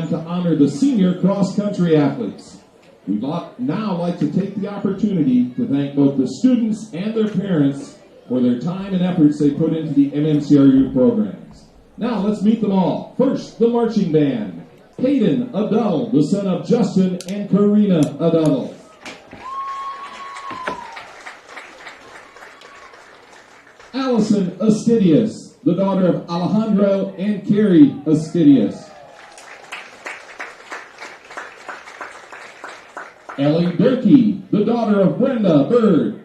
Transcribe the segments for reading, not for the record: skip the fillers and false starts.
time to honor the senior cross-country athletes. We'd now like to take the opportunity to thank both the students and their parents for their time and efforts they put into the MMCRU programs. Now let's meet them all. First, the marching band. Hayden Adel, the son of Justin and Karina Adel. Allison Astidius, the daughter of Alejandro and Carrie Astidius. Ellie Durkee, the daughter of Brenda Bird.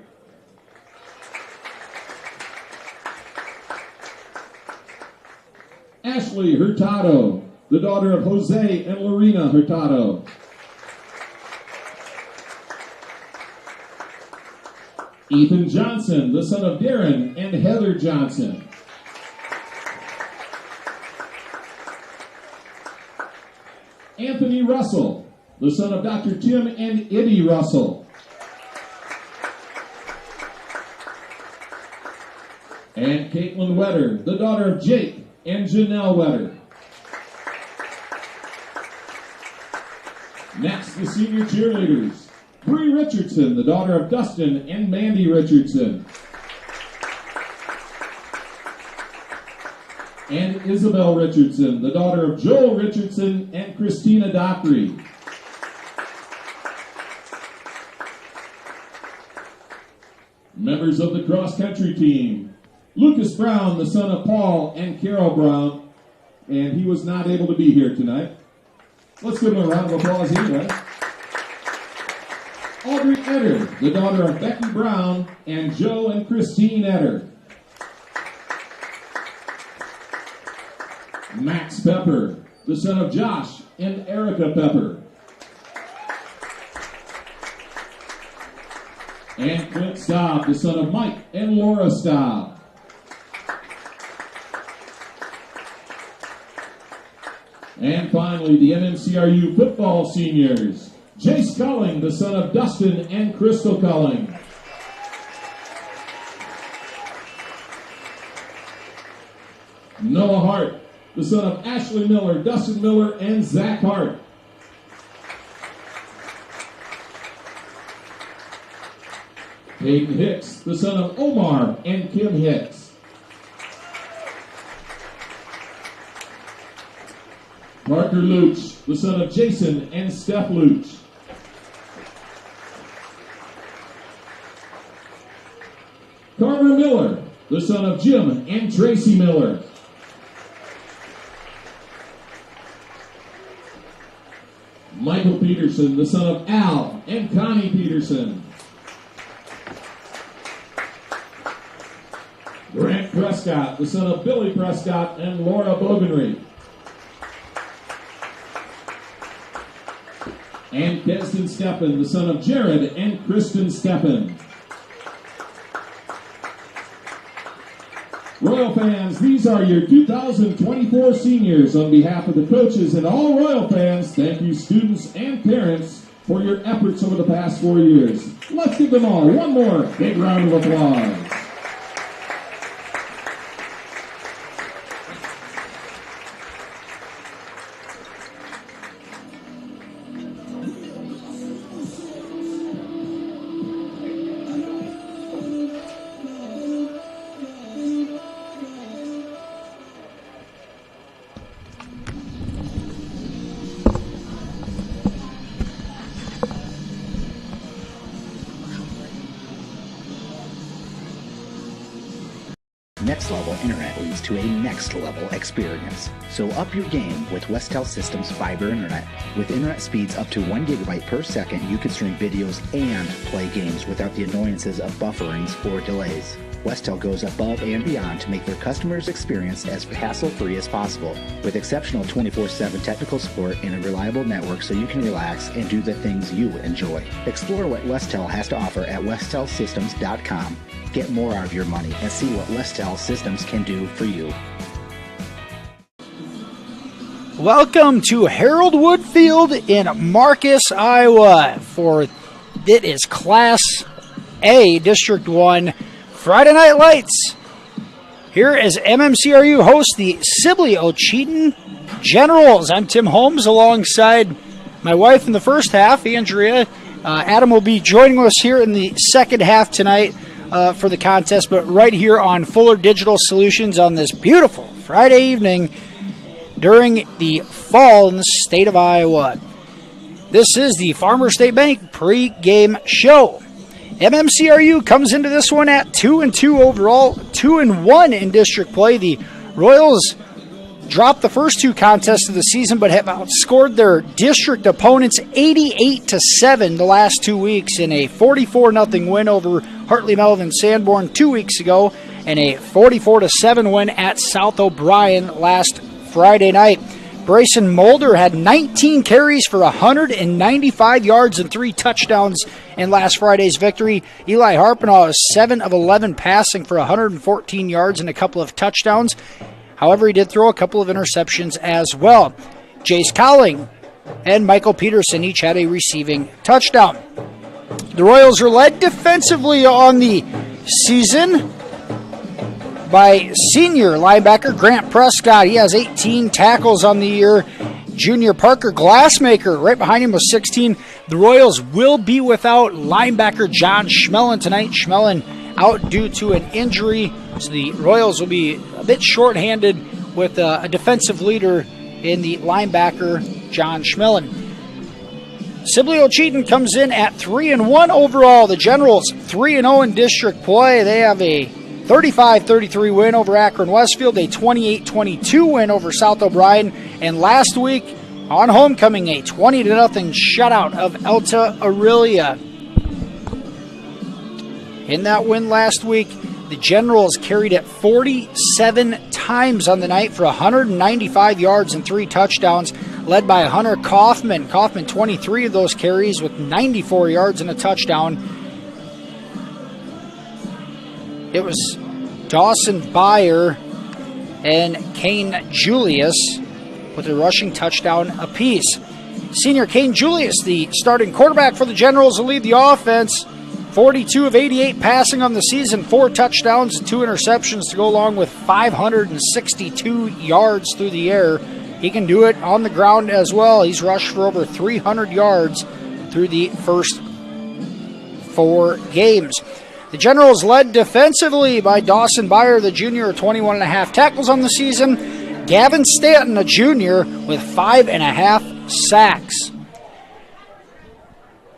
Ashley Hurtado, the daughter of Jose and Lorena Hurtado. Ethan Johnson, the son of Darren and Heather Johnson. Anthony Russell, the son of Dr. Tim and Eddie Russell. And Caitlin Wetter, the daughter of Jake and Janelle Wetter. Next, the senior cheerleaders. Bree Richardson, the daughter of Dustin and Mandy Richardson. And Isabel Richardson, the daughter of Joel Richardson and Christina Dockery. Members of the cross-country team. Lucas Brown, the son of Paul and Carol Brown, and he was not able to be here tonight. Let's give him a round of applause anyway. Audrey Etter, the daughter of Becky Brown and Joe and Christine Etter. Max Pepper, the son of Josh and Erica Pepper. And Clint Staub, the son of Mike and Laura Staub. And finally, the MMCRU football seniors. Jace Culling, the son of Dustin and Crystal Culling. Noah Hart, the son of Ashley Miller, Dustin Miller, and Zach Hart. Hayden Hicks, the son of Omar and Kim Hicks. Parker Luch, the son of Jason and Steph Luch. Carver Miller, the son of Jim and Tracy Miller. Michael Peterson, the son of Al and Connie Peterson. Grant Prescott, the son of Billy Prescott and Laura Bogenry. And Keston Steppen, the son of Jared and Kristen Steppen. Royal fans, these are your 2024 seniors. On behalf of the coaches and all Royal fans, thank you students and parents for your efforts over the past 4 years. Let's give them all one more big round of applause. Next level internet leads to a next level experience. So up your game with Westel Systems Fiber Internet. With internet speeds up to 1 gigabyte per second, you can stream videos and play games without the annoyances of bufferings or delays. Westel goes above and beyond to make their customers' experience as hassle-free as possible, with exceptional 24/7 technical support and a reliable network so you can relax and do the things you enjoy. Explore what Westel has to offer at westelsystems.com. Get more out of your money and see what Westel Systems can do for you. Welcome to Harold Wood Field in Marcus, Iowa for it is Class A District 1 Friday Night Lights. Here as MMCRU hosts the Sibley-Ocheyedan Generals. I'm Tim Holmes alongside my wife in the first half, Andrea. Adam will be joining us here in the second half tonight for the contest, but right here on Fuller Digital Solutions on this beautiful Friday evening during the fall in the state of Iowa. This is the Farmer State Bank pre-game show. MMCRU comes into this one at 2-2 overall, 2-1 in district play. The Royals dropped the first two contests of the season, but have outscored their district opponents 88-7 the last 2 weeks in a 44-0 win over Hartley Melvin Sanborn 2 weeks ago, and a 44-7 win at South O'Brien last Friday night. Brayson Mulder had 19 carries for 195 yards and 3 touchdowns in last Friday's victory. Eli Harpinaugh was 7 of 11 passing for 114 yards and a couple of touchdowns. However, he did throw a couple of interceptions as well. Jace Cowling and Michael Peterson each had a receiving touchdown. The Royals are led defensively on the season by senior linebacker Grant Prescott. He has 18 tackles on the year. Junior Parker Glassmaker right behind him with 16. The Royals will be without linebacker John Schmellen tonight. Schmellen out due to an injury, so the Royals will be a bit shorthanded with a defensive leader in the linebacker John Schmellen. Sibley-Ocheyedan comes in at 3-1 overall. The Generals 3-0 in district play. They have a 35-33 win over Akron Westfield, a 28-22 win over South O'Brien, and last week on homecoming a 20-0 shutout of Alta Aurelia. In that win last week, the Generals carried it 47 times on the night for 195 yards and 3 touchdowns, led by Hunter Kaufman. Kaufman 23 of those carries with 94 yards and a touchdown. It was Dawson Byer and Kane Julius with a rushing touchdown apiece. Senior Kane Julius, the starting quarterback for the Generals, will lead the offense. 42 of 88 passing on the season, 4 touchdowns and 2 interceptions to go along with 562 yards through the air. He can do it on the ground as well. He's rushed for over 300 yards through the first 4 games. The Generals led defensively by Dawson Byer, the junior, 21.5 tackles on the season. Gavin Stanton, a junior, with 5.5 sacks.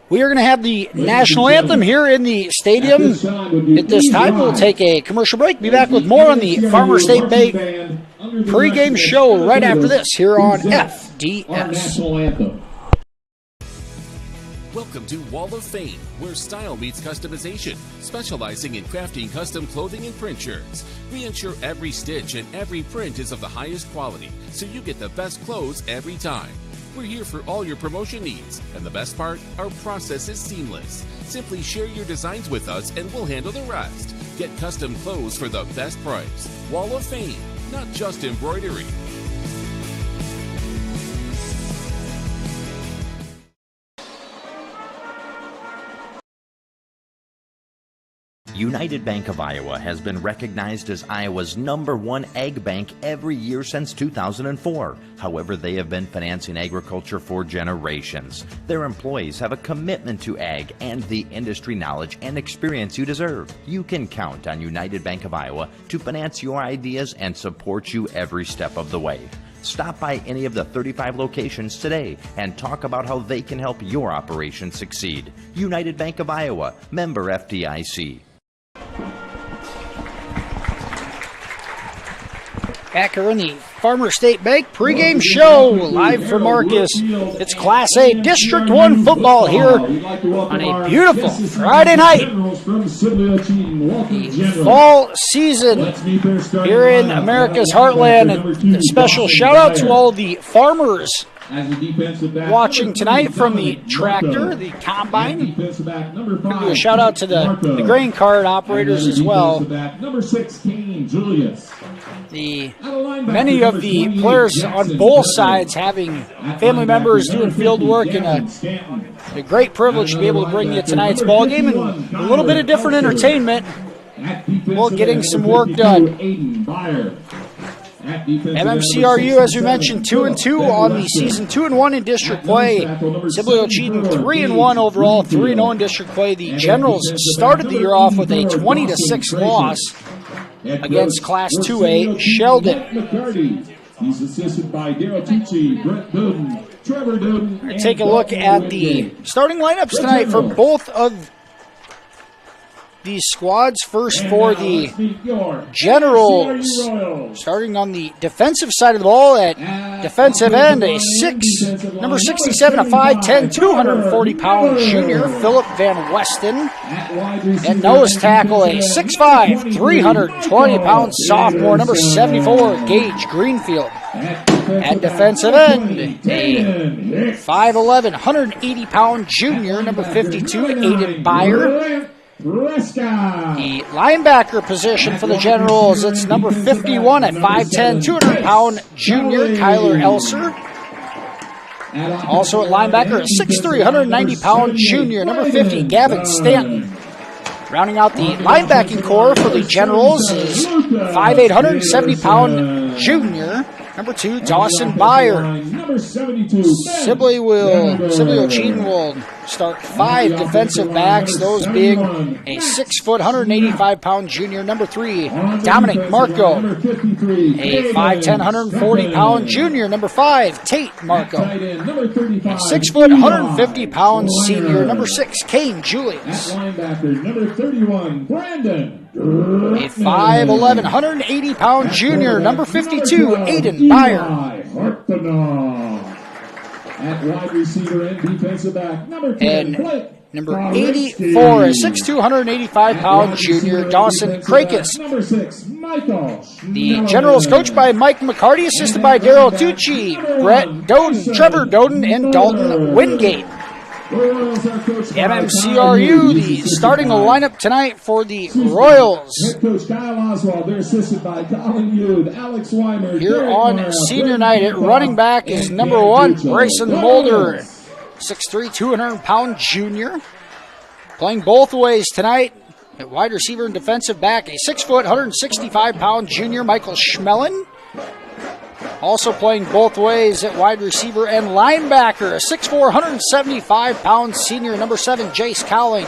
We are going to have the national anthem here in the stadium. At this time, we'll take a commercial break. Be back with more on the Farmer State Bank pregame show right after this here on FDS. Welcome to Wall of Fame, where style meets customization, specializing in crafting custom clothing and print shirts. We ensure every stitch and every print is of the highest quality, so you get the best clothes every time. We're here for all your promotion needs, and the best part, our process is seamless. Simply share your designs with us and we'll handle the rest. Get custom clothes for the best price. Wall of Fame, not just embroidery. United Bank of Iowa has been recognized as Iowa's #1 ag bank every year since 2004. However, they have been financing agriculture for generations. Their employees have a commitment to ag and the industry knowledge and experience you deserve. You can count on United Bank of Iowa to finance your ideas and support you every step of the way. Stop by any of the 35 locations today and talk about how they can help your operation succeed. United Bank of Iowa, member FDIC. Back here in the Farmer State Bank pregame show, live from Marcus. It's Class A District 1 football here on a beautiful Friday night. The fall season here in America's heartland. And a special shout out to all the farmers watching tonight from the tractor, the combine. We're going to do a shout out to the grain cart operators as well. Many of the players on both sides having family members doing field work, and a great privilege to be able to bring you tonight's ball game and a little bit of different entertainment while getting some work done. At defensive end, MMCRU, as we 67, mentioned, 2-2 on the season, 2-1 in district play. Sibley-Ocheyedan 3-1 overall, 3-0 in district play. The Generals started the year off with a 20-6 loss against Class 2A Sheldon. He's assisted by Daryl Tucci, Brett Doden, Trevor Doden. Take a look at the starting lineups tonight for both of these squads. First for the Generals, starting on the defensive side of the ball at defensive end, number 67, a 5'10", 240-pound junior, Philip Van Westen. And nose tackle, a 6'5", 320-pound sophomore, number 74, Gage Greenfield. At defensive end, a 5'11", 180-pound junior, number 52, Aiden Byer. The linebacker position for the Generals, it's number 51 at 5'10", 200-pound junior, Kyler Elser. Also at linebacker, a 6'3", 190-pound junior, number 50, Gavin Stanton. Rounding out the linebacking core for the Generals is 5'8", 170-pound junior, number 2, Dawson Byer. Sibley-Ocheyedan will start 5 defensive backs, those being a 6', 185-pound junior, number 3, Dominic Marco. A 5'10", 140-pound junior, number 5, Tate Marco. A 6', 150-pound senior, number 6, Kane Julius. A 5'11", 180-pound junior, number 52, Aiden Byer. At wide receiver and defensive back, number 10, number 84, a 6'2", 185-pound junior, Dawson Krakis. Number 6, Michael. The Generals coached by Mike McCarty, assisted by Daryl Tucci, Brett Doden, Trevor Doden, and Dalton Wingate. MMCRU, the starting lineup tonight for the Royals. Head coach Kyle Oswald, they're assisted by Colin Youth, Alex Weimer. Here on senior night at running back is number 1, Bryson Mulder, 6'3", 200-pound junior. Playing both ways tonight at wide receiver and defensive back, a 6', 165-pound junior, Michael Schmellen. Also playing both ways at wide receiver and linebacker, a 6'4", 175-pound senior, number 7, Jace Cowling.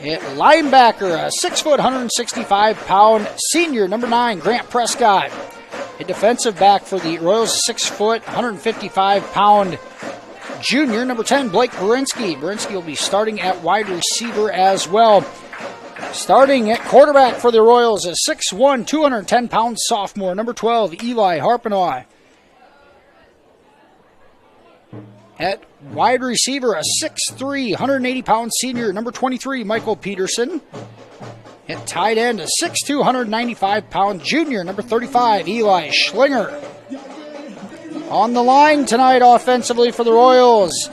At linebacker, a 6', 165-pound senior, number 9, Grant Prescott. A defensive back for the Royals, 6', 155-pound junior, number 10, Blake Berinsky. Berinsky will be starting at wide receiver as well. Starting at quarterback for the Royals, a 6'1", 210-pound sophomore, number 12, Eli Harpenoy. At wide receiver, a 6'3", 180-pound senior, number 23, Michael Peterson. At tight end, a 6'2", 195-pound junior, number 35, Eli Schlinger. On the line tonight offensively for the Royals,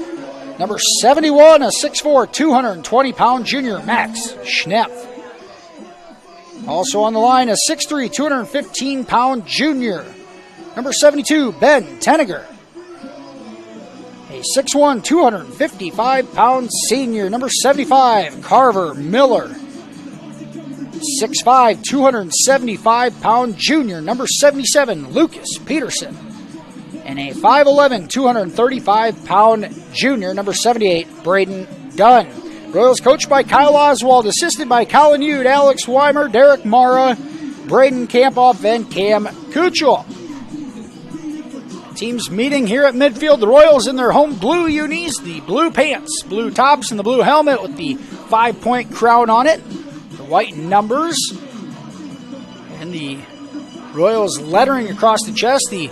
number 71, a 6'4", 220-pound junior, Max Schnepp. Also on the line, a 6'3", 215-pound junior, number 72, Ben Tenniger. A 6'1", 255-pound senior, number 75, Carver Miller. 6'5", 275-pound junior, number 77, Lucas Peterson. And a 5'11", 235-pound junior, number 78, Braden Dunn. Royals coached by Kyle Oswald, assisted by Colin Youth, Alex Weimer, Derek Mara, Braden Kampoff, and Cam Kuchel. Teams meeting here at midfield. The Royals in their home blue unis, the blue pants, blue tops, and the blue helmet with the 5-point crown on it. The white numbers. And the Royals lettering across the chest. The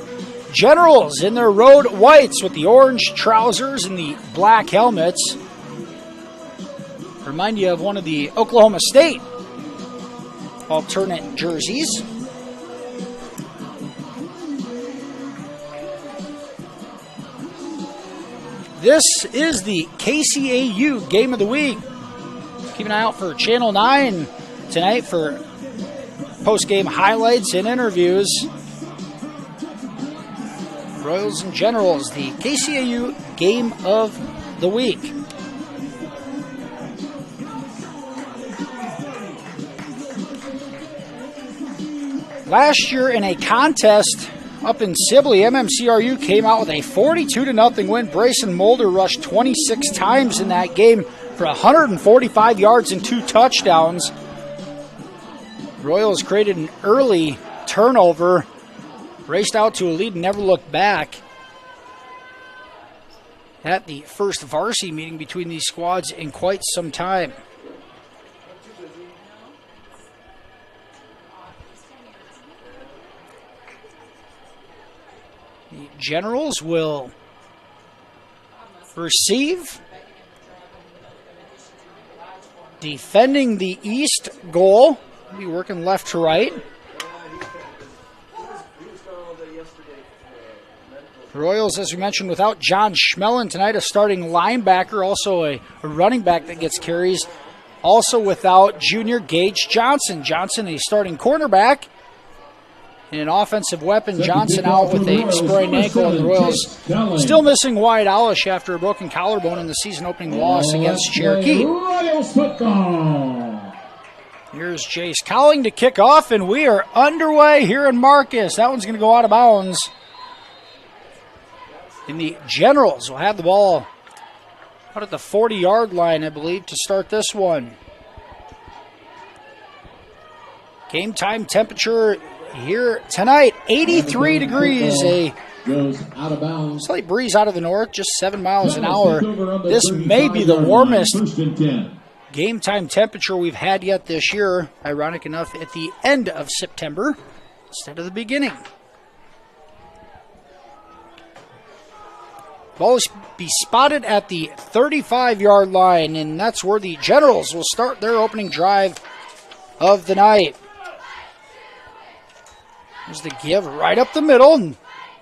Generals in their road whites with the orange trousers and the black helmets. Remind you of one of the Oklahoma State alternate jerseys. This is the KCAU Game of the Week. Keep an eye out for Channel 9 tonight for post-game highlights and interviews. Royals and Generals, the KCAU Game of the Week. Last year in a contest up in Sibley, MMCRU came out with a 42-0 win. Brayson Mulder rushed 26 times in that game for 145 yards and 2 touchdowns. Royals created an early turnover, raced out to a lead and never looked back. At the first varsity meeting between these squads in quite some time. The Generals will receive. Defending the east goal. Be working left to right. Royals, as we mentioned, without John Schmellen tonight, a starting linebacker, also a running back that gets carries. Also without junior Gage Johnson. Johnson, a starting cornerback. And an offensive weapon, Johnson out with a sprained ankle. And the Royals still missing Wyatt Alish after a broken collarbone in the season-opening loss against Cherokee. Royals football. Here's Jace Cowling to kick off, and we are underway here in Marcus. That one's going to go out of bounds. And the Generals will have the ball out at the 40-yard line, I believe, to start this one. Game time temperature here tonight, 83 degrees. A Goes out of bounds. slight breeze out of the north, just 7 miles an hour. This may be the warmest game time temperature we've had yet this year. Ironic enough, at the end of September instead of the beginning. Ball will be spotted at the 35-yard line, and that's where the Generals will start their opening drive of the night. There's the give right up the middle.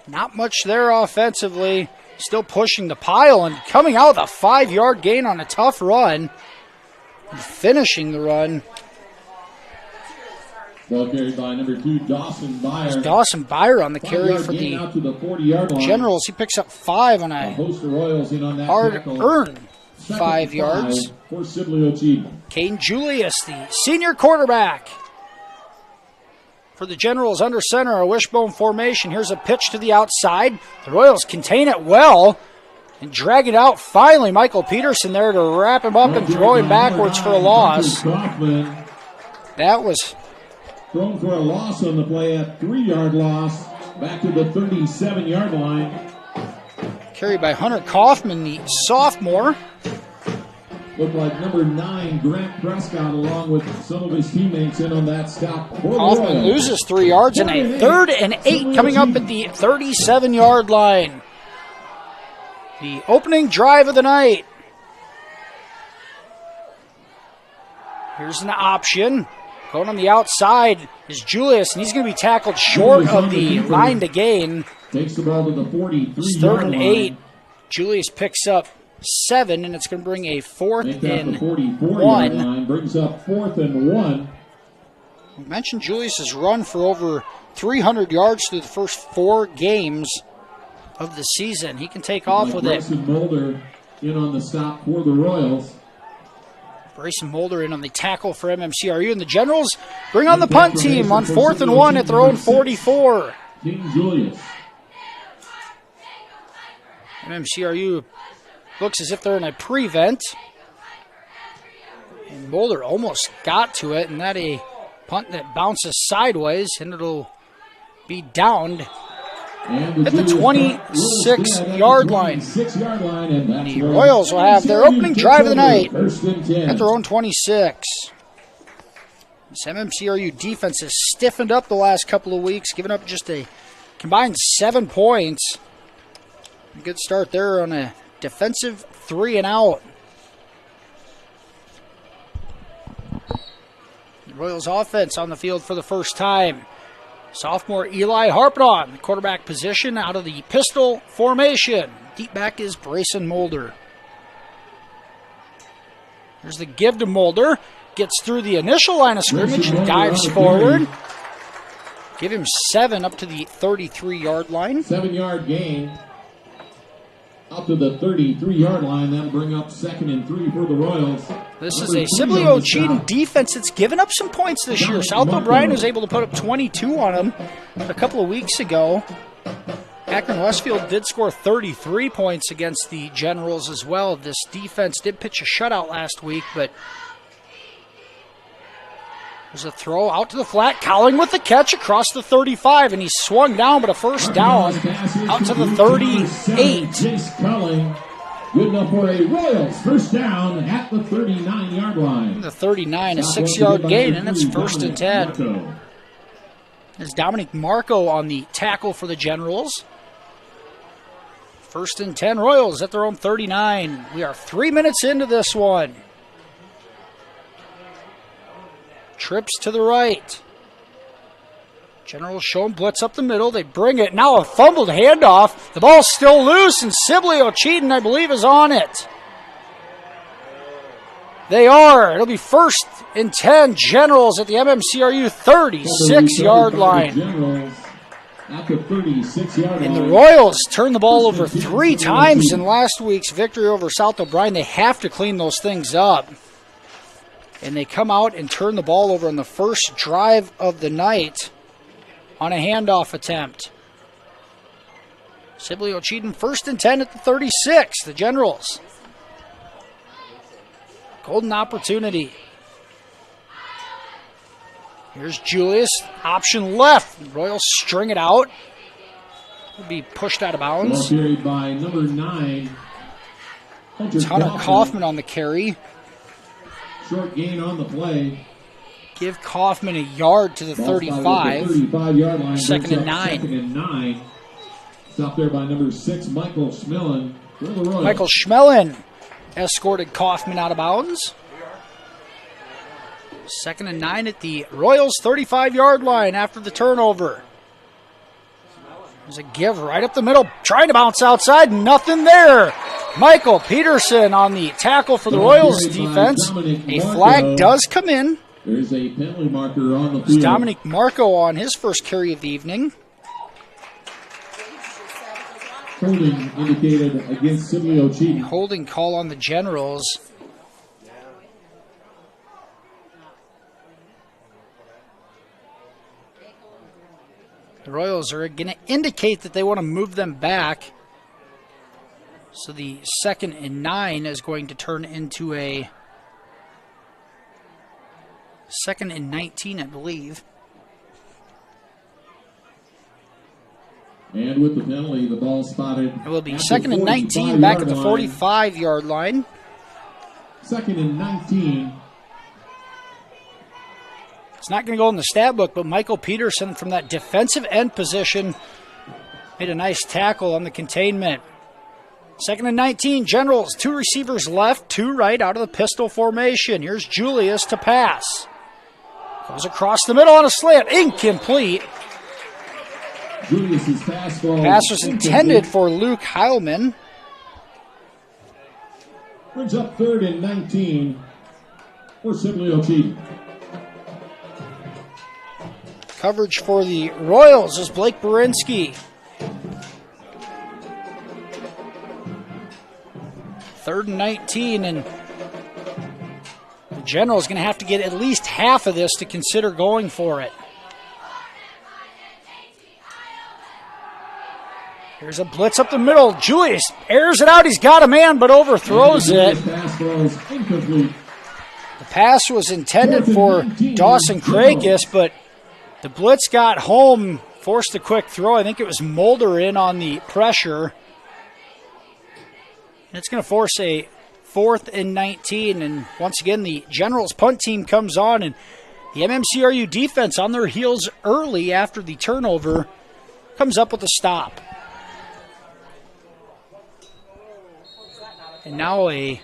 Not much there offensively. Still pushing the pile and coming out with a 5-yard gain on a tough run. And finishing the run. Ball carried by number 2, Dawson Byer. It's Dawson Byer on the carry for the out to the 40-yard line. Generals. He picks up 5 on a Host of Royals in on that hard-earned 5 yards. For Sibley-Ocheyedan. Kane Julius, the senior quarterback. For the Generals under center, a wishbone formation. Here's a pitch to the outside. The Royals contain it well and drag it out. Finally, Michael Peterson there to wrap him up and throw him backwards for a loss. That was thrown for a loss on the play, at 3-yard loss. Back to the 37-yard line. carried by Hunter Kaufman, the sophomore. Looked like number 9, Grant Prescott, along with some of his teammates in on that stop. Kaufman loses 3 yards, and a 3rd and 8 coming up at the 37-yard line. The opening drive of the night. Here's an option. Going on the outside is Julius, and he's going to be tackled short of the line to gain. Takes the ball to the 43-yard line. 3rd and 8. Julius picks up 7, and it's going to bring a 4th and 1. Brings up 4th and 1. We mentioned Julius has run for over 300 yards through the first 4 games of the season. He can take off with it. Brayson Mulder in on the stop for the Royals. Brayson Mulder in on the tackle for MMCRU, and the Generals bring on the punt team on 4th and 1 at their own 44. King Julius. MMCRU looks as if they're in a prevent. And Mulder almost got to it, and that a punt that bounces sideways, and it'll be downed at the 26-yard line. And the Royals will have their opening drive of the night at their own 26. This MMCRU defense has stiffened up the last couple of weeks, giving up just a combined 7 points. A good start there on a defensive 3 and out. The Royals offense on the field for the first time. Sophomore Eli Harpedon, the quarterback position out of the pistol formation. Deep back is Brayson Mulder. There's the give to Mulder. Gets through the initial line of scrimmage and dives forward. Give him 7 up to the 33-yard line. 7-yard gain. Up to the 33-yard line. That'll bring up 2nd and 3 for the Royals. This is a Sibley-Ocheyedan defense that's given up some points this year. South O'Brien was able to put up 22 on them a couple of weeks ago. Akron Westfield did score 33 points against the Generals as well. This defense did pitch a shutout last week, but there's a throw out to the flat. Cowling with the catch across the 35, and he swung down, but a first down out to the 38. Jace Cowling, good enough for a Royals first down at the 39-yard line. The 39, a 6-yard gain, and it's 1st and 10. There's Dominic Marco on the tackle for the Generals. 1st and 10, Royals at their own 39. We are 3 minutes into this one. Trips to the right. Generals show them blitz up the middle. They bring it. Now a fumbled handoff. The ball's still loose, and Sibley-Ocheyedan, I believe, is on it. They are. It'll be 1st and 10, Generals at the MMCRU 36-yard line. At the 36-yard line. And the Royals turned the ball over 3 times in last week's victory over South O'Brien. They have to clean those things up. And they come out and turn the ball over on the first drive of the night on a handoff attempt. Sibley-Ocheyedan 1st and 10 at the 36. The Generals. Golden opportunity. Here's Julius. Option left. Royals string it out. Will be pushed out of bounds. Ball carried by number 9. Hunter Kaufman on the carry. Short gain on the play. Give Kaufman a yard to the 35. 35-yard line. 2nd and 9. 2nd and 9. Stopped there by number 6, Michael Schmellen. Michael Schmellen escorted Kaufman out of bounds. 2nd and 9 at the Royals' 35-yard line after the turnover. There's a give right up the middle, trying to bounce outside, nothing there. Michael Peterson on the tackle for the Royals defense. A flag does come in. There's a penalty marker on the field. It's Dominic Marco on his first carry of the evening. Holding indicated against Sibley-Ocheyedan. Holding call on the Generals. The Royals are going to indicate that they want to move them back. So the 2nd and 9 is going to turn into a 2nd and 19, I believe. And with the penalty, the ball spotted. It will be 2nd and 19 back at the 45-yard line. 2nd and 19. It's not going to go in the stat book, but Michael Peterson from that defensive end position made a nice tackle on the containment. 2nd and 19, Generals, 2 receivers left, 2 right out of the pistol formation. Here's Julius to pass. Goes across the middle on a slant, incomplete. Julius's pass was intended for Luke Heilman. Brings up 3rd and 19 for Sibley-Ocheyedan. Coverage for the Royals is Blake Berinsky. 3rd and 19, and the General is going to have to get at least half of this to consider going for it. Here's a blitz up the middle. Julius airs it out. He's got a man, but overthrows it. The pass was intended for Dawson Krakis, but the blitz got home, forced a quick throw. I think it was Mulder in on the pressure. And it's going to force a 4th and 19. And once again, the Generals punt team comes on, and the MMCRU defense on their heels early after the turnover comes up with a stop. And now a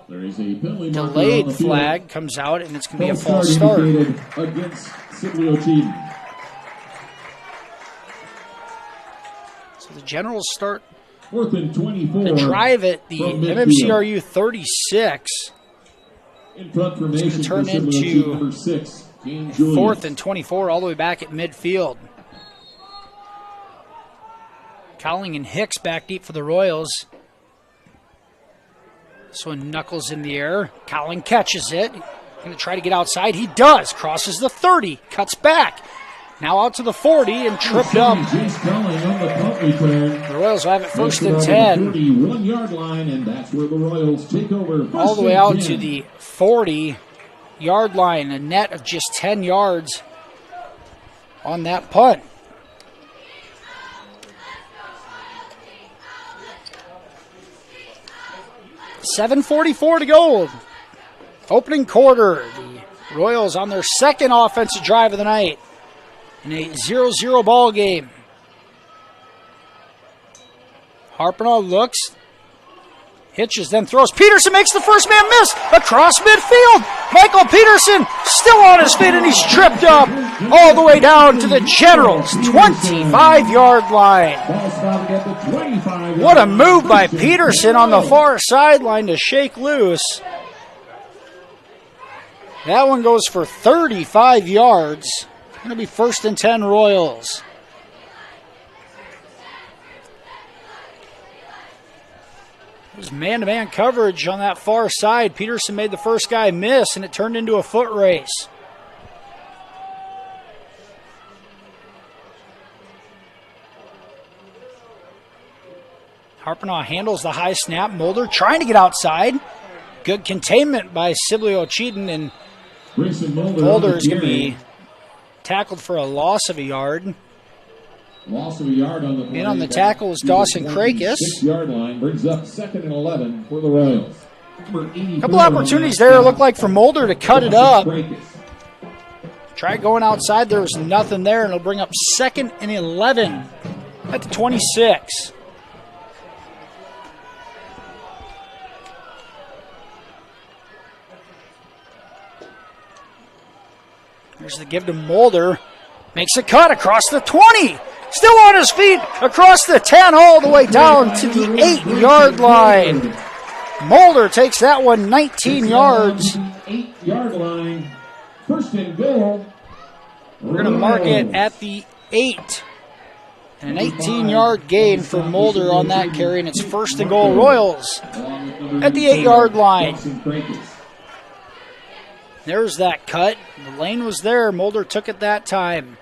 delayed flag comes out, and it's going to be a false start. Against Sibley-Ocheyedan. So the Generals start 4th and 24. the drive at the MMCRU 36. In front formation, it's going to turn into number 6, 4th and 24 all the way back at midfield. Cowling and Hicks back deep for the Royals. This one knuckles in the air. Collin catches it. Going to try to get outside. He does. Crosses the 30. Cuts back. Now out to the 40 and tripped up. The Royals will have it first and 10. 31-yard line, and that's where the Royals take over. All the way out to the 40-yard line. A net of just 10 yards on that punt. $7:44 to go. Opening quarter. The Royals on their second offensive drive of the night in a 0-0 ball game. Harpinall looks, hitches, then throws. Peterson makes the first man miss across midfield. Michael Peterson still on his feet, and he's tripped up all the way down to the Generals' 25-yard line. What a move by Peterson on the far sideline to shake loose. That one goes for 35 yards. Going to be first and 10 Royals. There's man-to-man coverage on that far side. Peterson made the first guy miss, and it turned into a foot race. Harpinall handles the high snap. Mulder trying to get outside. Good containment by Sibley-Ocheyedan, and Mulder is going to be tackled for a loss of a yard. Loss of a yard on the play. In on the tackle was Dawson Krakis. 6-yard line brings up 2nd and 11 for the Royals. A couple opportunities there, looked like for Mulder to cut it up. Tried going outside, there was nothing there, and it'll bring up 2nd and 11 at the 26. There's the give to Mulder. Makes a cut across the 20. Still on his feet across the 10 all the way down to the 8-yard line. Mulder takes that one 19 yards. 8-yard line. First and goal. We're going to mark it at the 8. And an 18-yard gain for Mulder on that carry, and it's first and goal Royals at the 8-yard line. There's that cut. The lane was there. Mulder took it that time.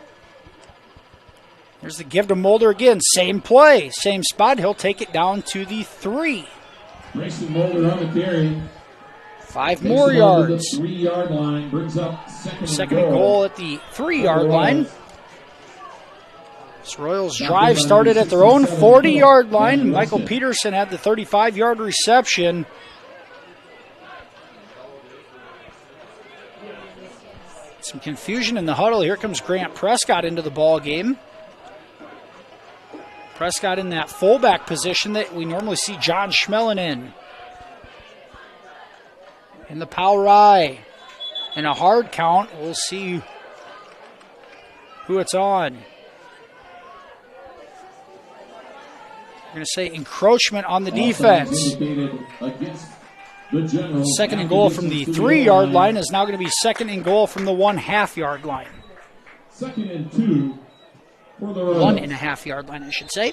There's the give to Mulder again. Same play, same spot. He'll take it down to the 3. Grayson Mulder on the carry. 5 more yards. 3-yard line brings up second and goal at the 3-yard line. This Royals drive started at their own 40-yard line. Michael Peterson had the 35-yard reception. Some confusion in the huddle. Here comes Grant Prescott into the ball game. Prescott in that fullback position that we normally see John Schmelin in. In the power eye. In a hard count, we'll see who it's on. We're going to say encroachment on the defense. Second and goal from the 3-yard line is now going to be second and goal from the 1.5-yard line. 2nd and 2 for the Royals. 1.5-yard line, I should say.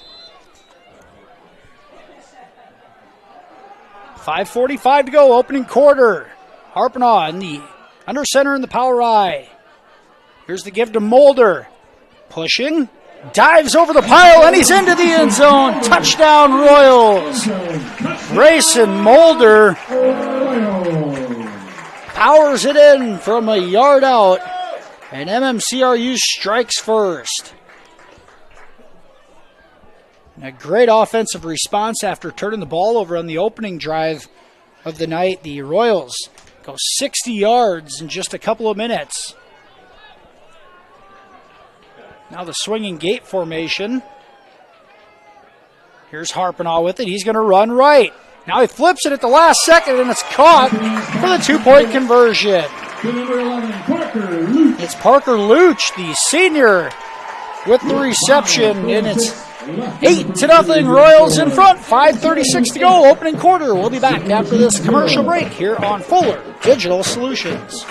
5:45 to go, opening quarter. Harpinall in the under center in the power eye. Here's the give to Mulder. Pushing. Dives over the pile, and he's into the end zone. Touchdown, Royals. Grayson Mulder powers it in from a yard out, and MMCRU strikes first. And a great offensive response after turning the ball over on the opening drive of the night. The Royals go 60 yards in just a couple of minutes. Now the swinging gate formation. Here's Harpinall with it. He's going to run right. Now he flips it at the last second, and it's caught for the 2-point conversion. It's Parker Luch, the senior, with the reception, and it's 8-0 Royals in front. 5:36 to go, opening quarter. We'll be back after this commercial break here on Fuller Digital Solutions.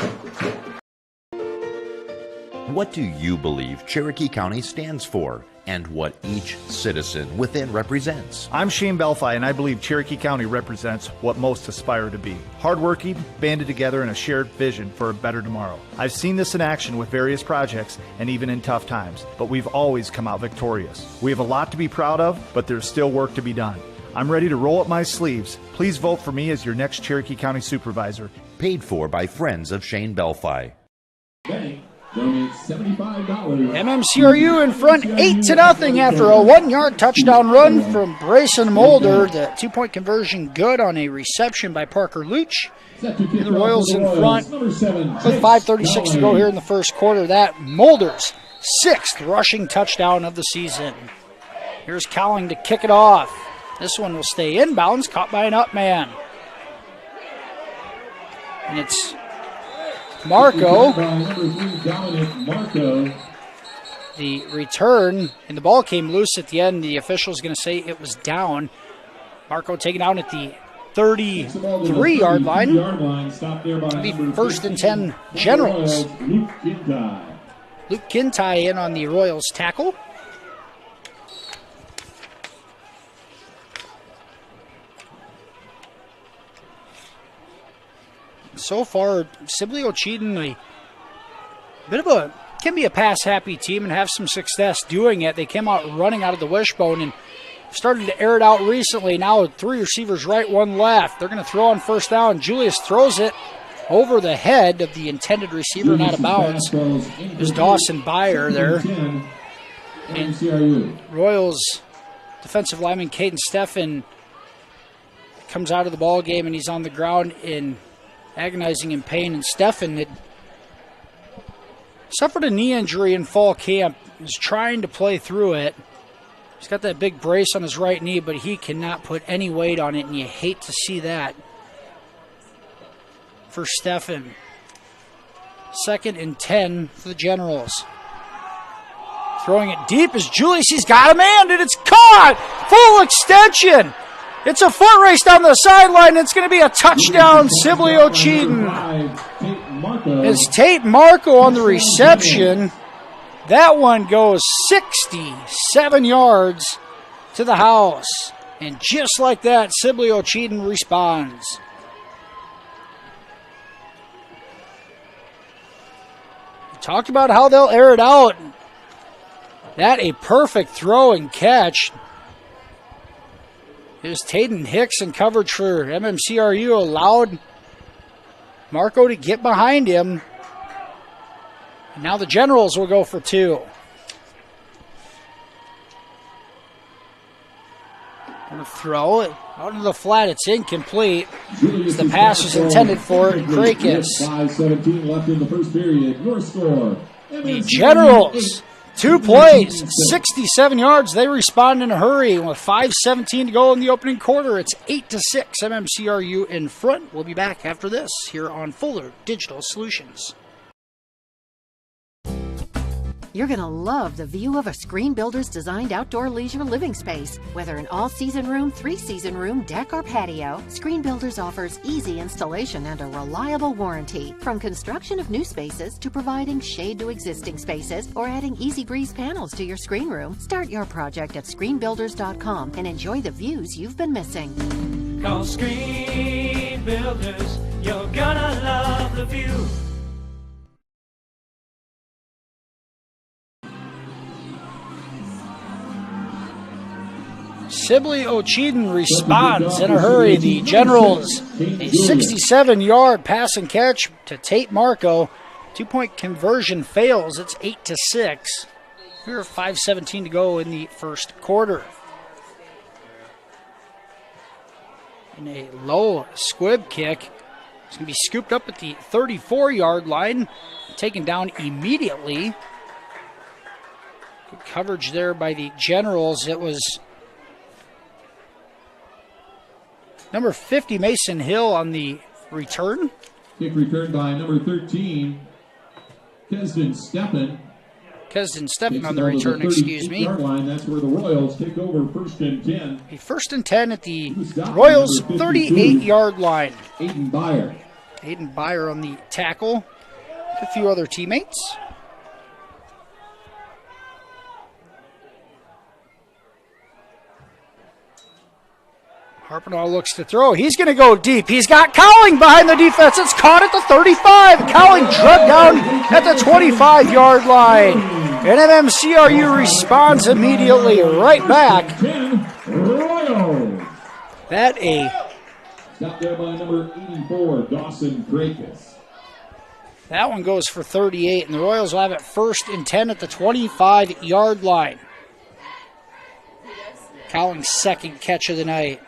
What do you believe Cherokee County stands for? and what each citizen within represents. I'm Shane Belfi, and I believe Cherokee County represents what most aspire to be. Hardworking, banded together in a shared vision for a better tomorrow. I've seen this in action with various projects and even in tough times, but we've always come out victorious. We have a lot to be proud of, but there's still work to be done. I'm ready to roll up my sleeves. Please vote for me as your next Cherokee County Supervisor. Paid for by friends of Shane Belfi. Bank donates $75. MMCRU in front 8-0 after a 1-yard touchdown run from Brayson Mulder. The 2-point conversion good on a reception by Parker Luch. The Royals in front with 5:36 to go here in the first quarter. That Mulder's 6th rushing touchdown of the season. Here's Cowling to kick it off. This one will stay inbounds, caught by an up man. And it's Marco. The return, and the ball came loose at the end. The official is going to say it was down. Marco taken down at the 33-yard line. It'll be 1st and 10 Generals. Luke Kintai in on the Royals tackle. So far, Sibley-Ocheyedan, can be a pass-happy team and have some success doing it. They came out running out of the wishbone and started to air it out recently. Now 3 receivers right, 1 left. They're going to throw on first down. Julius throws it over the head of the intended receiver and out of bounds. There's Dawson Byer there. And Royals defensive lineman Caden Steffen comes out of the ball game, and he's on the ground in agonizing in pain. And Steffen had suffered a knee injury in fall camp. He's trying to play through it. He's got that big brace on his right knee, but he cannot put any weight on it, and you hate to see that for Steffen. 2nd and 10 for the Generals. Throwing it deep is Julius. He's got a man, and it's caught! Full extension! It's a foot race down the sideline. It's going to be a touchdown, Sibley-Ocheyedan. It's Tate Marco on the reception. That one goes 67 yards to the house. And just like that, Sibley-Ocheyedan responds. We talked about how they'll air it out. That a perfect throw and catch. Here's Taden Hicks in coverage for MMCRU, allowed Marco to get behind him. And now the Generals will go for 2. Gonna throw it out into the flat. It's incomplete. The pass was intended for Krakis. 5:17 left in the first period. Your score. The Generals, 2 plays, 67 yards. They respond in a hurry with 5:17 to go in the opening quarter. It's 8-6. MMCRU in front. We'll be back after this here on Fuller Digital Solutions. You're going to love the view of a Screen Builder's designed outdoor leisure living space. Whether an all-season room, 3-season room, deck, or patio, Screen Builders offers easy installation and a reliable warranty. From construction of new spaces to providing shade to existing spaces or adding easy breeze panels to your screen room, start your project at screenbuilders.com and enjoy the views you've been missing. Call Screen Builders, you're gonna love the view. Sibley-Ocheyedan responds in a hurry. The Generals, a 67-yard pass and catch to Tate Marco. 2-point conversion fails. It's 8-6. Here, 5:17 to go in the first quarter. And a low squib kick. It's going to be scooped up at the 34-yard line, taken down immediately. Good coverage there by the Generals. It was number 50, Mason Hill, on the return. Kick returned by number 13, Kesden Steppen. Kesden Steppen on the return, excuse me. Line. That's where the Royals take over 1st and 10. A 1st and 10 at the Royals' 38-yard line. Aiden Byer. Aiden Byer on the tackle. A few other teammates. Harpinaugh looks to throw. He's going to go deep. He's got Cowling behind the defense. It's caught at the 35. Cowling drugged down at the 25-yard line. And MMCRU responds immediately right back. That Stopped there by number 84, Dawson Krakis. That one goes for 38, and the Royals will have it 1st and 10 at the 25-yard line. Cowling's second catch of the night.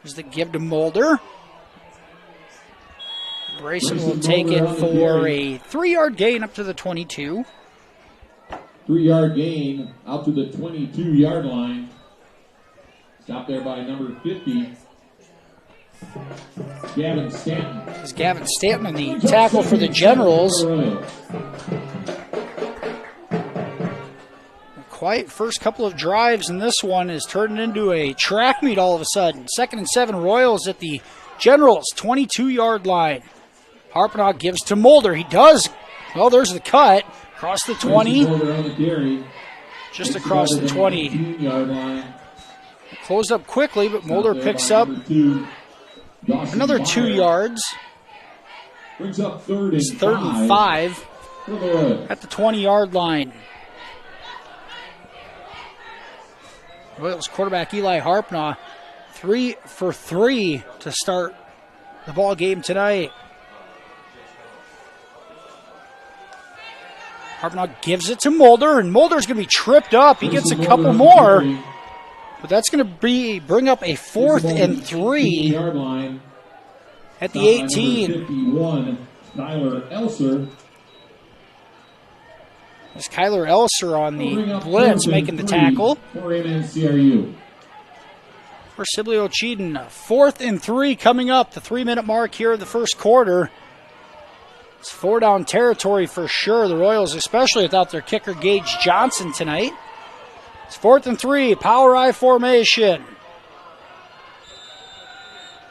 There's the give to Mulder. Brayson will take it for a 3-yard gain up to the 22. 3-yard gain out to the 22-yard line. Stopped there by number 50, Gavin Stanton. This is Gavin Stanton on the tackle for the Generals. Quiet first couple of drives, and this one is turning into a track meet all of a sudden. 2nd and 7, Royals at the Generals' 22-yard line. Harpinaugh gives to Mulder. He does. Well, there's the cut. Across the 20. Just across the 20. Closed up quickly, but Mulder picks up another 2 yards. Brings up 3rd It's 3rd and 5 at the 20-yard line. Royals quarterback Eli Harpinaugh, 3 for 3 to start the ball game tonight. Harpinaugh gives it to Mulder, and Mulder's going to be tripped up. He gets a couple more, but that's going to bring up a 4th and 3 at the 18. 51, Kyler Elser. There's Kyler Elser on the blitz making the tackle. For MMCRU. For Sibley-Ocheyedan, 4th and 3 coming up, the 3-minute mark here of the first quarter. It's 4-down territory for sure. The Royals, especially without their kicker Gage Johnson tonight. It's 4th and 3, power I formation.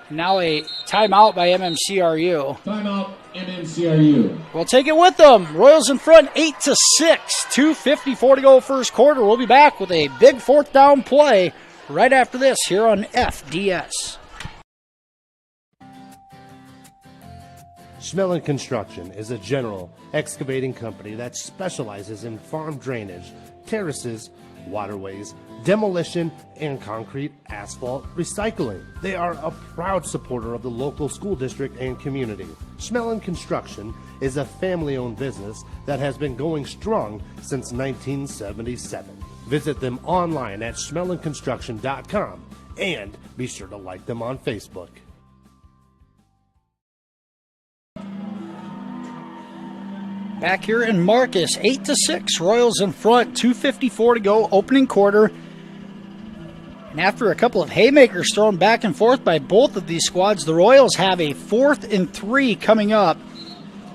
And now a timeout by MMCRU. Timeout, MMCRU. We'll take it with them. Royals in front, 8-6. 2:54 to go first quarter. We'll be back with a big 4th down play right after this here on FDS. Schmelling Construction is a general excavating company that specializes in farm drainage, terraces, waterways, demolition, and concrete asphalt recycling. They are a proud supporter of the local school district and community. Schmelling Construction is a family-owned business that has been going strong since 1977. Visit them online at schmellingconstruction.com and be sure to like them on Facebook. Back here in Marcus, 8-6, Royals in front, 2:54 to go, opening quarter. And after a couple of haymakers thrown back and forth by both of these squads, the Royals have a 4th and 3 coming up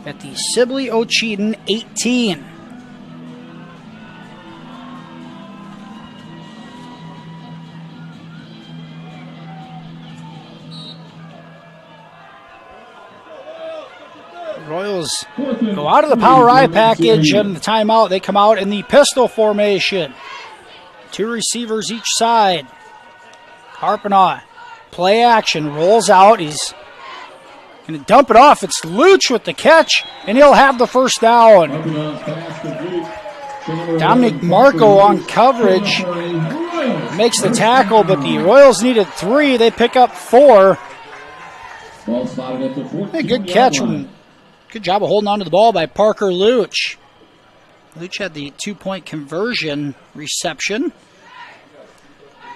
at the Sibley-Ocheyedan 18. Royals go out of the power I package and the timeout. They come out in the pistol formation. 2 receivers each side. Harpinaugh, play action, rolls out. He's going to dump it off. It's Luch with the catch, and he'll have the 1st down. Dominic Marco on coverage makes the tackle, but the Royals needed 3. They pick up 4. A good catch. Good job of holding on to the ball by Parker Luch. Luch had the 2-point conversion reception.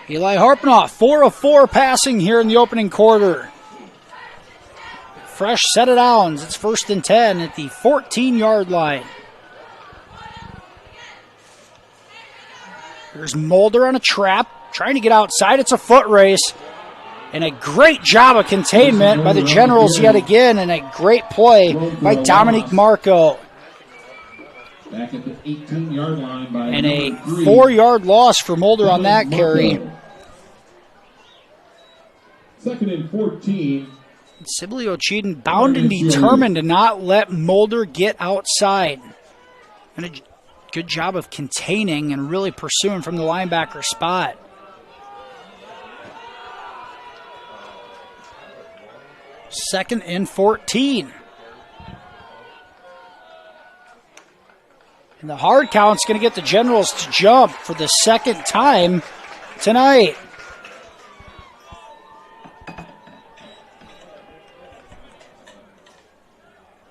Eli Harpinaugh, 4 of 4 passing here in the opening quarter. Fresh set of downs. It's 1st and 10 at the 14-yard line. There's Mulder on a trap, trying to get outside. It's a foot race. And a great job of containment by the Generals yet again, and a great play by Dominic Marco. Back at the 18-yard line by and a 4-yard loss for Mulder on that carry. 2nd and 14. Sibley-Ocheyedan bound and determined to not let Mulder get outside. And a good job of containing and really pursuing from the linebacker spot. Second and 14. And the hard count's going to get the Generals to jump for the second time tonight.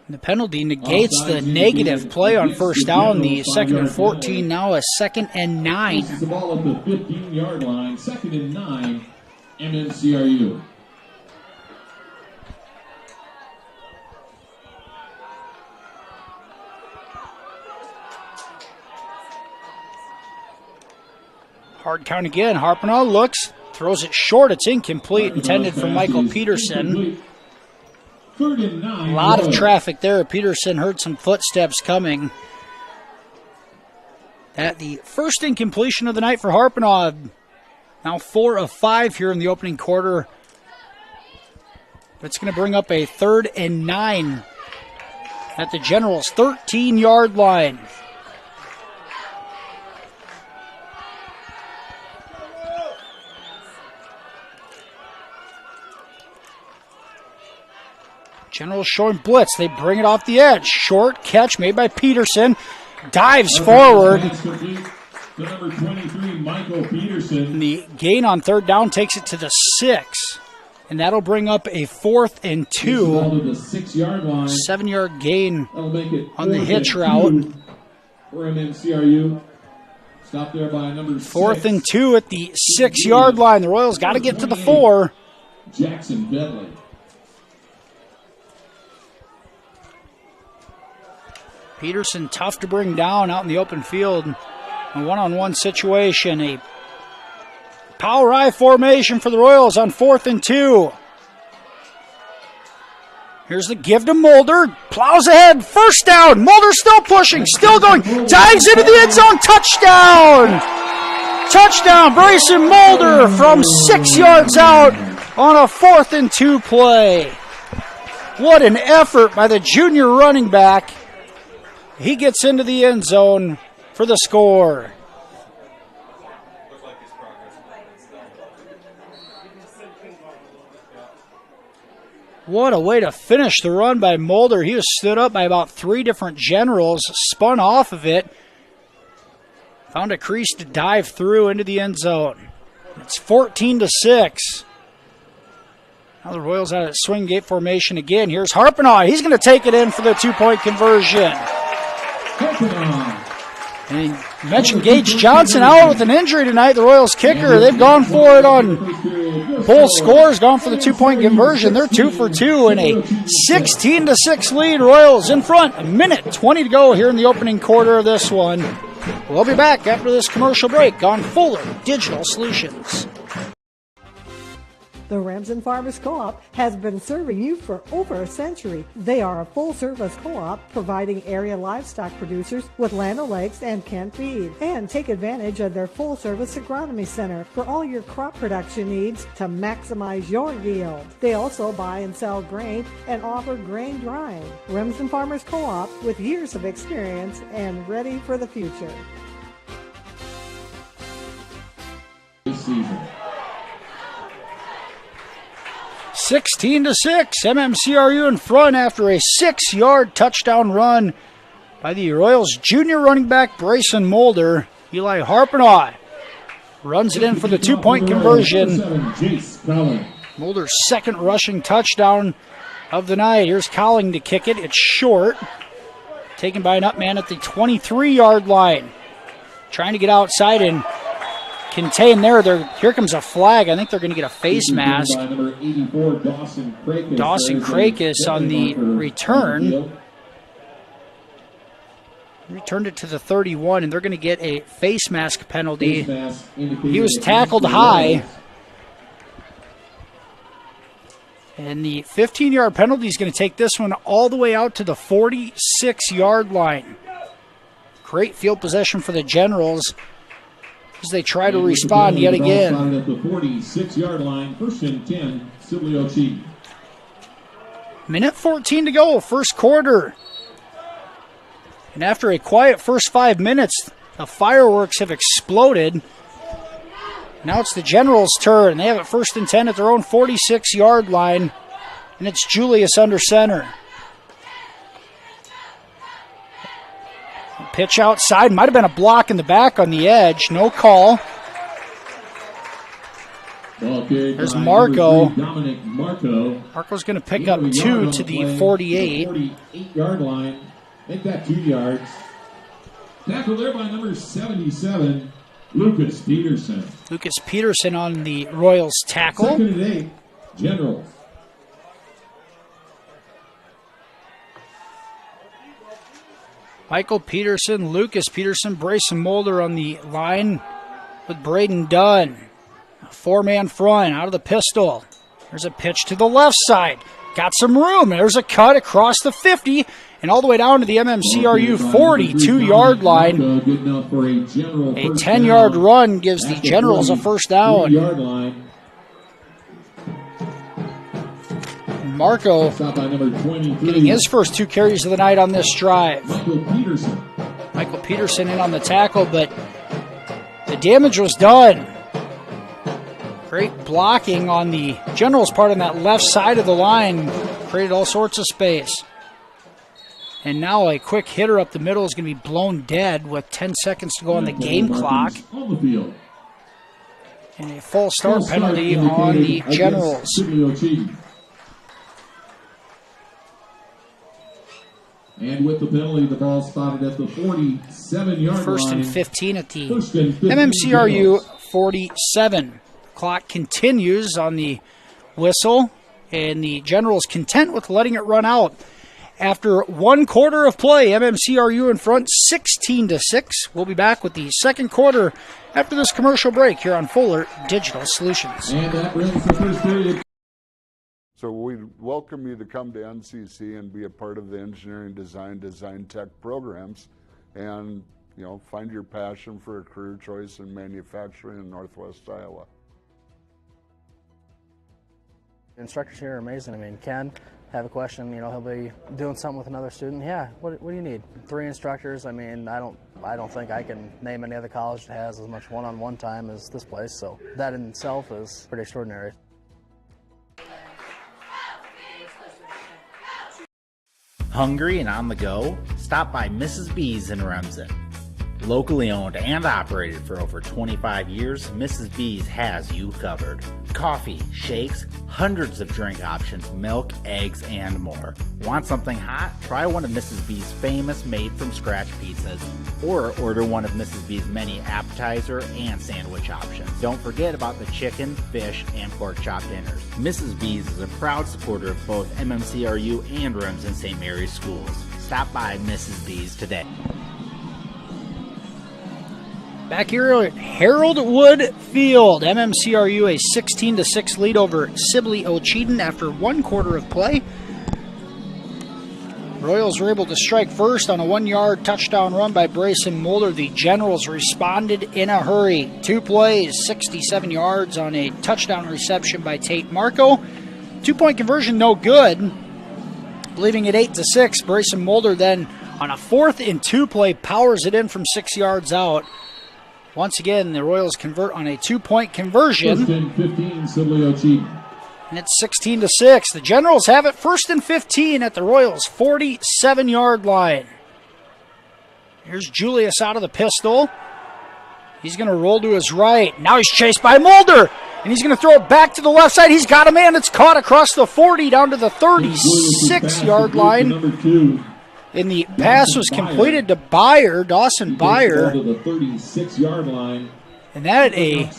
The penalty negates the negative play on first down. The second and 14, now a second and 9. This is the ball at the 15-yard line. Second and 9, MMCRU. Hard count again. Harpinaugh looks, throws it short. It's incomplete, intended for Michael Peterson. Third and 9. A lot of traffic there. Peterson heard some footsteps coming. At the first incompletion of the night for Harpinaugh. Now 4 of 5 here in the opening quarter. It's going to bring up a third and 9 at the Generals' 13-yard line. Generals showing blitz. They bring it off the edge. Short catch made by Peterson. Dives forward. The number 23, Michael Peterson. The gain on third down takes it to the 6. And that'll bring up a 4th and 2. The 6-yard line. 7-yard gain Make it on the hitch route. For MMCRU. Stop there by number 6. 4th and 2 at the 6-yard line. The Royals got to get to the 4. Jackson Bentley. Peterson tough to bring down out in the open field. A one-on-one situation. A power I formation for the Royals on 4th and 2. Here's the give to Mulder. Plows ahead. First down. Mulder still pushing. Still going. Dives into the end zone. Touchdown. Touchdown. Bryson Mulder from 6 yards out on a 4th and 2 play. What an effort by the junior running back. He gets into the end zone for the score. What a way to finish the run by Mulder. He was stood up by about 3 different Generals, spun off of it, found a crease to dive through into the end zone. It's 14-6. Now the Royals out at swing gate formation again. Here's Harpinaugh. He's going to take it in for the 2-point conversion. And you mentioned Gage Johnson out with an injury tonight, the Royals kicker. They've gone for it on both scores, gone for the 2-point conversion. They're 2 for 2 in a 16-6 lead. Royals in front. A minute 20 to go here in the opening quarter of this one. We'll be back after this commercial break on Fuller Digital Solutions. The Remsen Farmers Co-op has been serving you for over a century. They are a full-service co-op providing area livestock producers with land o'lakes and canned feed. And take advantage of their full-service agronomy center for all your crop production needs to maximize your yield. They also buy and sell grain and offer grain drying. Remsen Farmers Co-op with years of experience and ready for the future. This season. 16-6, MMCRU in front after a 6-yard touchdown run by the Royals junior running back Bryson Mulder. Eli Harpinaugh runs it in for the 2-point conversion. Mulder's second rushing touchdown of the night. Here's Colling to kick it. It's short. Taken by an up man at the 23-yard line. Trying to get outside and contain there. Here comes a flag. I think they're going to get a face mask. Dawson Krakis on the return. Returned it to the 31, and they're going to get a face mask penalty. He was tackled high. And the 15-yard penalty is going to take this one all the way out to the 46-yard line. Great field possession for the Generals as they try to respond yet again. At the 46-yard line, 1st and 10, Sibley-Ocheyedan. Minute 14 to go, first quarter. And after a quiet first 5 minutes, the fireworks have exploded. Now it's the Generals' turn. They have it 1st and 10 at their own 46-yard line. And it's Julius under center. Pitch outside. Might have been a block in the back on the edge. No call. There's Marco. Marco's going to pick up 2 to the 48. 48-yard line. Make that 2 yards. Tackled there by number 77, Lucas Peterson. Lucas Peterson on the Royals tackle. 2nd and 8, Generals. Michael Peterson, Lucas Peterson, Brayson Mulder on the line with Braden Dunn. A 4-man front out of the pistol. There's a pitch to the left side. Got some room. There's a cut across the 50 and all the way down to the MMCRU 42-yard line. A 10-yard run gives the Generals a first down. Marco getting his first 2 carries of the night on this drive. Michael Peterson in on the tackle, but the damage was done. Great blocking on the Generals' part on that left side of the line. Created all sorts of space. And now a quick hitter up the middle is going to be blown dead with 10 seconds to go on the game clock. And a full start penalty on the Generals. And with the penalty, the ball spotted at the 47-yard line. 1st and 15 at the MMCRU 47. Clock continues on the whistle, and the Generals content with letting it run out. After 1 quarter of play, MMCRU in front 16-6. We'll be back with the second quarter after this commercial break here on Fuller Digital Solutions. And that brings the first period. So we welcome you to come to NCC and be a part of the engineering design tech programs, and find your passion for a career choice in manufacturing in Northwest Iowa. The instructors here are amazing. I mean, Ken, have a question, he'll be doing something with another student. Yeah, what do you need? 3 instructors. I mean, I don't think I can name any other college that has as much one-on-one time as this place. So that in itself is pretty extraordinary. Hungry and on the go? Stop by Mrs. B's in Remsen. Locally owned and operated for over 25 years, Mrs. B's has you covered. Coffee, shakes, hundreds of drink options, milk, eggs, and more. Want something hot? Try one of Mrs. B's famous made-from-scratch pizzas, or order one of Mrs. B's many appetizer and sandwich options. Don't forget about the chicken, fish, and pork chop dinners. Mrs. B's is a proud supporter of both MMCRU and Remsen St. Mary's schools. Stop by Mrs. B's today. Back here at Harold Wood Field, MMCRU a 16-6 lead over Sibley-Ocheyedan after 1 quarter of play. Royals were able to strike first on a 1-yard touchdown run by Brayson Mulder. The Generals responded in a hurry. 2 plays, 67 yards on a touchdown reception by Tate Marco. 2-point conversion, no good. Leaving it 8-6. Brayson Mulder then on a 4th and 2 play powers it in from 6 yards out. Once again, the Royals convert on a 2-point conversion. 1st and 15, Sibley-Ocheyedan. And it's 16-6. The Generals have it 1st and 15 at the Royals' 47-yard line. Here's Julius out of the pistol. He's going to roll to his right. Now he's chased by Mulder. And he's going to throw it back to the left side. He's got a man. It's caught across the 40 down to the 36-yard line. Number 2. And the pass was completed to Byer, Dawson Byer. To the 36-yard line. And that a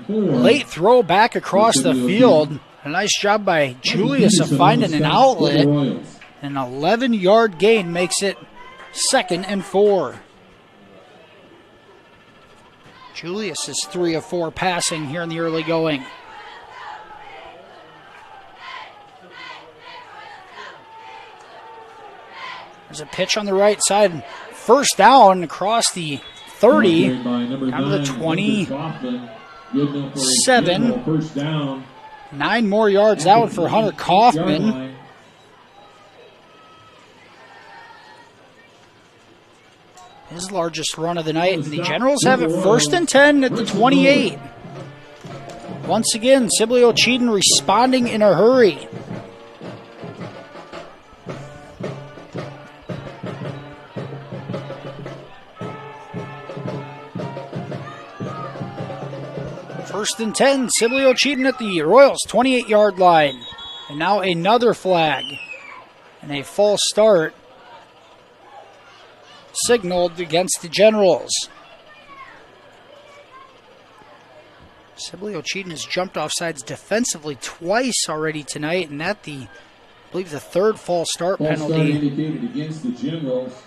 late throw back across the field. A nice job by Julius of finding an outlet. An 11-yard gain makes it 2nd and 4. Julius is 3 of 4 passing here in the early going. There's a pitch on the right side. First down across the 30, down to the 27. 9 more yards. That one for Hunter Kaufman. his largest run of the night, and the Generals have it 1st and 10 at the 28. Once again, Sibley-Ocheyedan responding in a hurry. First and 10, Sibley-Ocheyedan at the Royals' 28-yard line. And now another flag and a false start signaled against the Generals. Sibley-Ocheyedan has jumped off sides defensively twice already tonight, and that I believe the third false start penalty. Indicated against the Generals.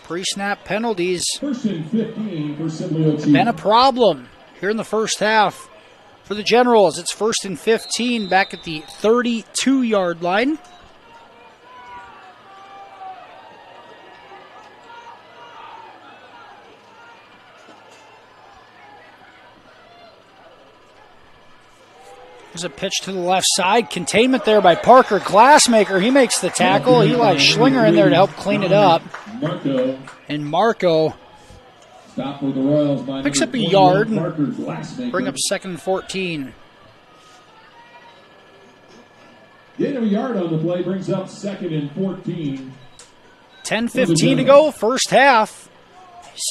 Pre-snap penalties 1st and 15 for Sibley-Ocheyedan. been a problem here in the first half for the Generals. It's 1st and 15 back at the 32-yard line. There's a pitch to the left side. Containment there by Parker Glassmaker. He makes the tackle. Eli Schlinger in there to help clean it up. And Marco Stop for the Royals by picks up a 21, yard Parker and Glassmaker. bring up 2nd and 14. Gain of a yard on the play brings up 2nd and 14. 10:15 to go, first half.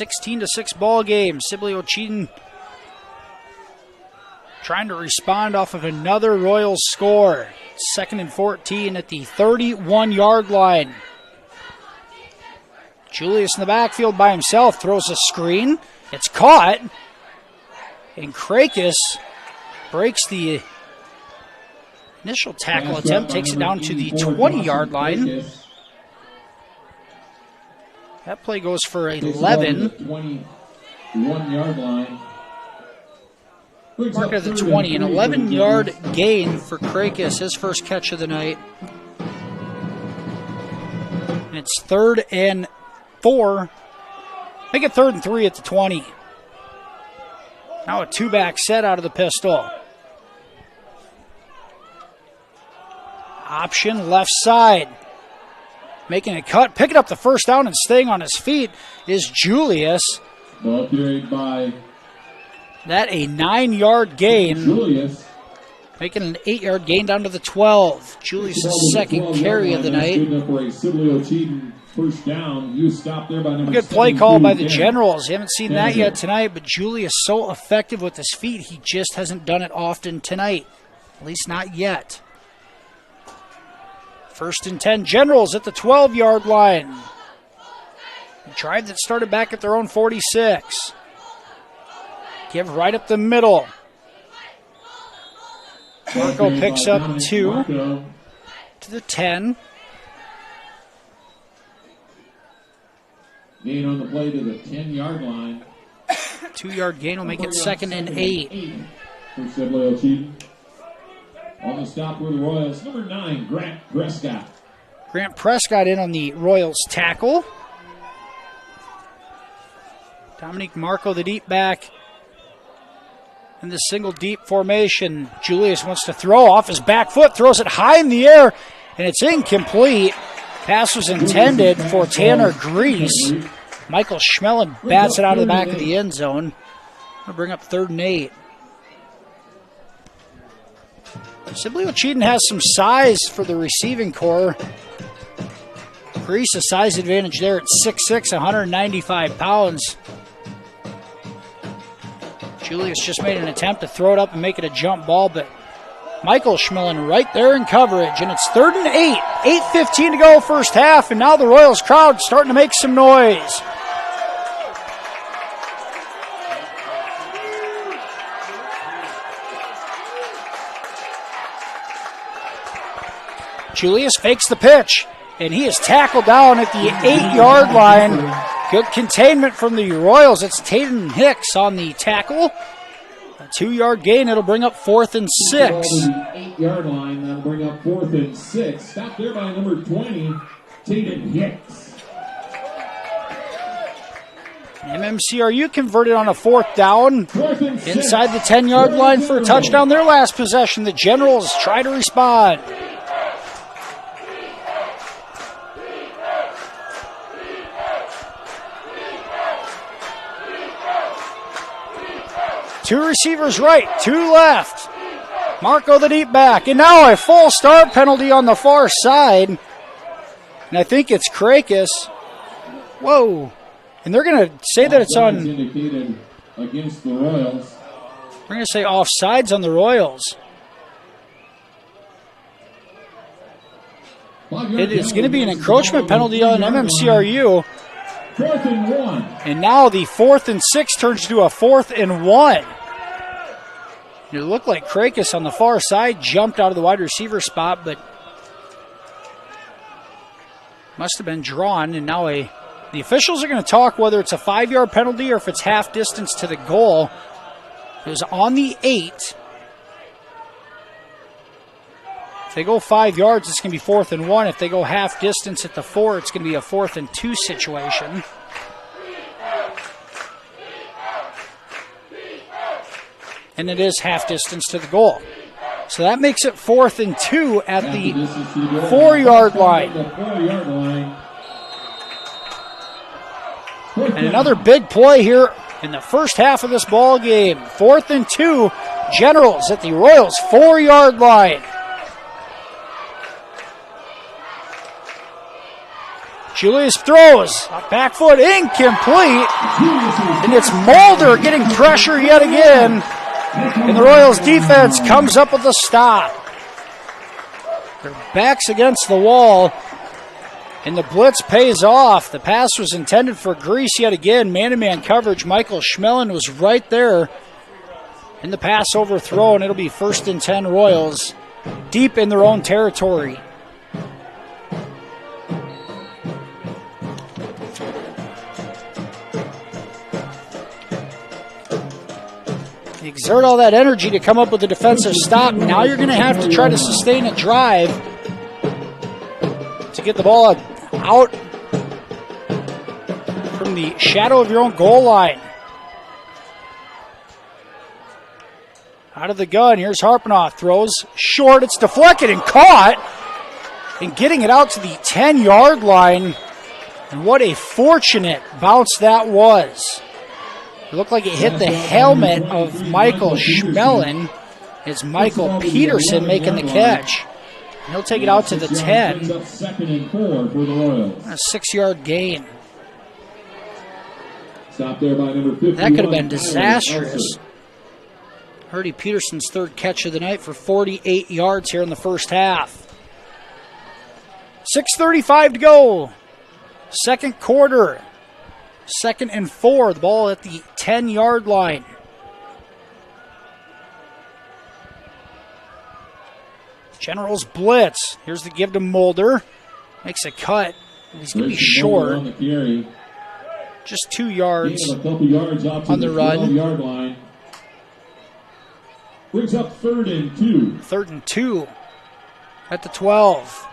16-6 ball game. Sibley-Ocheyedan trying to respond off of another Royals score. 2nd and 14 at the 31-yard line. Julius in the backfield by himself throws a screen. It's caught. And Krakis breaks the initial tackle attempt, takes it down to the 20-yard line. That play goes for 11. 21-yard line. Mark at the 20, an 11-yard gain for Krakis, his first catch of the night. And it's 3rd and 4. Make it 3rd and 3 at the 20. Now a two-back set out of the pistol. Option left side. Making a cut, picking up the first down and staying on his feet is Julius. Ball carried by that a 9-yard gain. Julius. Making an 8-yard gain down to the 12. Julius' second carry of the night. For a Sibley-Ocheyedan first down. You stopped there by number Good play call by the Dan. Generals. You haven't seen that yet tonight, but Julius so effective with his feet, he just hasn't done it often tonight. At least not yet. 1st and 10, Generals at the 12-yard line. A drive that started back at their own 46. Give right up the middle. Marco picks up 2 to the 10. Gain on the play to the 10-yard line. 2-yard gain will make it 2nd and 8. For Sibley-Ocheyedan. On the stop were the Royals. Number 9, Grant Prescott. Grant Prescott in on the Royals tackle. Dominique Marco, the deep back. In the single deep formation. Julius wants to throw off his back foot, throws it high in the air, and it's incomplete. Pass was intended for Tanner Grease. Michael Schmelin bats it out of the back of the end zone. I'll bring up 3rd and 8. Sibley-Ocheyedan has some size for the receiving core. Grease, a size advantage there at 6'6", 195 pounds. Julius just made an attempt to throw it up and make it a jump ball, but Michael Schmillen right there in coverage, and it's 3rd and 8. 8:15 to go first half, and now the Royals crowd starting to make some noise. Julius fakes the pitch, and he is tackled down at the 8-yard line. Good containment from the Royals. It's Tatum Hicks on the tackle. A 2-yard gain. It'll bring up 4th and 6. 8-yard line. That'll bring up 4th and 6. Stopped there by number 20, Tatum Hicks. MMCRU converted on a 4th down inside the 10-yard line for a touchdown. Their last possession. The Generals try to respond. 2 receivers right, 2 left. Marco the deep back, and now a full start penalty on the far side. And I think it's Krakis. Whoa. And they're going to say that it's on... indicated against the Royals. We're going to say offsides on the Royals. It is going to be an encroachment penalty on MMCRU. 4th and 1. And now the 4th and 6 turns to a 4th and 1. It looked like Krakis on the far side jumped out of the wide receiver spot, but must have been drawn. And now the officials are going to talk whether it's a 5-yard penalty or if it's half distance to the goal. It was on the 8. If they go 5 yards, it's going to be 4th and 1. If they go half distance at the 4, it's going to be a 4th and 2 situation. And it is half distance to the goal. So that makes it 4th and 2 at the 4-yard line. And another big play here in the first half of this ball game. 4th and 2, Generals at the Royals 4-yard line. Julius throws, back foot incomplete, and it's Mulder getting pressure yet again. And the Royals defense comes up with a stop. Their backs against the wall, and the blitz pays off. The pass was intended for Grease yet again. Man-to-man coverage. Michael Schmelin was right there. And the pass overthrown. It'll be 1st and 10 Royals, deep in their own territory. Exert all that energy to come up with a defensive stop. Now you're going to have to try to sustain a drive to get the ball out from the shadow of your own goal line. Out of the gun, here's Harpenoff. Throws short, it's deflected and caught. And getting it out to the 10-yard line. And what a fortunate bounce that was. It looked like it hit the helmet of Michael Schmelin. It's Michael Peterson making the catch. He'll take it out to the 10. A 6-yard gain. Stop there by number 51. That could have been disastrous. Hardy Peterson's 3rd catch of the night for 48 yards here in the first half. 6:35 to go. Second quarter. 2nd and 4. The ball at the 10-yard line. Generals blitz. Here's the give to Mulder. Makes a cut. He's going to be short. Just 2 yards on the run. Line. Brings up 3rd and 2. 3rd and 2 at the 12.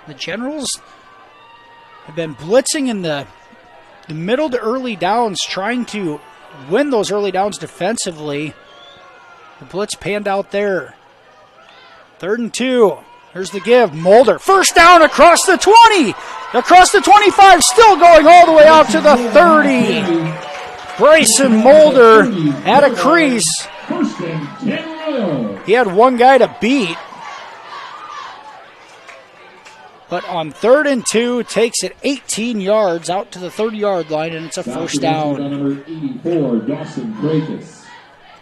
The Generals have been blitzing in the middle to early downs, trying to win those early downs defensively. The blitz panned out there. 3rd and 2. Here's the give. Mulder. First down across the 20. Across the 25. Still going all the way out to the 30. Grayson Mulder at a crease. He had one guy to beat. But on 3rd and 2, takes it 18 yards out to the 30-yard line, and it's a first down. Number 84, Dawson Krakis.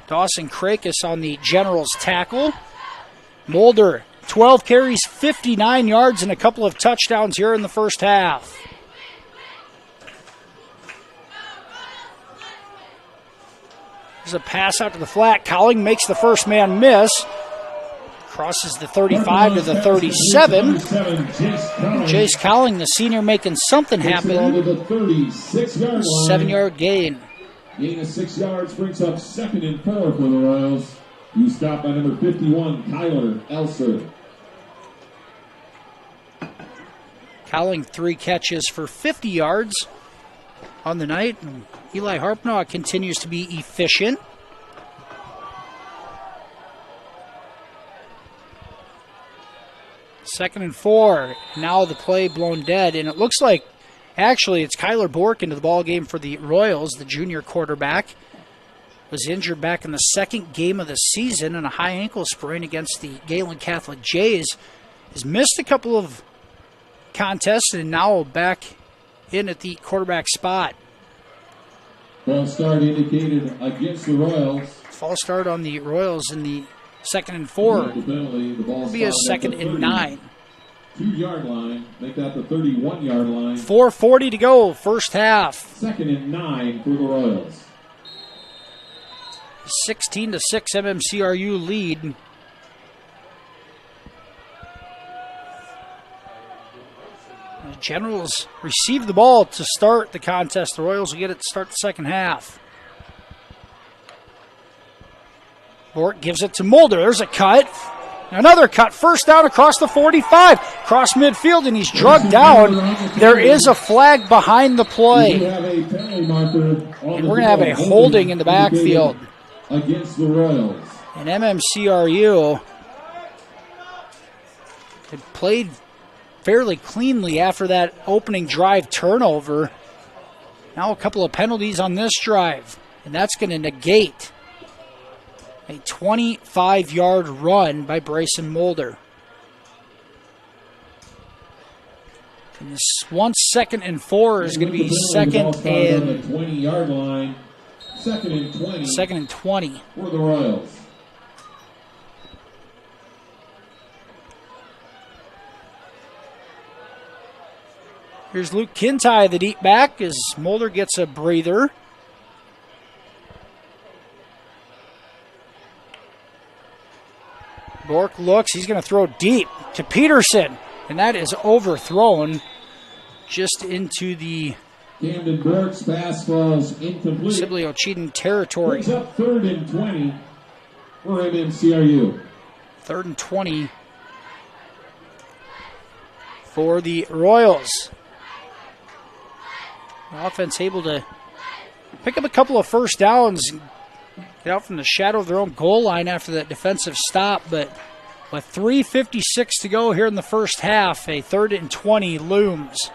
Dawson Krakis on the Generals tackle. Mulder, 12 carries, 59 yards, and a couple of touchdowns here in the first half. There's a pass out to the flat. Cowling makes the first man miss. Crosses the 35 to the 37. Jace Cowling, the senior, making something happen. 7-yard gain. Gain of 6 yards brings up 2nd and 4 for the Royals. You stop by number 51, Kyler Elser. Cowling 3 catches for 50 yards on the night. And Eli Harpenow continues to be efficient. 2nd and 4. Now the play blown dead, and it looks like actually it's Kyler Bork into the ball game for the Royals, the junior quarterback. Was injured back in the second game of the season in a high ankle sprain against the Galen Catholic Jays. Has missed a couple of contests and now back in at the quarterback spot. False start indicated against the Royals. False start on the Royals in the 2nd and 4. It'll be a 2nd and 9. 2-yard line. Make that the 31-yard line. 4:40 to go, first half. 2nd and 9 for the Royals. 16-6 MMCRU lead. The Generals receive the ball to start the contest. The Royals will get it to start the second half. Bork gives it to Mulder. There's a cut. Another cut. First down across the 45. Cross midfield, and he's drugged down. There is a flag behind the play. And we're going to have a holding in the backfield. Against the Royals. And MMCRU had played fairly cleanly after that opening drive turnover. Now a couple of penalties on this drive, and that's going to negate a 25-yard run by Bryson Mulder. And this 2nd and 4 is going to be 2nd and 20-yard line. 2nd and 20. 2nd and 20 for the Royals. Here's Luke Kintai, the deep back, as Mulder gets a breather. Bork looks, he's going to throw deep to Peterson, and that is overthrown just into the Camden Bork's pass falls incomplete. Sibley-Ocheyedan territory. Brings up 3rd and 20 for MMCRU. 3rd and 20 for the Royals. The offense able to pick up a couple of first downs, get out from the shadow of their own goal line after that defensive stop, but with 3:56 to go here in the first half, a 3rd and 20 looms.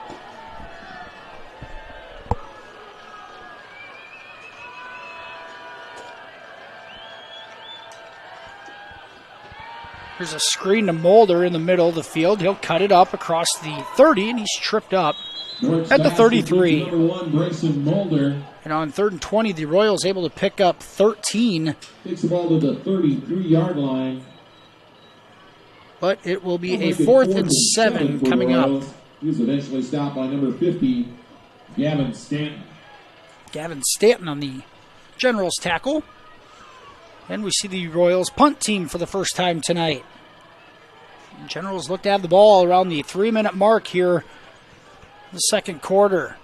There's a screen to Mulder in the middle of the field. He'll cut it up across the 30, and he's tripped up at the 33. Number 1, Bryson Mulder. And on 3rd and 20, the Royals able to pick up 13. Takes the ball to the 33-yard line. But it will be a 4th and 7 coming up. He was eventually stopped by number 50, Gavin Stanton. Gavin Stanton on the Generals tackle. And we see the Royals punt team for the first time tonight. Generals look to have the ball around the 3-minute mark here in the second quarter.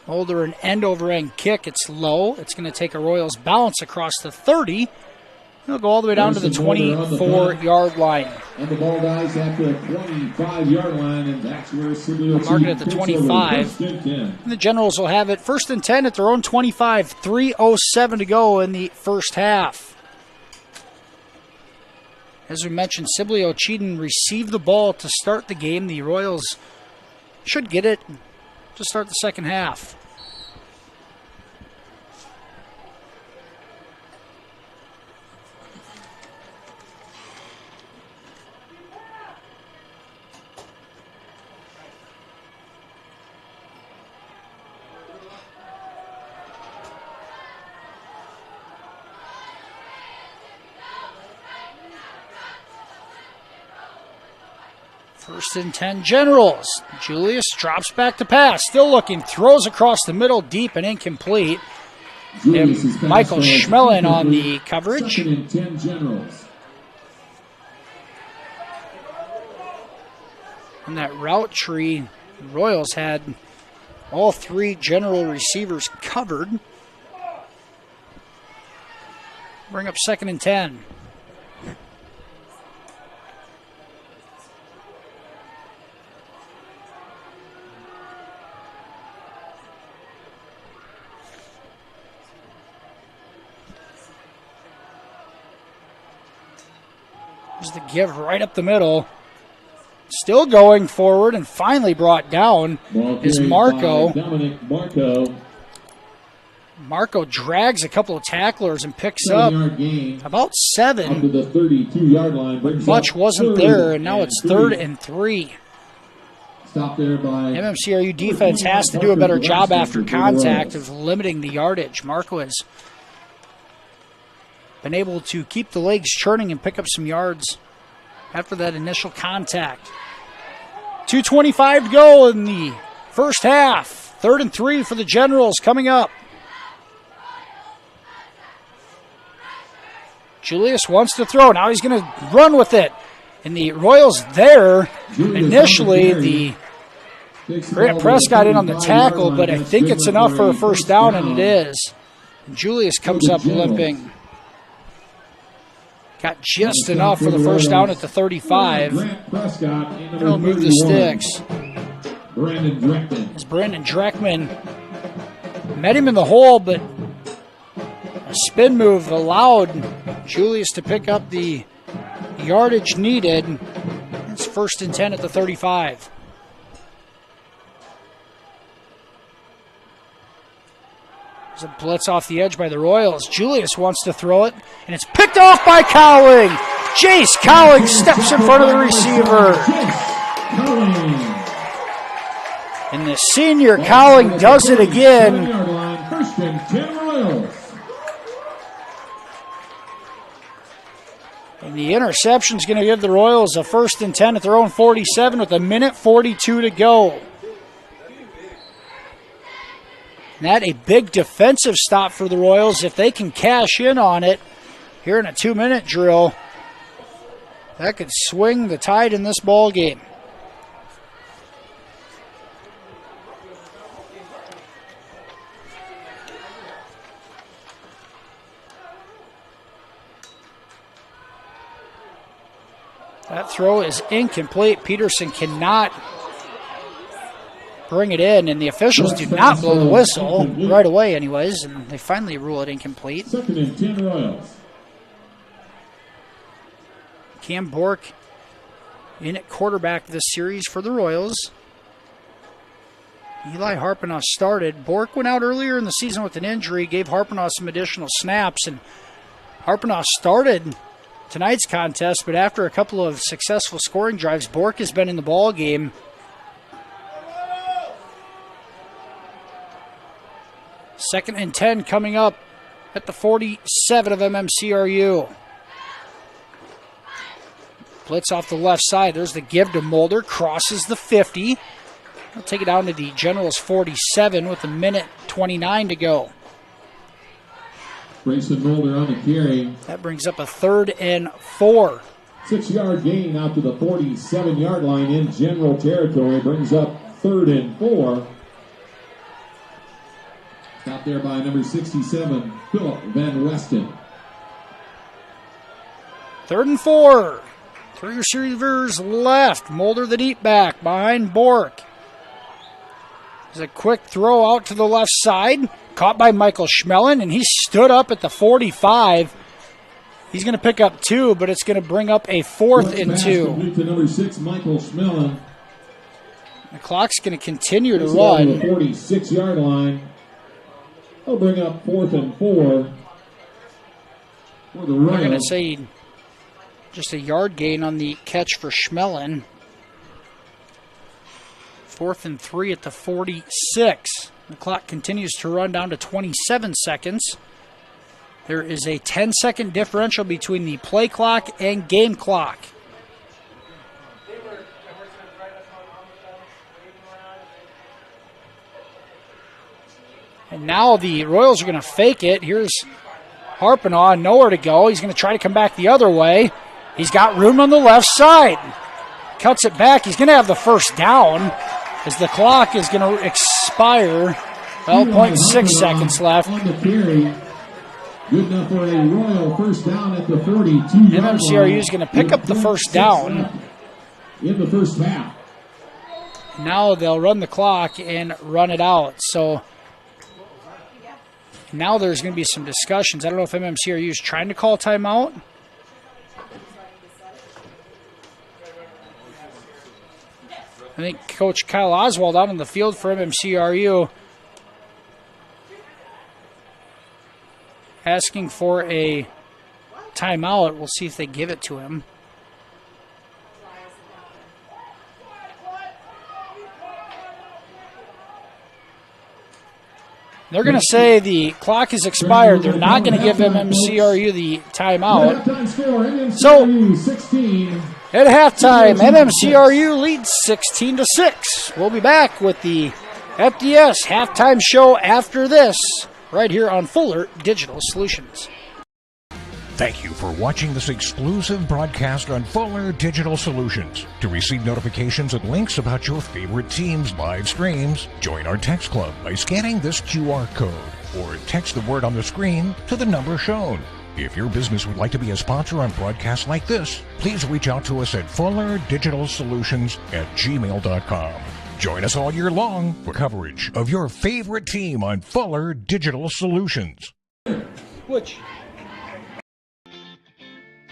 Mulder, an end-over-end kick. It's low. It's going to take a Royals bounce across the 30. It'll go all the way down to the 24-yard line. And the ball dies at the 25-yard line, and that's where Sibley-Ocheyedan mark it at the 25. And the Generals will have it 1st and 10 at their own 25. 3:07 to go in the first half. As we mentioned, Sibley-Ocheyedan received the ball to start the game. The Royals should get it to start the second half. First and 10 Generals. Julius drops back to pass. Still looking. Throws across the middle. Deep and incomplete. And Michael Schmelin on the coverage. 2nd and 10 Generals. On that route tree, the Royals had all 3 General receivers covered. Bring up 2nd and 10. There's the give right up the middle. Still going forward and finally brought down is Marco. Dominic Marco. Marco drags a couple of tacklers and picks up about 7. Up to the 32-yard line. But much wasn't there, and now it's 3rd and 3. Stop there by MMCRU defense has to do a better job after contact of limiting the yardage. Marco has been able to keep the legs churning and pick up some yards after that initial contact. 2:25 to go in the first half. 3rd and 3 for the Generals coming up. Julius wants to throw. Now he's going to run with it. And the Royals there, initially the Grant Prescott in on the tackle, but I think it's enough for a first down, and it is. And Julius comes up limping. Got just enough for the first down at the 35. He'll move the sticks. As Brandon Dreckman met him in the hole, but a spin move allowed Julius to pick up the yardage needed. It's 1st and 10 at the 35. There's a blitz off the edge by the Royals. Julius wants to throw it, and it's picked off by Cowling. Jace Cowling steps in front of the receiver. And the senior Cowling does it again. And the interception's going to give the Royals a 1st and 10 at their own 47 with 1:42 to go. And that a big defensive stop for the Royals. If they can cash in on it here in a 2-minute drill, that could swing the tide in this ball game. That throw is incomplete. Peterson cannot bring it in, and the officials do not blow the whistle right away anyways, and they finally rule it incomplete. 2nd and 10 Royals. Cam Bork in at quarterback this series for the Royals. Eli Harpenoff started. Bork went out earlier in the season with an injury, gave Harpenoff some additional snaps, and Harpenoff started tonight's contest, but after a couple of successful scoring drives, Bork has been in the ball game. Second and 10 coming up at the 47 of MMCRU. Blitz off the left side. There's the give to Mulder. Crosses the 50. He'll take it down to the Generals 47 with 1:29 to go. Grayson Mulder on the carry. That brings up a 3rd and 4. 6-yard gain out to the 47-yard line in general territory. Brings up 3rd and 4. Stopped there by number 67, Philip Van Westen. 3rd and 4. 3 receivers left. Mulder the deep back behind Bork. There's a quick throw out to the left side. Caught by Michael Schmellen, and he stood up at the 45. He's going to pick up 2, but it's going to bring up a 4th and 2. To number 6, Michael Schmellen. The clock's going to continue to run. The 46-yard line. They'll bring up 4th and 4 for the Royals. I'm going to say just a yard gain on the catch for Schmellen. 4th and 3 at the 46. The clock continues to run down to 27 seconds. There is a 10-second differential between the play clock and game clock. And now the Royals are going to fake it. Here's Harpenoff, nowhere to go. He's going to try to come back the other way. He's got room on the left side. Cuts it back. He's going to have the first down as the clock is going to expire. Well, 0.6 seconds left. Good enough for a Royal first down at the 42. MMCRU is going to pick up the first down in the first half. Now they'll run the clock and run it out. So now there's going to be some discussions. I don't know if MMCRU is trying to call timeout. think Coach Kyle Oswald out on the field for MMCRU asking for a timeout. We'll see if they give it to him. They're going to say the clock has expired. They're not going to give MMCRU the timeout. So, at halftime, MMCRU leads 16-6. We'll be back with the FDS halftime show after this, right here on Fuller Digital Solutions. Thank you for watching this exclusive broadcast on Fuller Digital Solutions. To receive notifications and links about your favorite team's live streams, join our text club by scanning this QR code or text the word on the screen to the number shown. If your business would like to be a sponsor on broadcasts like this, please reach out to us at fullerdigitalsolutions@gmail.com. Join us all year long for coverage of your favorite team on Fuller Digital Solutions. Which?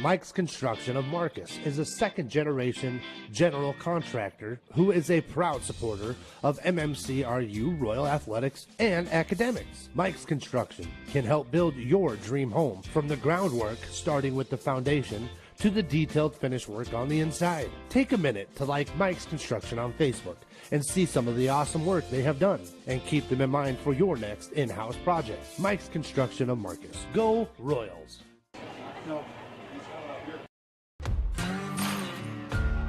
Mike's Construction of Marcus is a second-generation general contractor who is a proud supporter of MMCRU Royal Athletics and academics. Mike's Construction can help build your dream home from the groundwork, starting with the foundation, to the detailed finish work on the inside. Take a minute to like Mike's Construction on Facebook and see some of the awesome work they have done, and keep them in mind for your next in-house project. Mike's Construction of Marcus. Go Royals! No.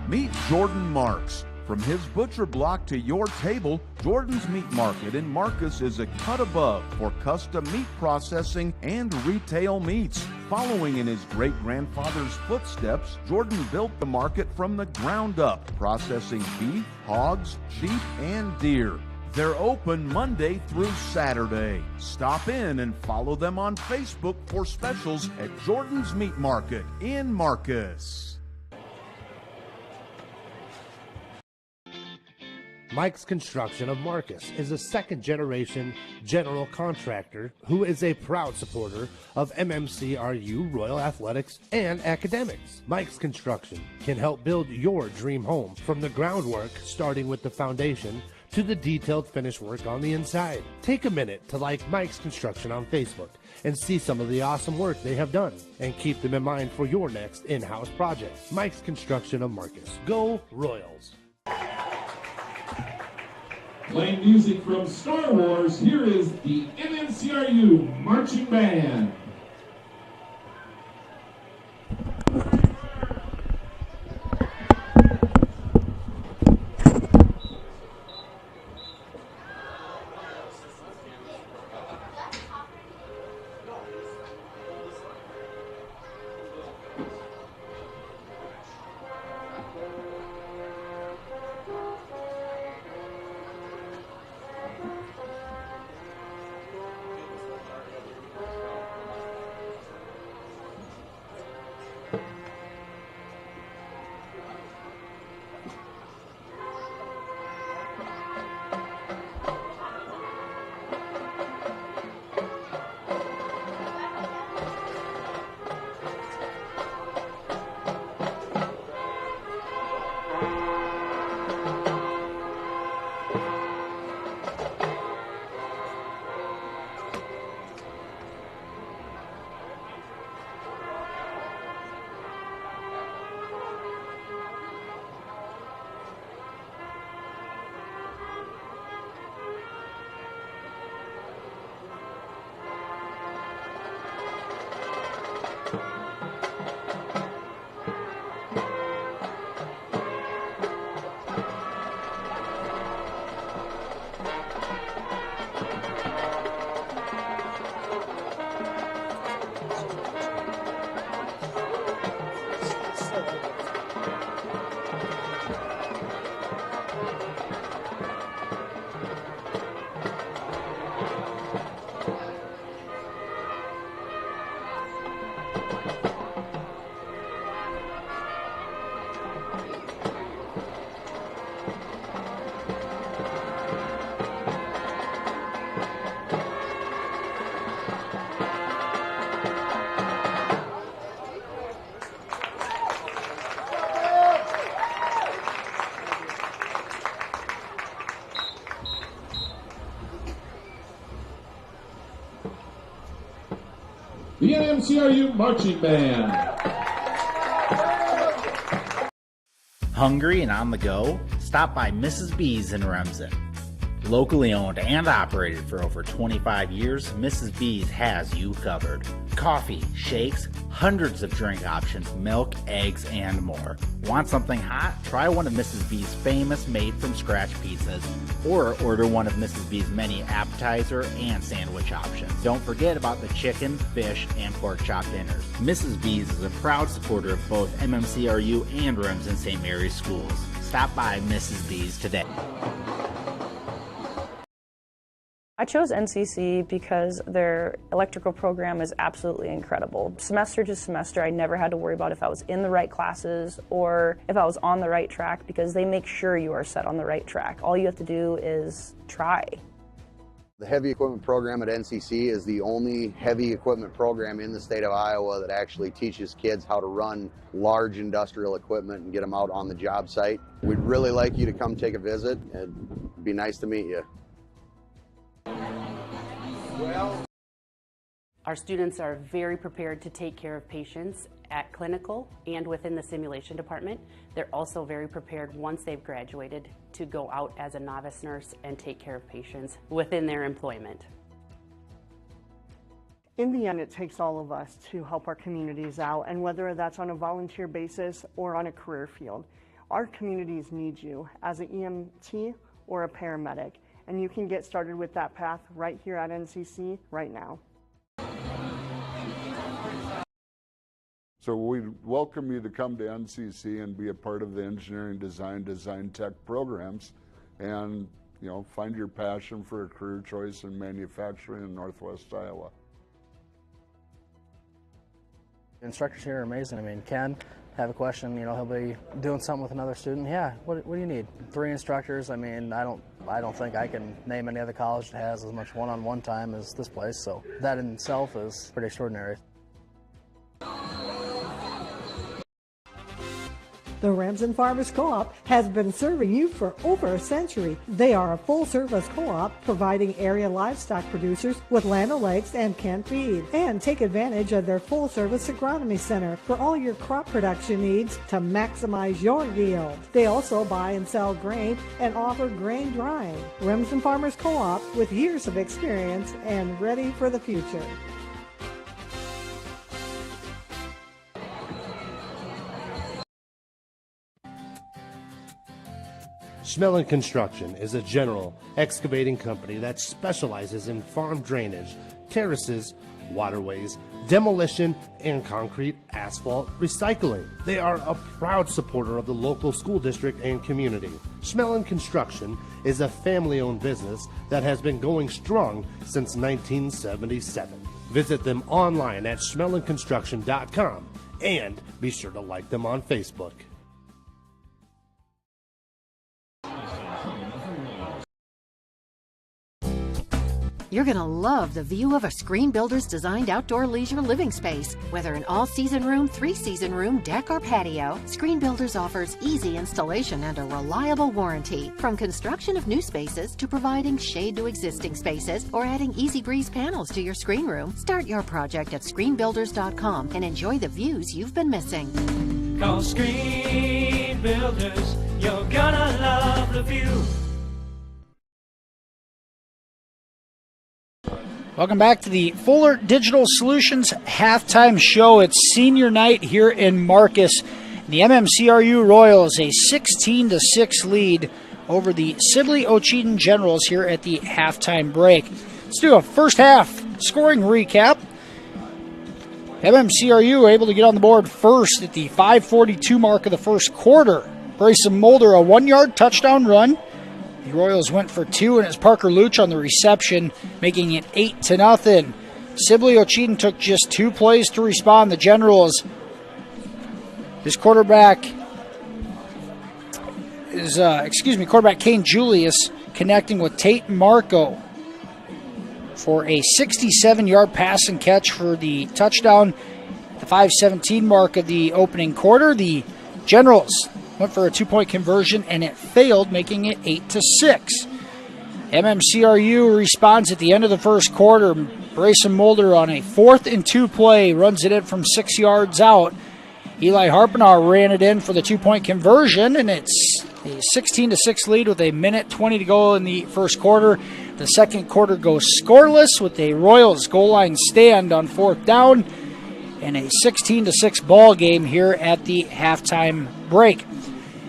Meet Jordan Marks. From his butcher block to your table, Jordan's Meat Market in Marcus is a cut above for custom meat processing and retail meats. Following in his great-grandfather's footsteps, Jordan built the market from the ground up, processing beef, hogs, sheep, and deer. They're open Monday through Saturday. Stop in and follow them on Facebook for specials at Jordan's Meat Market in Marcus. Mike's Construction of Marcus is a second-generation general contractor who is a proud supporter of MMCRU Royal Athletics and academics. Mike's Construction can help build your dream home from the groundwork, starting with the foundation, to the detailed finish work on the inside. Take a minute to like Mike's Construction on Facebook and see some of the awesome work they have done, and keep them in mind for your next in-house project. Mike's Construction of Marcus. Go Royals! Playing music from Star Wars, here is the MMCRU Marching Band. the MMCRU Marching Band. Hungry and on the go? Stop by Mrs. B's in Remsen. Locally owned and operated for over 25 years, Mrs. B's has you covered. Coffee, shakes, hundreds of drink options, milk, eggs, and more. Want something hot? Try one of Mrs. B's famous made-from-scratch pizzas, or order one of Mrs. B's many appetizer and sandwich options. Don't forget about the chicken, fish, and pork chop dinners. Mrs. B's is a proud supporter of both MMCRU and Remsen St. Mary's schools. Stop by Mrs. B's today. I chose NCC because their electrical program is absolutely incredible. Semester to semester, I never had to worry about if I was in the right classes or if I was on the right track, because they make sure you are set on the right track. All you have to do is try. The heavy equipment program at NCC is the only heavy equipment program in the state of Iowa that actually teaches kids how to run large industrial equipment and get them out on the job site. We'd really like you to come take a visit. It'd be nice to meet you. Our students are very prepared to take care of patients at clinical and within the simulation department. They're also very prepared once they've graduated to go out as a novice nurse and take care of patients within their employment. In the end, it takes all of us to help our communities out, and whether that's on a volunteer basis or on a career field, our communities need you as an EMT or a paramedic. And you can get started with that path right here at NCC right now. So we welcome you to come to NCC and be a part of the engineering design tech programs, and find your passion for a career choice in manufacturing in Northwest Iowa. Instructors here are amazing. I mean, Ken, have a question, he'll be doing something with another student. Yeah, what do you need? 3 instructors. I mean, I don't think I can name any other college that has as much one-on-one time as this place, so that in itself is pretty extraordinary. The Remsen Farmers Co-op has been serving you for over a century. They are a full-service co-op providing area livestock producers with land o'lakes and canned feed. And take advantage of their full-service agronomy center for all your crop production needs to maximize your yield. They also buy and sell grain and offer grain drying. Remsen Farmers Co-op with years of experience and ready for the future. Schmelling Construction is a general excavating company that specializes in farm drainage, terraces, waterways, demolition, and concrete asphalt recycling. They are a proud supporter of the local school district and community. Schmelling Construction is a family-owned business that has been going strong since 1977. Visit them online at schmellingconstruction.com and be sure to like them on Facebook. You're going to love the view of a Screen Builder's designed outdoor leisure living space. Whether an all-season room, 3-season room, deck, or patio, Screen Builders offers easy installation and a reliable warranty. From construction of new spaces to providing shade to existing spaces or adding Easy Breeze panels to your screen room, start your project at screenbuilders.com and enjoy the views you've been missing. Call Screen Builders, you're gonna love the view. Welcome back to the Fuller Digital Solutions halftime show. It's senior night here in Marcus. The MMCRU Royals a 16-6 lead over the Sibley-Ocheyedan Generals here at the halftime break. Let's do a first half scoring recap. MMCRU able to get on the board first at the 5:42 mark of the first quarter. Brayson Mulder, a 1-yard touchdown run. The Royals went for 2, and it's Parker Luch on the reception, making it 8-0. Sibley-Ocheyedan took just 2 plays to respond. The Generals, his quarterback is, quarterback Kane Julius connecting with Tate Marco for a 67-yard pass and catch for the touchdown. The 5:17 mark of the opening quarter, the Generals went for a 2-point conversion, and it failed, making it 8-6. MMCRU responds at the end of the first quarter. Brayson Mulder on a 4th and 2 play runs it in from 6 yards out. Eli Harpenaugh ran it in for the 2-point conversion, and it's a 16-6 lead with a minute 20 to go in the first quarter. The second quarter goes scoreless with a Royals goal line stand on 4th down, and a 16-6 ball game here at the halftime break.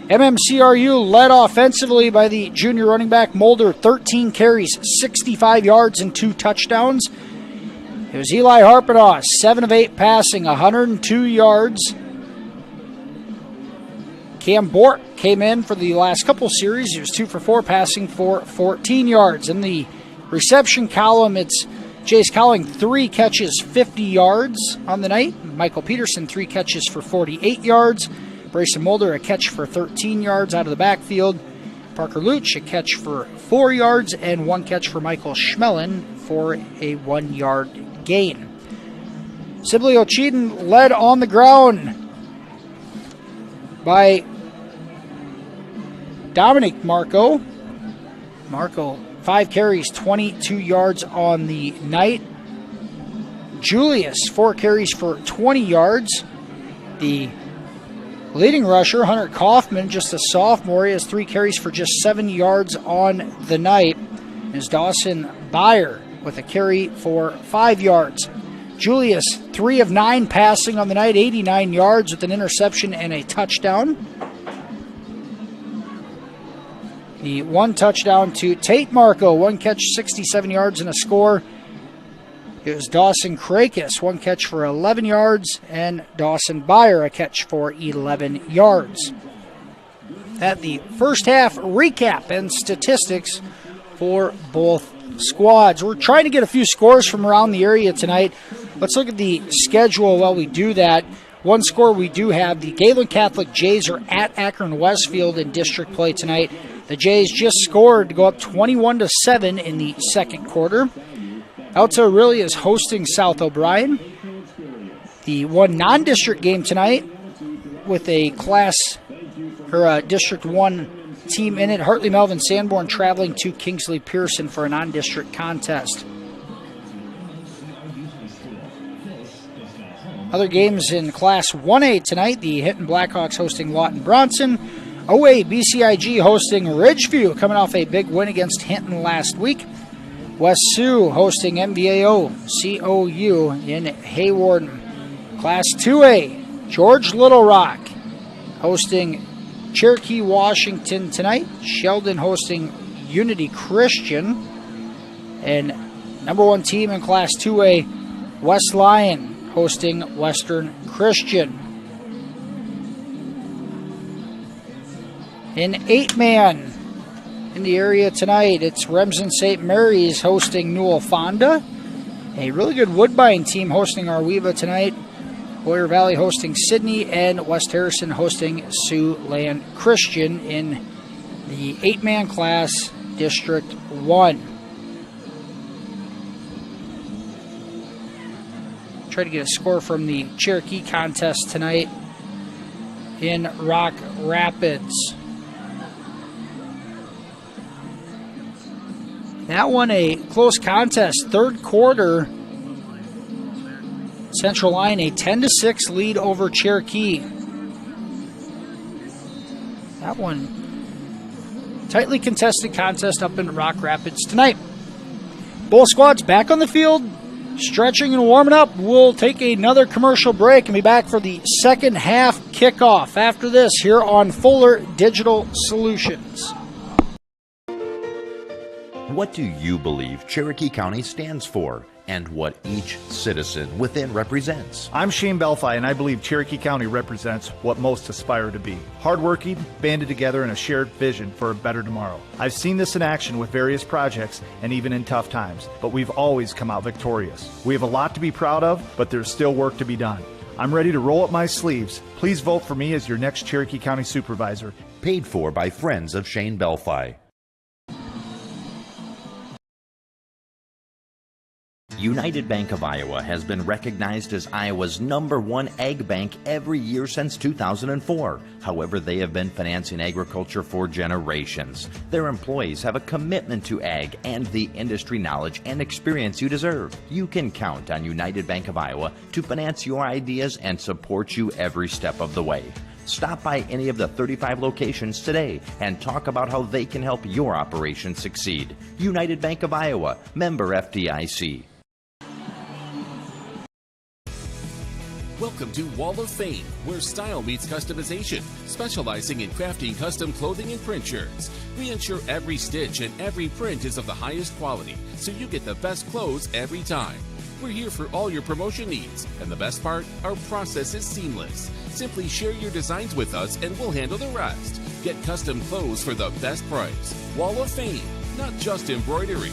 MMCRU led offensively by the junior running back Mulder, 13 carries, 65 yards, and 2 touchdowns. It was Eli Harpenaugh, 7 of 8 passing, 102 yards. Cam Bork came in for the last couple series. He was 2 for 4 passing for 14 yards. In the reception column, it's Jace Cowling, 3 catches, 50 yards on the night. Michael Peterson, 3 catches for 48 yards. Brayson Mulder, a catch for 13 yards out of the backfield. Parker Luch, a catch for 4 yards, and 1 catch for Michael Schmelin for a 1-yard gain. Sibley-Ocheyedan led on the ground by Dominic Marco. Marco, 5 carries, 22 yards on the night. Julius, 4 carries for 20 yards. The leading rusher, Hunter Kaufman, just a sophomore, he has 3 carries for just 7 yards on the night. Is Dawson Byer with a carry for 5 yards. Julius, 3 of 9 passing on the night, 89 yards with an interception and a touchdown. The 1 touchdown to Tate Marco, 1 catch, 67 yards and a score. It was Dawson Krakis, 1 catch for 11 yards, and Dawson Byer, a catch for 11 yards. At the first half recap and statistics for both squads. We're trying to get a few scores from around the area tonight. Let's look at the schedule while we do that. One score we do have, the Galen Catholic Jays are at Akron Westfield in district play tonight. The Jays just scored to go up 21-7 in the second quarter. Alta Aurelia is hosting South O'Brien. The one non-district game tonight with a District 1 team in it. Hartley Melvin Sanborn traveling to Kingsley Pearson for a non-district contest. Other games in Class 1A tonight, the Hinton Blackhawks hosting Lawton Bronson. OA BCIG hosting Ridgeview, coming off a big win against Hinton last week. West Sioux hosting MVAO COU in Haywarden. Class 2A, George Little Rock hosting Cherokee Washington tonight. Sheldon hosting Unity Christian. And number 1 team in Class 2A, West Lyon hosting Western Christian. In 8-man in the area tonight, it's Remsen St. Mary's hosting Newell Fonda. A really good Woodbine team hosting Arweva tonight. Boyer Valley hosting Sydney, and West Harrison hosting Siouxland Christian in the 8-man class, District 1. Try to get a score from the Cherokee contest tonight in Rock Rapids. That one a close contest. Third quarter, Central Lyon a 10-6 lead over Cherokee. That one tightly contested contest up in Rock Rapids tonight. Both squads back on the field, stretching and warming up. We'll take another commercial break and be back for the second half kickoff after this here on Fuller Digital Solutions. What do you believe Cherokee County stands for, and what each citizen within represents? I'm Shane Belfi, and I believe Cherokee County represents what most aspire to be. Hardworking, banded together in a shared vision for a better tomorrow. I've seen this in action with various projects and even in tough times, but we've always come out victorious. We have a lot to be proud of, but there's still work to be done. I'm ready to roll up my sleeves. Please vote for me as your next Cherokee County Supervisor. Paid for by friends of Shane Belfi. United Bank of Iowa has been recognized as Iowa's #1 ag bank every year since 2004. However, they have been financing agriculture for generations. Their employees have a commitment to ag and the industry knowledge and experience you deserve. You can count on United Bank of Iowa to finance your ideas and support you every step of the way. Stop by any of the 35 locations today and talk about how they can help your operation succeed. United Bank of Iowa, member FDIC. Welcome to Wall of Fame, where style meets customization, specializing in crafting custom clothing and print shirts. We ensure every stitch and every print is of the highest quality, so you get the best clothes every time. We're here for all your promotion needs, and the best part, our process is seamless. Simply share your designs with us and we'll handle the rest. Get custom clothes for the best price. Wall of Fame, not just embroidery.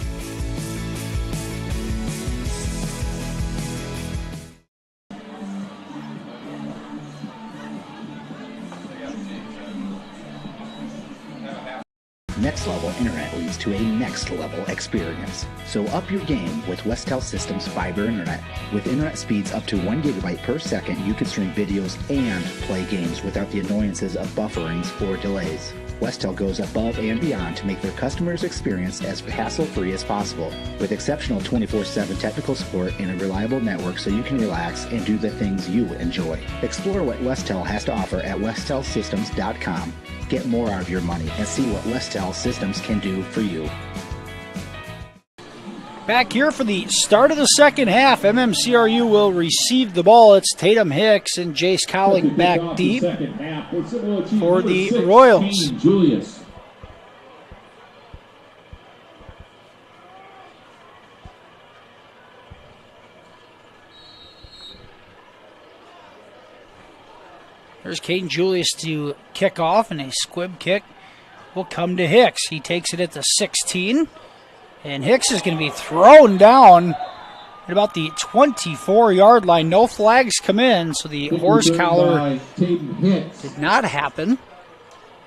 Next level internet leads to a next level experience. So up your game with Westel Systems Fiber Internet. With internet speeds up to 1 gigabyte per second, you can stream videos and play games without the annoyances of bufferings or delays. Westel goes above and beyond to make their customers' experience as hassle-free as possible, with exceptional 24/7 technical support and a reliable network so you can relax and do the things you enjoy. Explore what Westel has to offer at westelsystems.com. Get more out of your money and see what Westel Systems can do for you. Back here for the start of the second half, MMCRU will receive the ball. It's Tatum Hicks and Jace Cowling back deep for the Royals. Julius. There's Caden Julius to kick off, and a squib kick will come to Hicks. He takes it at the 16, and Hicks is going to be thrown down at about the 24-yard line. No flags come in, so the horse collar did not happen.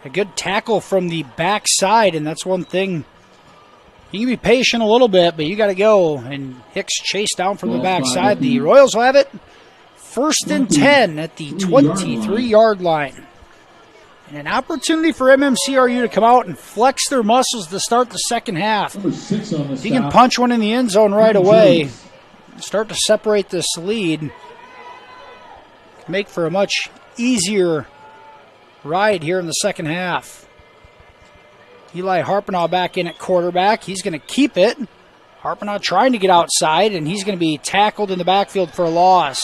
A good tackle from the backside, and that's one thing. You can be patient a little bit, but you got to go. And Hicks chased down from the backside. The Royals will have it. 1st and 10 at the 23-yard line. And an opportunity for MMCRU to come out and flex their muscles to start the second half. If you can punch one in the end zone right away, start to separate this lead, make for a much easier ride here in the second half. Eli Harpenaugh back in at quarterback. He's going to keep it. Harpenaugh trying to get outside, and he's going to be tackled in the backfield for a loss.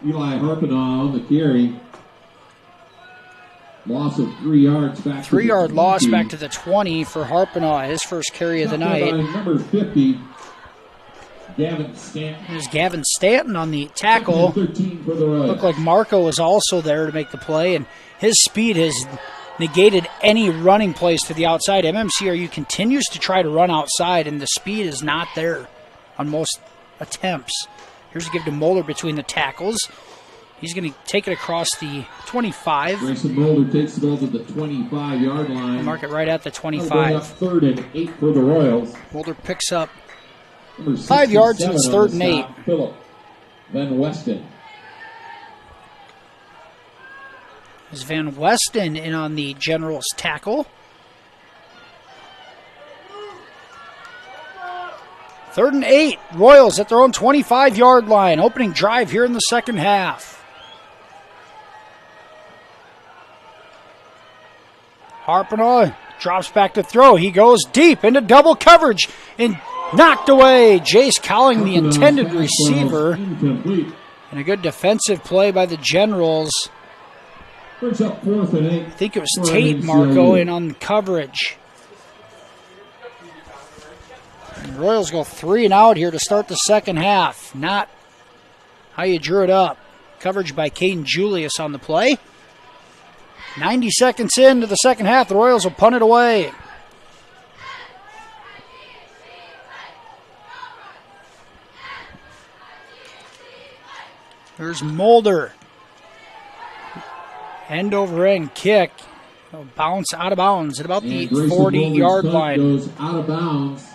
Eli Harpenaugh on the carry. Loss of 3 yards back. 3-yard loss back to the 20 for Harpenaugh, his first carry of the night. Number 50, Gavin Stanton. There's Gavin Stanton on the tackle. 13 for the Royals. Looked like Marco was also there to make the play, and his speed has negated any running plays to the outside. MMCRU continues to try to run outside, and the speed is not there on most attempts. Here's a give to Moeller between the tackles. He's going to take it across the 25. Grayson Moeller takes the ball to the 25-yard line. We'll mark it right at the 25. 3rd and 8 for the Royals. Moeller picks up 5 yards, and it's 3rd and 8. Phillip Van Weston. There's Van Weston in on the General's tackle. 3rd and 8. Royals at their own 25-yard line. Opening drive here in the second half. Harpenaugh drops back to throw. He goes deep into double coverage and knocked away. Jace Cowling, the intended receiver. And a good defensive play by the Generals. Brings up 4th and 8. I think it was Tate Marco in on coverage. And the Royals go 3 and out here to start the second half. Not how you drew it up. Coverage by Caden Julius on the play. 90 seconds into the second half, the Royals will punt it away. There's Mulder. End over end kick. Bounce out of bounds at about the And Grayson 40-yard Bowman's punt line. goes out of bounds.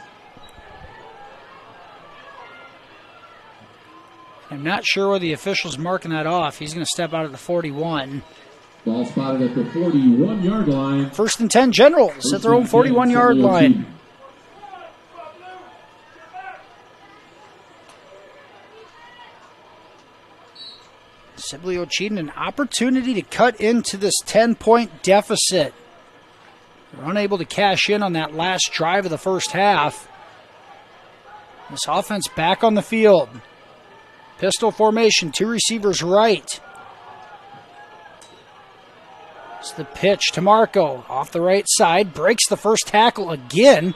I'm not sure where the official's marking that off. He's going to step out at the 41. Ball spotted at the 41-yard line. 1st and 10 Generals at their own 41-yard line. Sibley-Ocheyedan, an opportunity to cut into this 10-point deficit. They're unable to cash in on that last drive of the first half. This offense back on the field. Pistol formation, 2 receivers right. It's the pitch to Marco. Off the right side, breaks the first tackle again.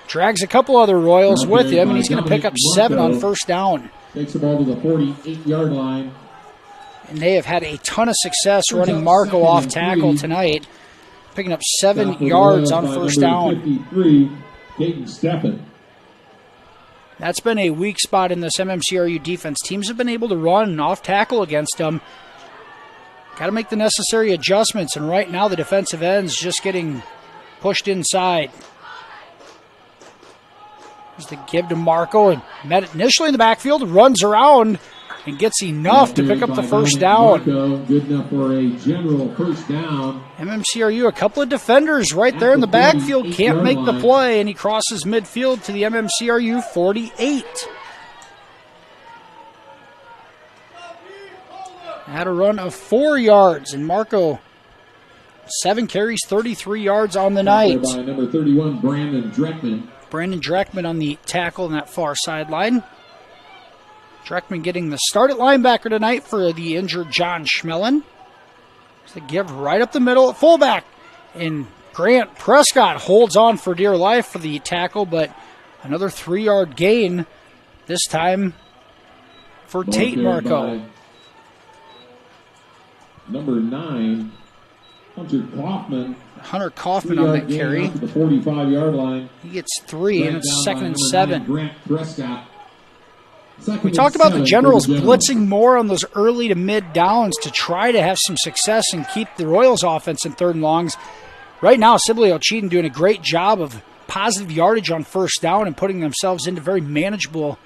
Drags a couple other Royals with him, and he's going to pick up 7 on first down. Takes the ball to the 48-yard line. And they have had a ton of success running Marco off tackle tonight, picking up 7 yards on first down. 53, Caden Steffen. That's been a weak spot in this MMCRU defense. Teams have been able to run off tackle against them. Got to make the necessary adjustments, and right now the defensive end's just getting pushed inside. There's the give to Marco, and met it initially in the backfield, runs around and gets enough to pick up the first down. Marco, good enough for a general first down. MMCRU, a couple of defenders right there in the backfield, can't make the play, and he crosses midfield to the MMCRU 48. Had a run of 4 yards, and Marco, 7 carries, 33 yards on the night. By number 31, Brandon Dreckman. Brandon Dreckman on the tackle on that far sideline. Dreckman getting the start at linebacker tonight for the injured John Schmellen. It's the give right up the middle at fullback. And Grant Prescott holds on for dear life for the tackle, but another 3-yard gain, this time for Tate Marco. Number 9, Hunter Kaufman. Hunter Kaufman on that carry. The 45-yard line. He gets 3, and it's 2nd and 7. Grant Prescott. We talked about the Generals blitzing more on those early to mid downs to try to have some success and keep the Royals offense in 3rd and longs. Right now, Sibley-Ocheyedan doing a great job of positive yardage on first down and putting themselves into very manageable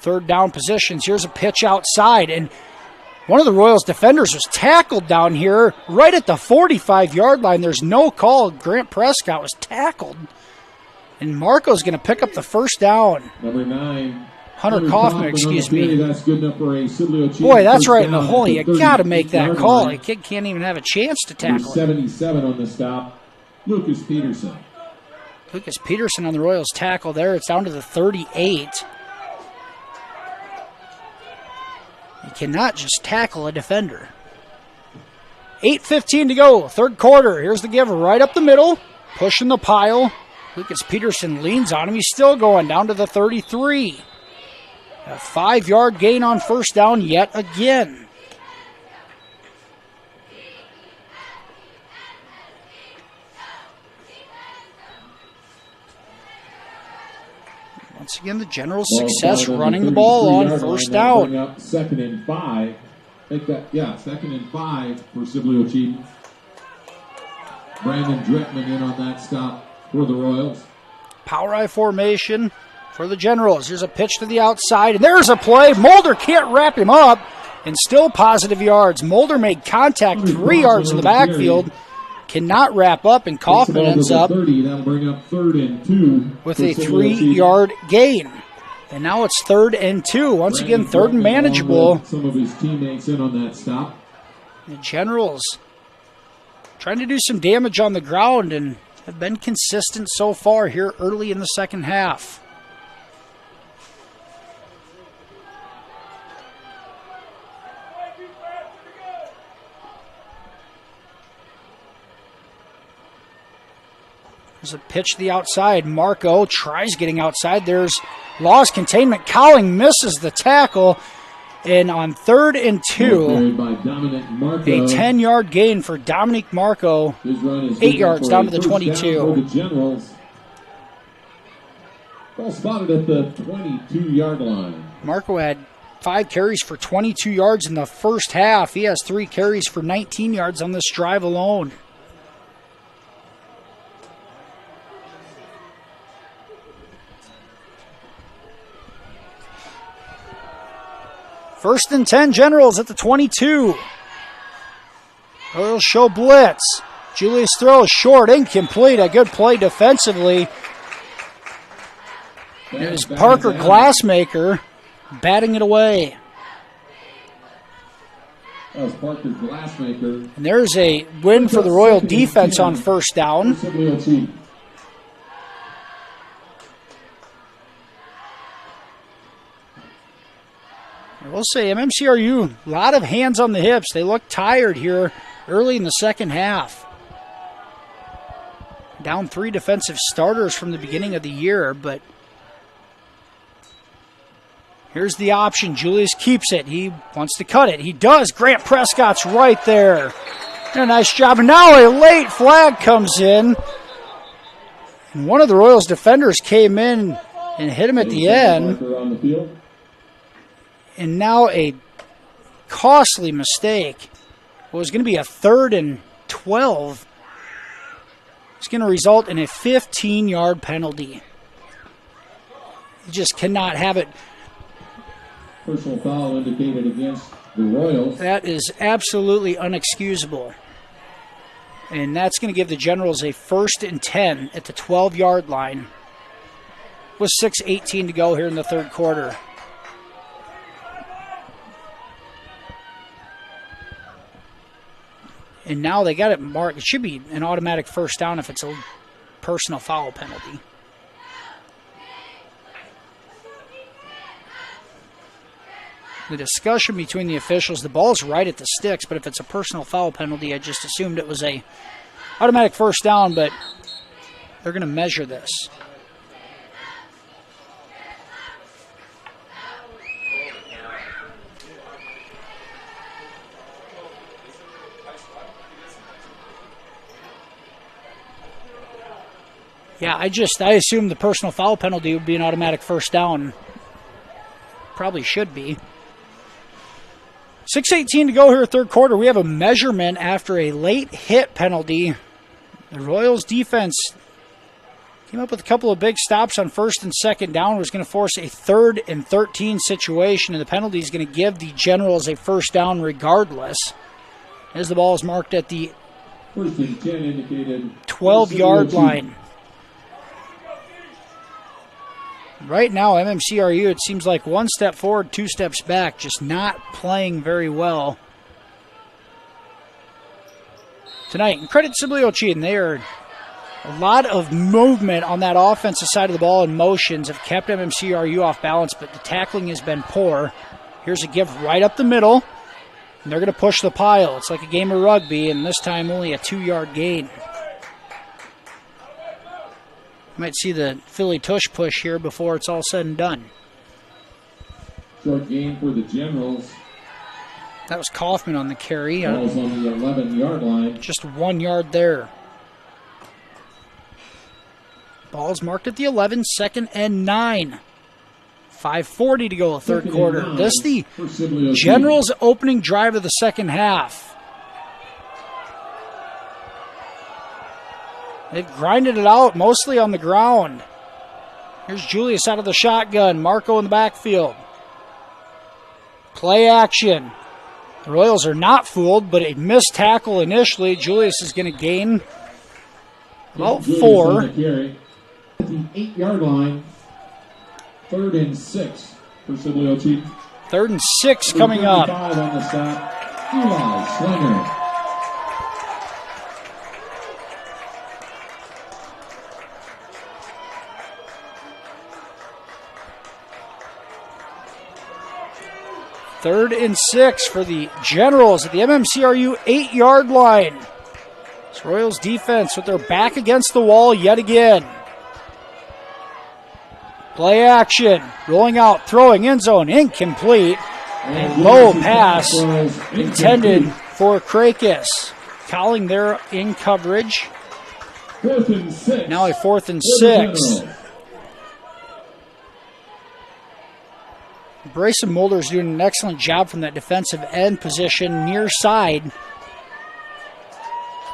3rd down positions. Here's a pitch outside, and one of the Royals defenders was tackled down here right at the 45-yard line. There's no call. Grant Prescott was tackled, and Marco's going to pick up the first down. Number 9. Hunter Kaufman, excuse me. That's good enough for a Sibley-Ocheyedan. Boy, that's right in the hole. You got to make that call. The kid can't even have a chance to tackle him. 77 on the stop, Lucas Peterson. Lucas Peterson on the Royals tackle there. It's down to the 38. You cannot just tackle a defender. 8:15 to go, 3rd quarter. Here's the give right up the middle, pushing the pile. Lucas Peterson leans on him. He's still going down to the 33. A 5-yard gain on first down yet again. Once again, the Generals' success running the ball on first down. 2nd and 5. Take that, 2nd and 5 for Sibley-Ocheyedan. Brandon Dreckman in on that stop for the Royals. Power I formation for the Generals. Here's a pitch to the outside, and there's a play. Mulder can't wrap him up, and still positive yards. Mulder made contact 3 yards in the backfield, cannot wrap up, and Kaufman ends up 30. That'll bring up 3rd and 2 with a 3-yard gain. And now it's 3rd and 2. Once again, 3rd and manageable. Some of his teammates in on that stop. The Generals trying to do some damage on the ground and have been consistent so far here early in the second half. There's a pitch to the outside. Marco tries getting outside. There's loss containment. Cowling misses the tackle. And on 3rd and 2, a 10-yard gain for Dominic Marco. 8 yards down to the 22. Ball spotted at the 22-yard line. Marco had 5 carries for 22 yards in the first half. He has 3 carries for 19 yards on this drive alone. First and 10, Generals at the 22. Royals show blitz. Julius throws short, incomplete. A good play defensively. Here's Parker Glassmaker batting it away. That was Parker Glassmaker. And there's a win for the Royal defense on first down. I will say, MMCRU, a lot of hands on the hips. They look tired here early in the second half. Down 3 defensive starters from the beginning of the year, but here's the option. Julius keeps it. He wants to cut it. He does. Grant Prescott's right there. And a nice job. And now a late flag comes in. And one of the Royals defenders came in and hit him at the end. And now a costly mistake. What was going to be a 3rd and 12. It's going to result in a 15-yard penalty. You just cannot have it. Personal foul indicated against the Royals. That is absolutely unexcusable. And that's going to give the Generals a 1st and 10 at the 12-yard line with 6:18 to go here in the third quarter. And now they got it marked. It should be an automatic first down if it's a personal foul penalty. The discussion between the officials, the ball's right at the sticks, but if it's a personal foul penalty, I just assumed it was a automatic first down, but they're going to measure this. Yeah, I assumed the personal foul penalty would be an automatic first down. Probably should be. 6:18 to go here, third quarter. We have a measurement after a late hit penalty. The Royals defense came up with a couple of big stops on first and second down. It was going to force a 3rd and 13 situation, and the penalty is going to give the Generals a first down regardless, as the ball is marked at the 12-yard line. Right now, MMCRU, it seems like 1 step forward, 2 steps back, just not playing very well tonight. And credit Sibley-Ocheyedan, they are a lot of movement on that offensive side of the ball, and motions have kept MMCRU off balance, but the tackling has been poor. Here's a give right up the middle, and they're going to push the pile. It's like a game of rugby, and this time only a 2-yard gain. You might see the Philly tush push here before it's all said and done. Short gain for the Generals. That was Kaufman on the carry. Ball's on the 11-yard line. Just 1 yard there. Ball's marked at the 11, 2nd and 9. 5:40 to go, third quarter. This is the Generals' opening drive of the second half. They've grinded it out mostly on the ground. Here's Julius out of the shotgun. Marco in the backfield. Play action. The Royals are not fooled, but a missed tackle initially. Julius is going to gain about 4. At the 8-yard line. 3rd and 6 for Sibley-Ocheyedan. 3rd and 6 coming up. 5 on the stop. Eli Slinger. Third and 6 for the Generals at the MMCRU 8-yard line. It's Royals defense with their back against the wall yet again. Play action. Rolling out, throwing end zone, incomplete. A low pass intended for Krakis. Calling there in coverage. 4th and 6. Now a 4th and 6. Brayson Mulder's doing an excellent job from that defensive end position near side.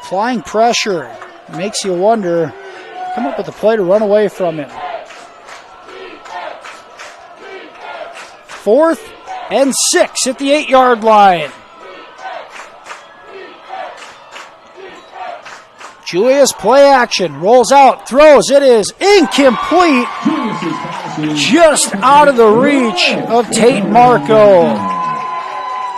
Applying pressure. Makes you wonder. Come up with a play to run away from him. 4th and 6 at the 8-yard line. Julius play action, rolls out, throws, it is incomplete, just out of the reach of Tate Marco.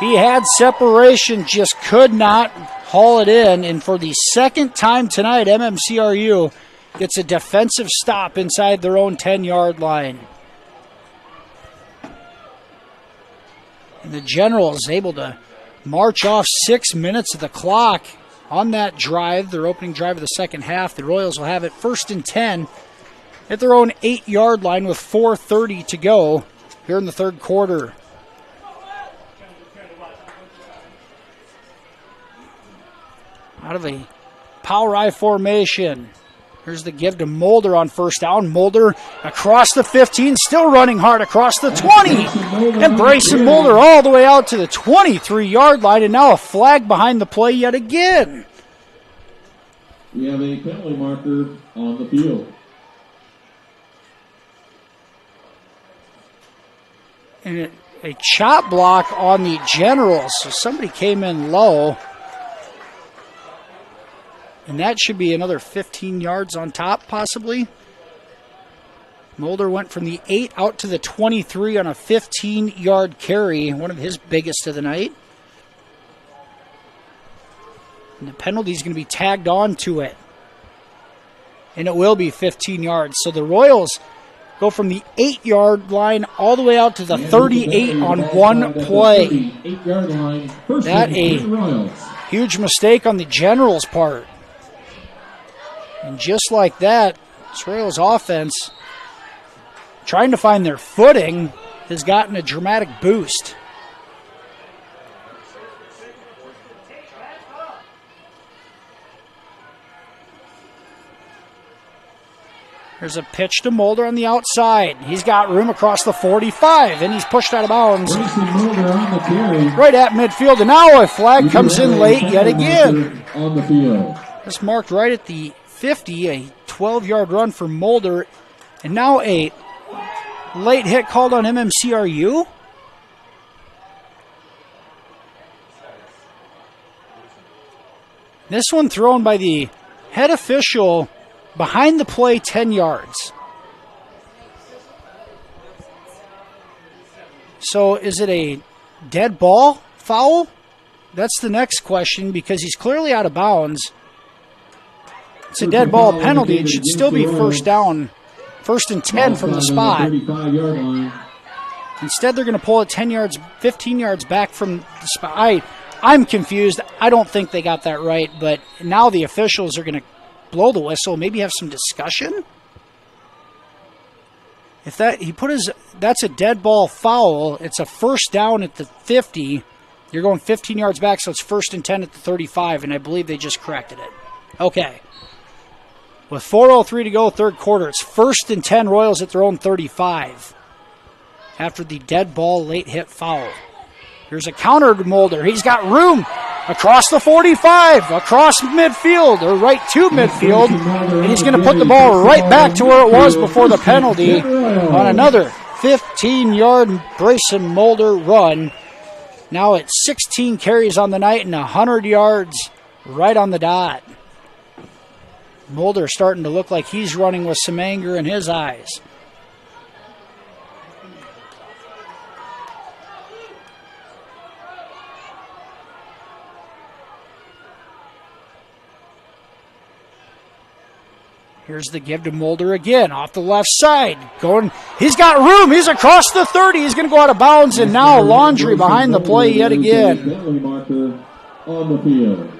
He had separation, just could not haul it in, and for the second time tonight, MMCRU gets a defensive stop inside their own 10-yard line. And the Generals able to march off 6 minutes of the clock on that drive, their opening drive of the second half. The Royals will have it 1st and 10 at their own 8-yard line with 4:30 to go here in the third quarter. Out of a power I formation. Here's the give to Mulder on first down. Mulder across the 15, still running hard across the 20. And Brayson Mulder all the way out to the 23-yard line, and now a flag behind the play yet again. We have a penalty marker on the field. And a chop block on the Generals. So somebody came in low. And that should be another 15 yards on top, possibly. Mulder went from the 8 out to the 23 on a 15-yard carry, one of his biggest of the night. And the penalty is going to be tagged on to it. And it will be 15 yards. So the Royals go from the 8-yard line all the way out to the 38 on one play. 8-yard line. That a huge mistake on the Generals' part. And just like that, Royals offense, trying to find their footing, has gotten a dramatic boost. There's a pitch to Mulder on the outside. He's got room across the 45, and he's pushed out of bounds. Right at midfield, and now a flag comes in late yet again. On the field. This marked right at the 50, a 12-yard run for Mulder, and now a late hit called on MMCRU. This one thrown by the head official behind the play 10 yards. So is it a dead ball foul? That's the next question, because he's clearly out of bounds. It's a dead ball penalty. It should still be first down, 1st and 10 from the spot. Instead, they're going to pull it 10 yards, 15 yards back from the spot. I'm confused. I don't think they got that right, but now the officials are going to blow the whistle, maybe have some discussion. If that's a dead ball foul, it's a first down at the 50. You're going 15 yards back, so it's 1st and 10 at the 35, and I believe they just corrected it. Okay. With 4:03 to go, third quarter, it's 1st and 10, Royals at their own 35 after the dead ball late hit foul. Here's a counter to Mulder. He's got room across the 45, across midfield, or right to midfield, and he's going to put the ball right back to where it was before the penalty on another 15-yard Brayson Mulder run. Now it's 16 carries on the night and 100 yards right on the dot. Mulder starting to look like he's running with some anger in his eyes. Here's the give to Mulder again, off the left side. He's got room, he's across the 30, he's going to go out of bounds, and now Laundry behind the play yet again. Penalty marker on the field.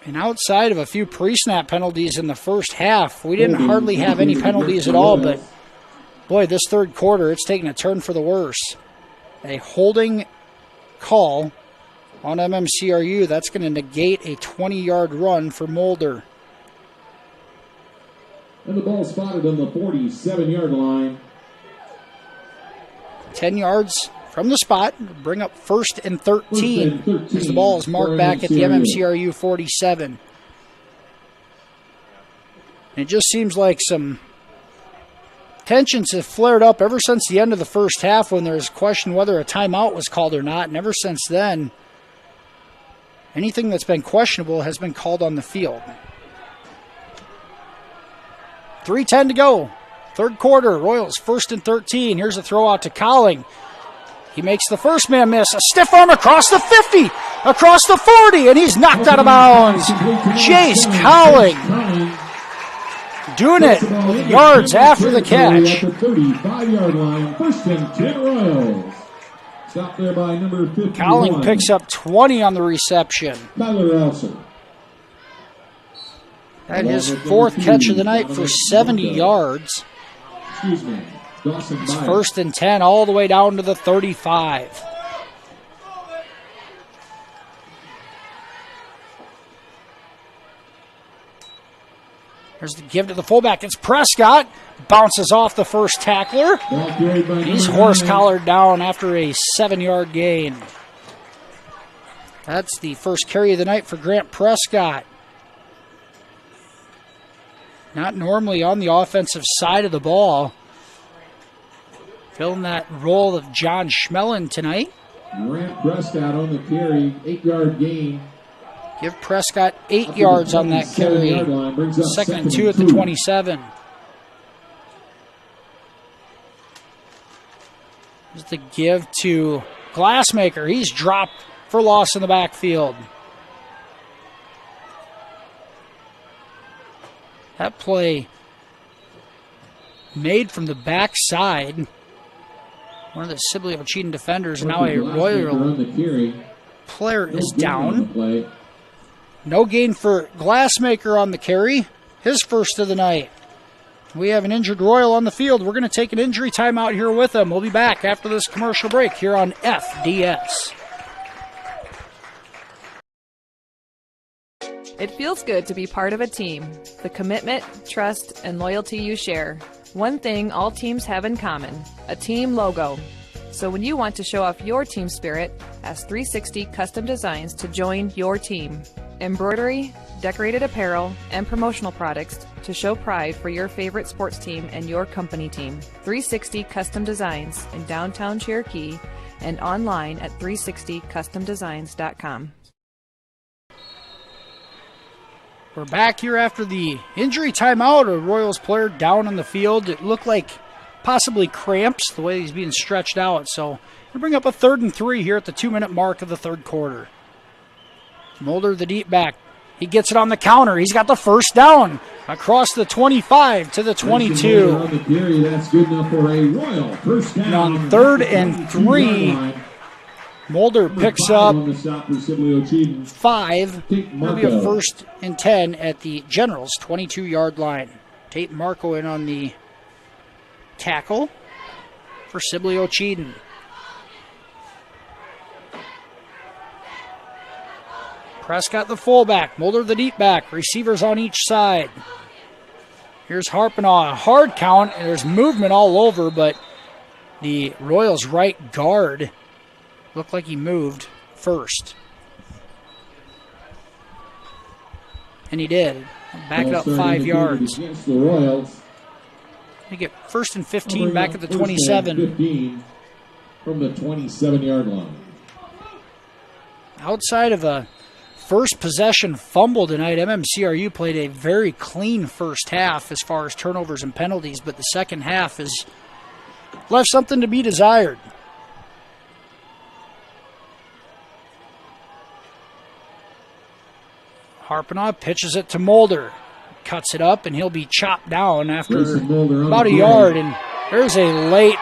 And outside of a few pre-snap penalties in the first half, we didn't hardly have any penalties at all, but boy, this third quarter, it's taking a turn for the worse. A holding call on MMCRU, that's going to negate a 20-yard run for Mulder. And the ball spotted on the 47-yard line. 10 yards from the spot, bring up 1st and 13 as the ball is marked back at the MMCRU 47. And it just seems like some Tensions have flared up ever since the end of the first half when there was question whether a timeout was called or not, and ever since then, anything that's been questionable has been called on the field. 3:10 to go. Third quarter, Royals 1st and 13. Here's a throw out to Colling. He makes the first man miss. A stiff arm across the 50, across the 40, and he's knocked out of bounds. Jace Colling doing it with yards after the catch. At the 35-yard line, 1st and 10 Royals. Stopped there by number 51. Colling picks up 20 on the reception. Tyler Elser. That is his 4th catch of the night for 70 yards. Excuse me. Dawson It's Myers. 1st and 10 all the way down to the 35. There's the give to the fullback. It's Prescott. Bounces off the first tackler. He's horse-collared down after a 7-yard gain. That's the first carry of the night for Grant Prescott. Not normally on the offensive side of the ball. Filling that role of John Schmelin tonight. Grant Prescott on the carry, 8-yard gain. Give Prescott 8 yards on that carry. 2nd and 2 at the 27. Here's the give to Glassmaker. He's dropped for loss in the backfield. That play made from the backside. One of the Sibley-Ocheyedan defenders, now a Royal player, is down. No gain for Glassmaker on the carry. His first of the night. We have an injured Royal on the field. We're going to take an injury timeout here with him. We'll be back after this commercial break here on FDS. It feels good to be part of a team. The commitment, trust, and loyalty you share. One thing all teams have in common, a team logo. So when you want to show off your team spirit, ask 360 Custom Designs to join your team. Embroidery, decorated apparel, and promotional products to show pride for your favorite sports team and your company team. 360 Custom Designs in downtown Cherokee and online at 360customdesigns.com. We're back here after the injury timeout. A Royals player down on the field. It looked like possibly cramps the way he's being stretched out. So we'll bring up a 3rd and 3 here at the 2-minute mark of the third quarter. Mulder, the deep back. He gets it on the counter. He's got the first down across the 25 to the 22. On the carry, that's good enough for a Royal first down. And on 3rd and 3, Mulder picks up 5. It'll be a 1st and 10 at the Generals' 22-yard line. Tate Marco in on the tackle for Sibley-Ocheyedan. Prescott the fullback, Mulder the deep back, receivers on each side. Here's Harpenaugh, a hard count, and there's movement all over, but the Royals' right guard looked like he moved first. And he did. Back it up 5 yards. Against the Royals. They get 1st and 15 back at the 27. 15 from the 27-yard line. Outside of a first possession fumble tonight, MMCRU played a very clean first half as far as turnovers and penalties, but the second half has left something to be desired. Harpenaugh pitches it to Mulder. Cuts it up, and he'll be chopped down after about a yard. And there's a late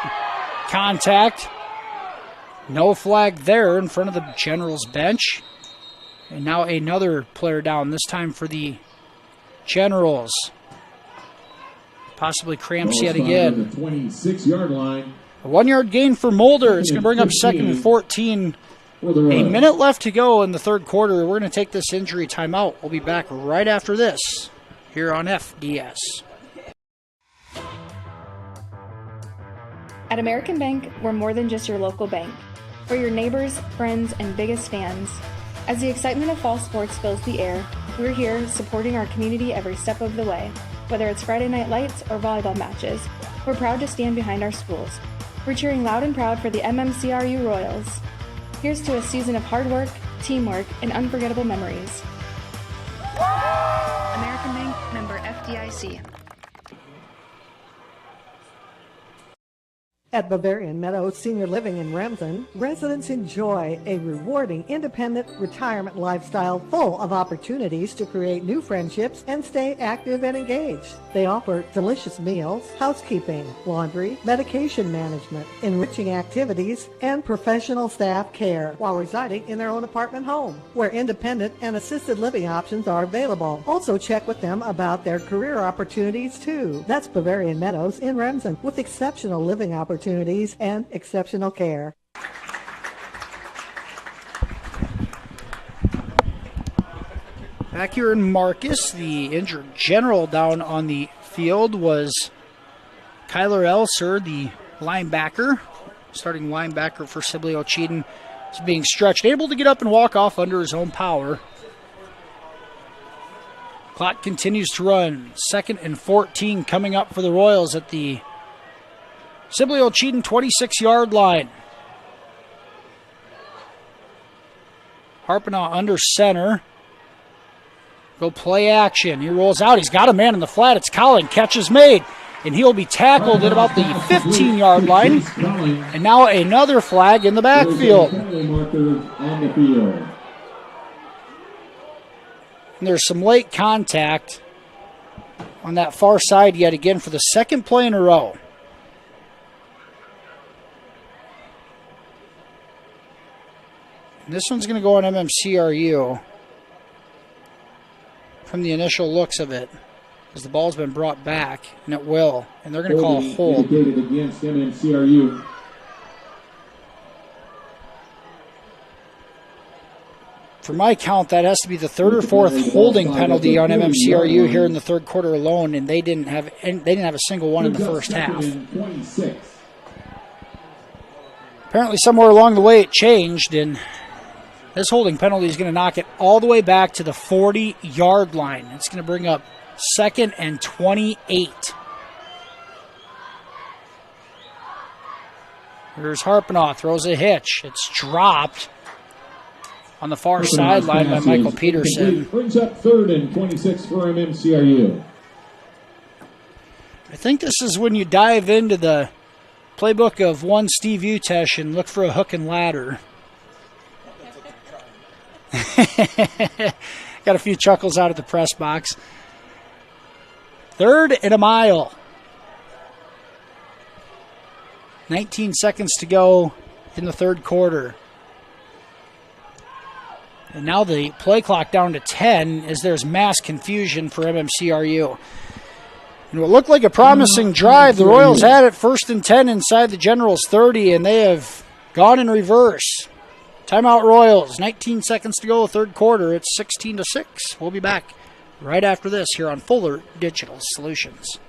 contact. No flag there in front of the Generals bench. And now another player down, this time for the Generals. Possibly cramps yet again. The 26-yard line. A 1-yard gain for Mulder. It's going to bring up 2nd and 14. A minute left to go in the third quarter. We're going to take this injury timeout. We'll be back right after this here on FDS. At American Bank, we're more than just your local bank. We're your neighbors, friends, and biggest fans. As the excitement of fall sports fills the air, we're here supporting our community every step of the way. Whether it's Friday night lights or volleyball matches, we're proud to stand behind our schools. We're cheering loud and proud for the MMCRU Royals. Here's to a season of hard work, teamwork, and unforgettable memories. American Bank, member FDIC. At Bavarian Meadows Senior Living in Remsen, residents enjoy a rewarding, independent retirement lifestyle full of opportunities to create new friendships and stay active and engaged. They offer delicious meals, housekeeping, laundry, medication management, enriching activities, and professional staff care while residing in their own apartment home, where independent and assisted living options are available. Also check with them about their career opportunities too. That's Bavarian Meadows in Remsen, with exceptional living opportunities and exceptional care. Back here in Marcus, the injured general down on the field was Kyler Elser, the linebacker, starting linebacker for Sibley-Ocheyedan, is being stretched, able to get up and walk off under his own power. Clock continues to run. 2nd and 14 coming up for the Royals at the Sibley-Ocheyedan 26-yard line. Harpenaugh under center. Go play action. He rolls out. He's got a man in the flat. It's Collin. Catch is made. And he'll be tackled at about the 15-yard line. And now another flag in the backfield. And there's some late contact on that far side yet again for the second play in a row. And this one's going to go on MMCRU from the initial looks of it, as the ball's been brought back, and it will. And they're going to call a hold. Indicated against MMCRU. For my count, that has to be the 3rd or 4th holding penalty on MMCRU here in the 3rd quarter alone, and they didn't have a single one in the first half. Apparently, somewhere along the way, it changed, and this holding penalty is going to knock it all the way back to the 40-yard line. It's going to bring up 2nd and 28. Here's Harpenaugh, throws a hitch. It's dropped on the far sideline by Michael Peterson. Brings up 3rd and 26 for MMCRU. I think this is when you dive into the playbook of one Steve Utesh and look for a hook and ladder. Got a few chuckles out of the press box. 3rd and a mile. 19 seconds to go in the 3rd quarter. And now the play clock down to 10 as there's mass confusion for MMCRU. And what looked like a promising drive, the Royals had it 1st and 10 inside the Generals 30, and they have gone in reverse. Timeout Royals, 19 seconds to go, 3rd quarter. It's 16-6. We'll be back right after this here on Fuller Digital Solutions.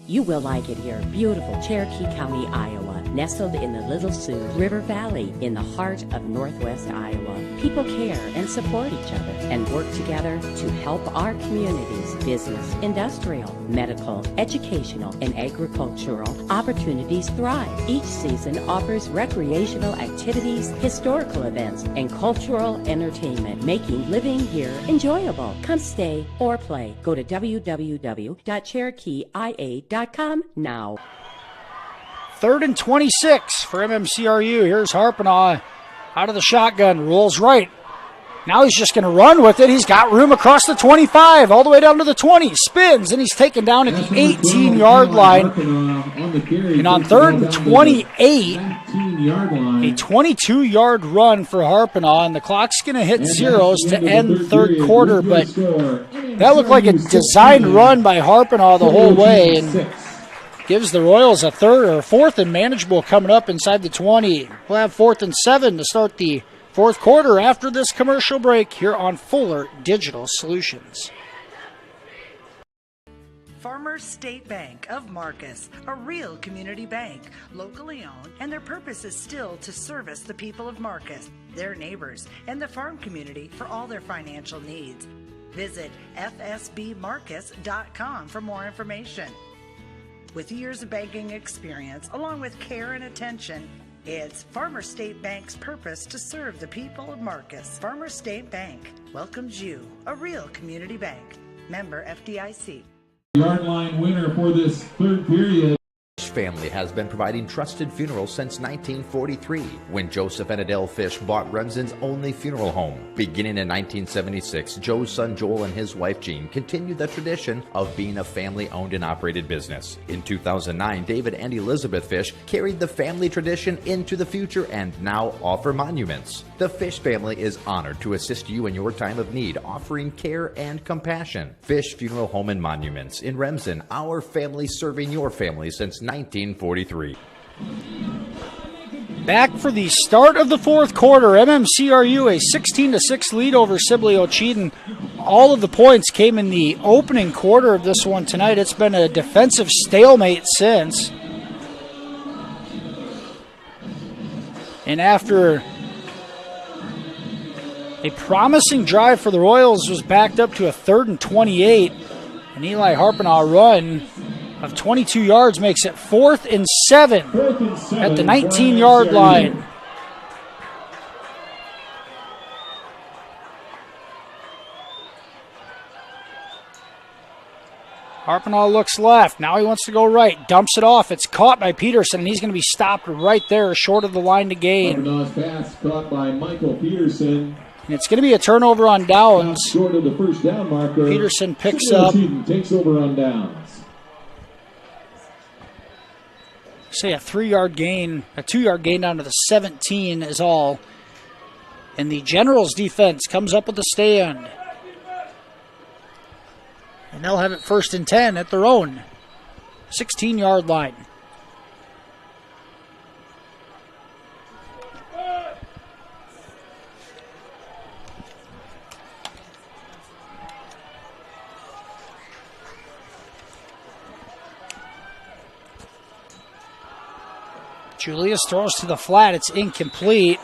You will like it here. Beautiful Cherokee County, Iowa, nestled in the Little Sioux River Valley in the heart of Northwest Iowa. People care and support each other and work together to help our communities, business, industrial, medical, educational, and agricultural opportunities thrive. Each season offers recreational activities, historical events, and cultural entertainment, making living here enjoyable. Come stay or play. Go to www.cherokeeia.com now. 3rd and 26 for MMCRU. Here's Harpenaugh out of the shotgun, rolls right, Now he's just going to run with it. He's got room across the 25, all the way down to the 20. Spins, and he's taken down at the 18-yard line. And on 3rd and 28, a 22-yard run for Harpinaugh, and the clock's going to hit zeros to end third quarter, but that looked like a designed run by Harpinaugh the whole way, and gives the Royals a 4th and manageable coming up inside the 20. We'll have 4th and 7 to start the fourth quarter after this commercial break here on Fuller Digital Solutions. Farmers State Bank of Marcus, a real community bank, locally owned, and their purpose is still to service the people of Marcus, their neighbors, and the farm community for all their financial needs. Visit fsbmarcus.com for more information. With years of banking experience, along with care and attention, it's Farmers State Bank's purpose to serve the people of Marcus. Farmers State Bank welcomes you, a real community bank. Member FDIC. Yard line winner for this third period. Family has been providing trusted funerals since 1943, when Joseph and Adele Fish bought Remsen's only funeral home. Beginning in 1976, Joe's son Joel and his wife Jean continued the tradition of being a family-owned and operated business. In 2009, David and Elizabeth Fish carried the family tradition into the future and now offer monuments. The Fish family is honored to assist you in your time of need, offering care and compassion. Fish Funeral Home and Monuments in Remsen, our family serving your family since 1943. Back for the start of the fourth quarter. MMCRU a 16-6 lead over Sibley-Ocheyedan. All of the points came in the opening quarter of this one tonight. It's been a defensive stalemate since. And after a promising drive for the Royals was backed up to a 3rd and 28, an Eli Harpinaugh run of 22 yards makes it 4th and 7 at the 19-yard line. Harpinaugh looks left. Now he wants to go right. Dumps it off. It's caught by Peterson, and he's going to be stopped right there, short of the line to gain. Harpinaugh's pass caught by Michael Peterson. And it's going to be a turnover on downs. Short of the first down marker. Peterson picks up. Takes over on downs. Say a 3-yard gain, a 2-yard gain down to the 17 is all. And the Generals defense comes up with the stand. And they'll have it 1st and 10 at their own 16-yard line. Julius throws to the flat. It's incomplete.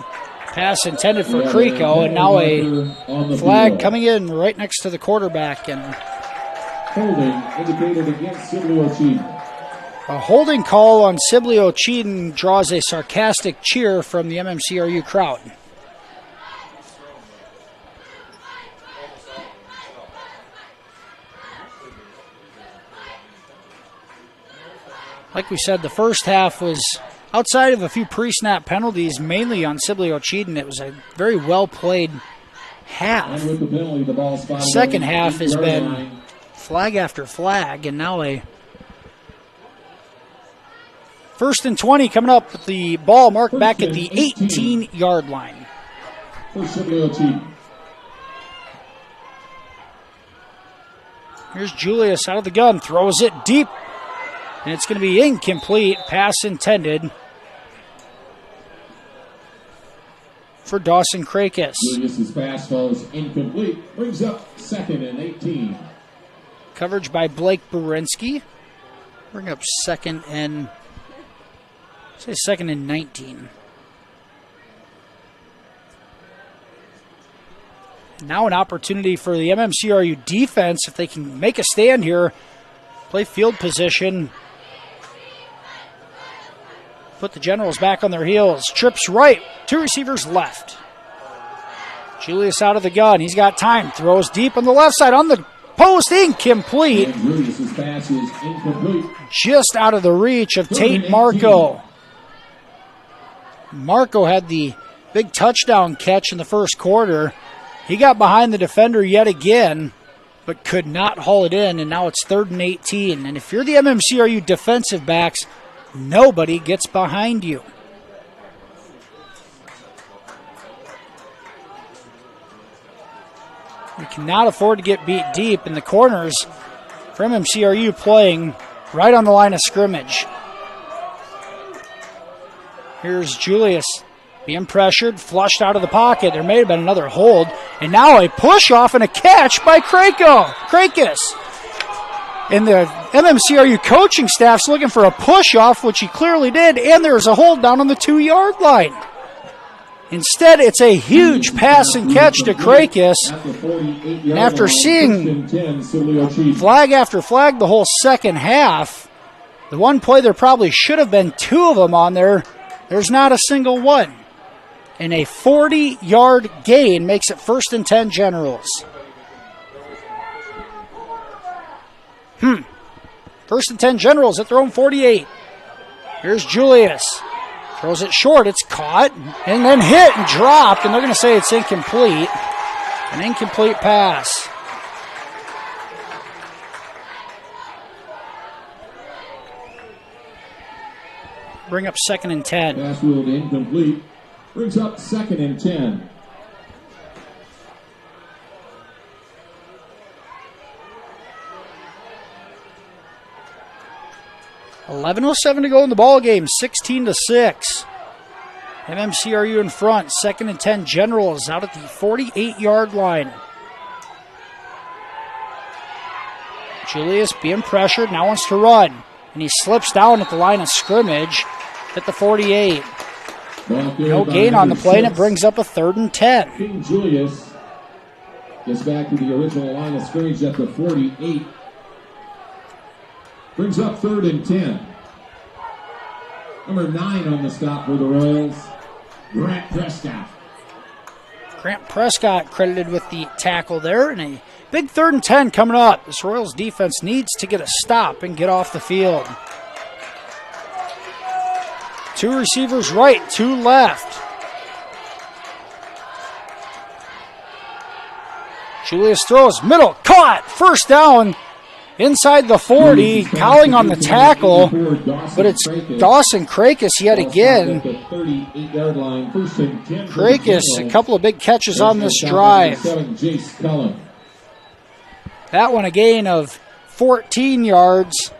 Pass intended for Creco, and now a flag coming in right next to the quarterback. And holding indicated against Sibley-Ocheyedan. A holding call on Sibley-Ocheyedan draws a sarcastic cheer from the MMCRU crowd. Like we said, the first half was, outside of a few pre-snap penalties, mainly on Sibley-Ocheyedan. It was a very well-played half. And with the penalty, the ball spotted. Second half has been flag after flag, and now a 1st and 20 coming up with the ball marked back at the 18-yard line. For Sibley-Ocheyedan. Here's Julius out of the gun, throws it deep. And it's going to be incomplete. Pass intended for Dawson Krakis. Julius's pass falls incomplete. Brings up 2nd and 18. Coverage by Blake Berinsky. Bring up 2nd and 19. Now an opportunity for the MMCRU defense, if they can make a stand here, play field position. Put the Generals back on their heels. Trips right, 2 receivers left. Julius out of the gun. He's got time. Throws deep on the left side on the post. Incomplete. And Julius's pass is incomplete. Just out of the reach of Tate Marco. Marco had the big touchdown catch in the first quarter. He got behind the defender yet again, but could not haul it in, and now it's 3rd and 18. And if you're the MMCRU defensive backs, nobody gets behind you. We cannot afford to get beat deep in the corners for MMCRU playing right on the line of scrimmage. Here's Julius being pressured, flushed out of the pocket. There may have been another hold. And now a push-off and a catch by Krakis. And the MMCRU coaching staff's looking for a push-off, which he clearly did, and there's a hold down on the 2-yard line. Instead, it's a huge pass and catch to Krakis. And after seeing flag after flag the whole second half, the one play there probably should have been 2 of them on there. There's not a single one. And a 40-yard gain makes it 1st and 10 Generals. 1st and 10 Generals at their own 48. Here's Julius. Throws it short. It's caught and then hit and dropped, and they're going to say it's incomplete. An incomplete pass. Bring up 2nd and 10. Pass ruled incomplete. Brings up 2nd and 10. .11:07 to go in the ball game, 16-6. MMCRU in front, 2nd and 10 Generals out at the 48-yard line. Julius being pressured, now wants to run. And he slips down at the line of scrimmage at the 48. No gain on the play, and it brings up a 3rd and 10. King Julius gets back to the original line of scrimmage at the 48. Brings up 3rd and 10. Number 9 on the stop for the Royals, Grant Prescott. Grant Prescott credited with the tackle there, and a big 3rd and 10 coming up. This Royals defense needs to get a stop and get off the field. 2 receivers right, 2 left. Julius throws, middle, caught, 1st down. Inside the 40, calling on the tackle, but it's Dawson Krakis yet again. Krakis, a couple of big catches on this drive. That one a gain of 14 yards.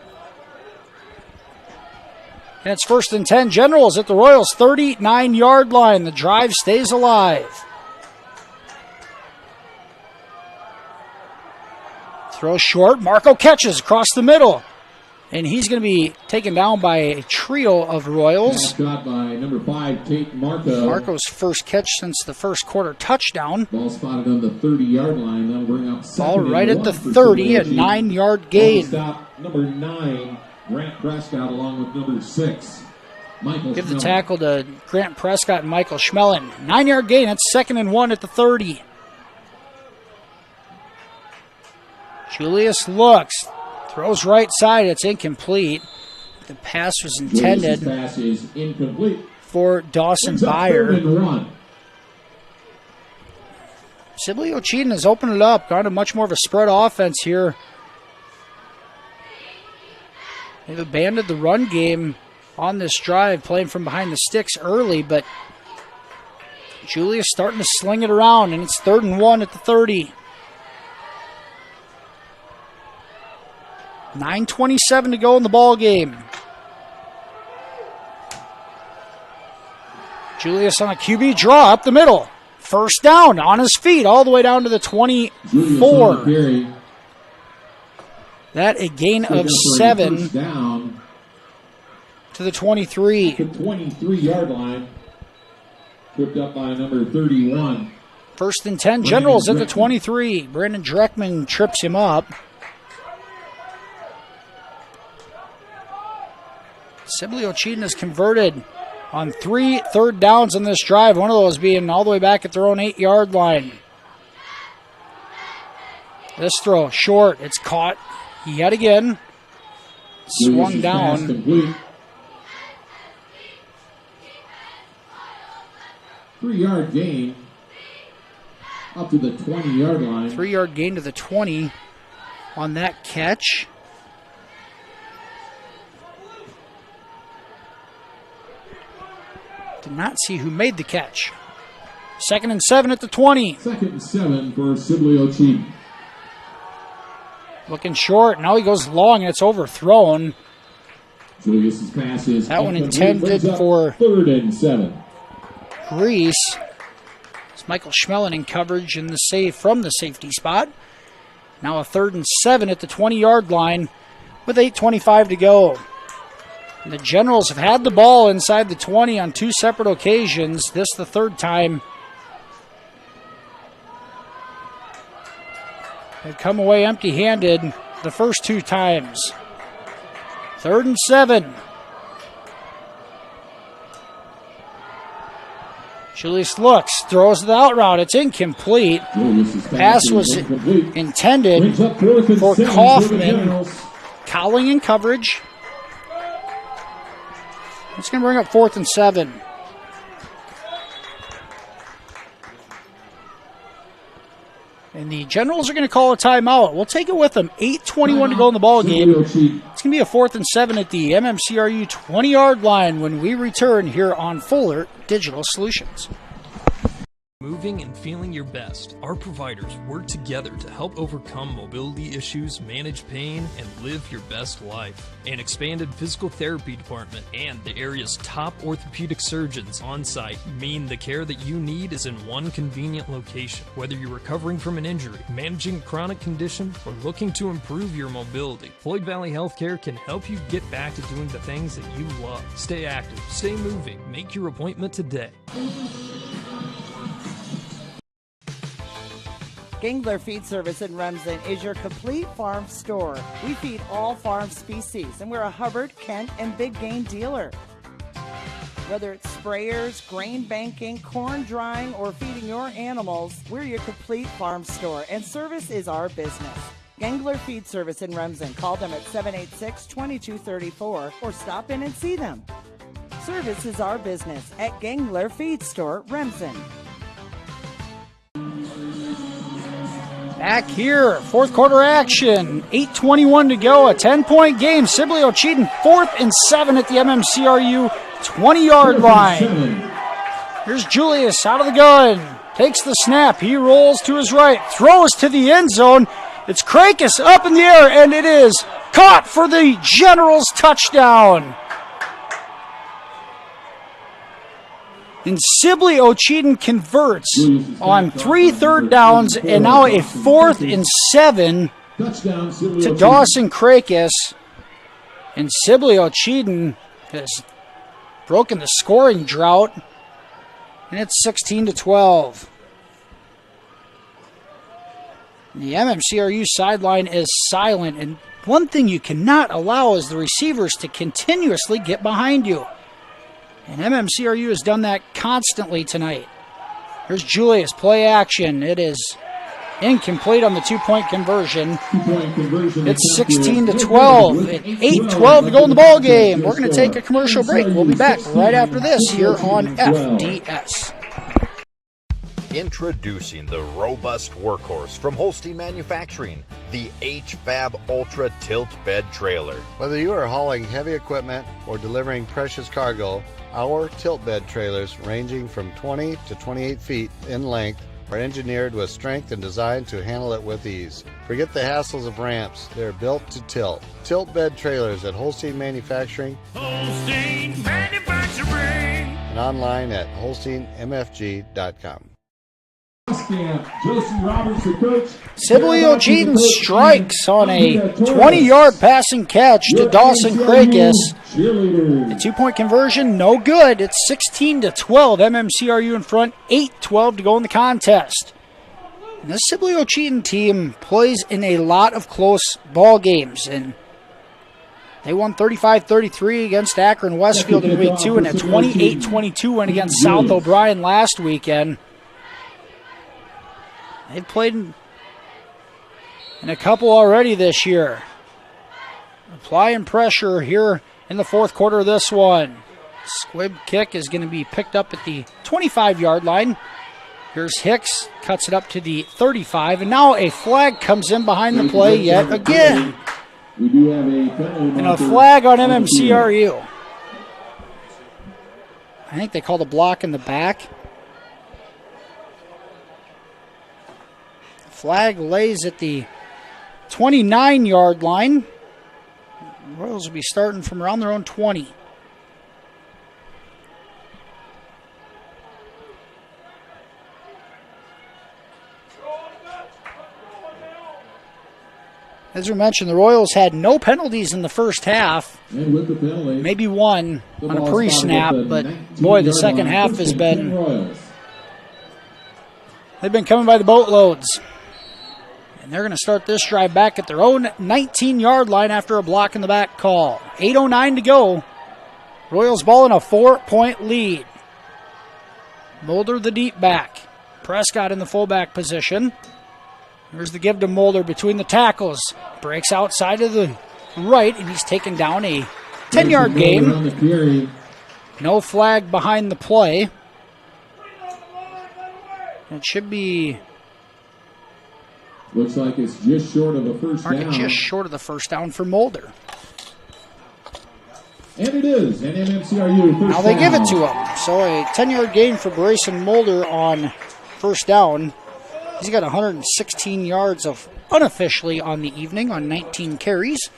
And it's 1st and 10 Generals at the Royals' 39-yard line. The drive stays alive. Throw short. Marco catches across the middle. And he's going to be taken down by a trio of Royals. Caught by number 5, Tate Marco. Marco's first catch since the first quarter touchdown. Ball spotted on the 30-yard line. That'll bring up 2nd Ball right at the 30, a 9-yard gain. Stop number 9, Grant Prescott, along with number 6, Michael Give the Schmelling. tackle to Grant Prescott and Michael Schmelling. 9-yard gain. That's 2nd and 1 at the 30. Julius looks, throws right side. It's incomplete. The pass was intended Pass is incomplete. for Dawson Brings up Byer. 3rd and 1. Sibley-Ocheyedan has opened it up, gone to much more of a spread offense here. They've abandoned the run game on this drive, playing from behind the sticks early, but Julius starting to sling it around, and it's 3rd and 1 at the 30. 9:27 to go in the ball game. Julius on a QB draw up the middle. 1st down on his feet all the way down to the 24. That a gain of 7 down to the 23. The 23-yard line. Tripped up by number 31. 1st and 10 Generals at the 23. Brandon Dreckman trips him up. Sibley-Ocheyedan has converted on 3 third downs on this drive, one of those being all the way back at their own 8-yard line. This throw, short, it's caught yet again. Swung down. 3-yard gain Up to the 20-yard line. 3-yard gain to the 20 on that catch. Did not see who made the catch. 2nd and 7 at the 20. 2nd and 7 for Sibley-Ocheyedan. Looking short. Now he goes long, and it's overthrown. Julius's pass is that one intended for 3rd and 7. Reese. It's Michael Schmellen in coverage in the save from the safety spot. Now a 3rd and 7 at the 20-yard line with 8:25 to go. And the Generals have had the ball inside the 20 on 2 separate occasions. This the 3rd time. They've come away empty-handed the first 2 times. 3rd and 7. Julius looks, throws the out route. It's incomplete. Pass was intended for Kaufman. Cowling in coverage. It's going to bring up 4th and 7. And the Generals are going to call a timeout. We'll take it with them. 8:21 to go in the ball game. It's going to be a 4th and 7 at the MMCRU 20-yard line when we return here on Fuller Digital Solutions. Moving and feeling your best, our providers work together to help overcome mobility issues, manage pain, and live your best life. An expanded physical therapy department and the area's top orthopedic surgeons on site mean the care that you need is in one convenient location. Whether you're recovering from an injury, managing a chronic condition, or looking to improve your mobility, Floyd Valley Healthcare can help you get back to doing the things that you love. Stay active, stay moving, make your appointment today. Gangler Feed Service in Remsen is your complete farm store. We feed all farm species, and we're a Hubbard, Kent, and big game dealer. Whether it's sprayers, grain banking, corn drying, or feeding your animals, we're your complete farm store, and service is our business. Gangler Feed Service in Remsen. Call them at 786-2234 or stop in and see them. Service is our business at Gangler Feed Store, Remsen. Back here, 4th quarter action. 8:21 to go, a 10-point game. Sibley-Ocheyedan 4th and 7 at the MMCRU 20-yard line. Here's Julius out of the gun. Takes the snap. He rolls to his right. Throws to the end zone. It's Krakis up in the air, and it is caught for the Generals touchdown. And Sibley-Ocheyedan converts on 3 third downs and now a 4th and 7 to Dawson Krakis. And Sibley-Ocheyedan has broken the scoring drought, and it's 16-12. The MMCRU sideline is silent, and one thing you cannot allow is the receivers to continuously get behind you. And MMCRU has done that constantly tonight. Here's Julius, play action. It is incomplete on the 2-point conversion. It's 16-12. And 8:12 to go in the ball game. We're going to take a commercial break. We'll be back right after this here on FDS. Introducing the robust workhorse from Holstein Manufacturing, the HFAB Ultra Tilt Bed Trailer. Whether you are hauling heavy equipment or delivering precious cargo, our tilt bed trailers, ranging from 20 to 28 feet in length, are engineered with strength and designed to handle it with ease. Forget the hassles of ramps. They're built to tilt. Tilt bed trailers at Holstein Manufacturing. Holstein Manufacturing. And online at holsteinmfg.com. Sibley-Ocheyedan strikes on a 20-yard passing catch to Dawson Krakis. The 2-point conversion, no good. It's 16-12. MMCRU in front, 8:12 to go in the contest. And this Sibley-Ocheyedan team plays in a lot of close ball games, and they won 35-33 against Akron Westfield in week 2, and a 28-22 win against South O'Brien last weekend. They've played in a couple already this year. Applying pressure here in the 4th quarter of this one. Squib kick is going to be picked up at the 25-yard line. Here's Hicks, cuts it up to the 35, and now a flag comes in behind the play yet again. We do have a penalty And a flag on MMCRU. I think they called a block in the back. Flag lays at the 29-yard line. Royals will be starting from around their own 20. As we mentioned, the Royals had no penalties in the first half. And with the penalty, maybe one on a pre-snap, but boy, the second half has been... They've been coming by the boatloads. And they're going to start this drive back at their own 19-yard line after a block in the back call. 8:09 to go. Royals ball in a 4-point lead. Mulder the deep back. Prescott in the fullback position. Here's the give to Mulder between the tackles. Breaks outside of the right, and he's taken down a 10-yard gain. No flag behind the play. It should be... Looks like it's just short of a first down. Just short of the first down for Mulder. And it is an MMCRU first down. Now they give it to him. So a 10-yard gain for Brayson Mulder on first down. He's got 116 yards of unofficially on the evening on 19 carries.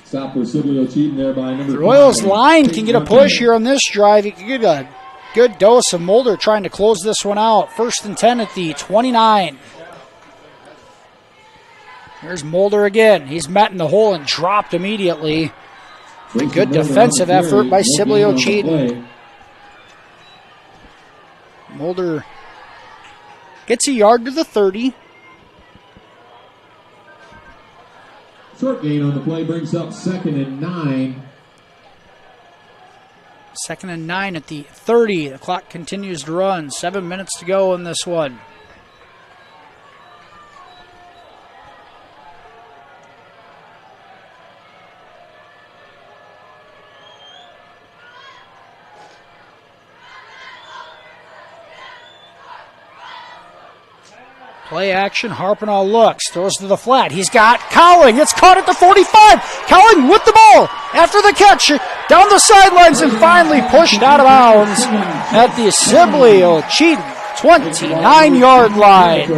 Stop for Sibley-Ocheyedan there by number The Royals line can get a push here on this drive. You can get a good dose of Mulder trying to close this one out. 1st and 10 at the 29. Here's Mulder again. He's met in the hole and dropped immediately. A good defensive effort by Sibley-Ocheyedan. Mulder gets a yard to the 30. Short gain on the play brings up 2nd and 9. 2nd and 9 at the 30. The clock continues to run. 7 minutes to go in this one. Play action, Harpinaugh looks, throws to the flat. He's got Cowling. It's caught at the 45. Cowling with the ball after the catch down the sidelines and finally pushed out of bounds at the Sibley-Ocheyedan 29-yard line.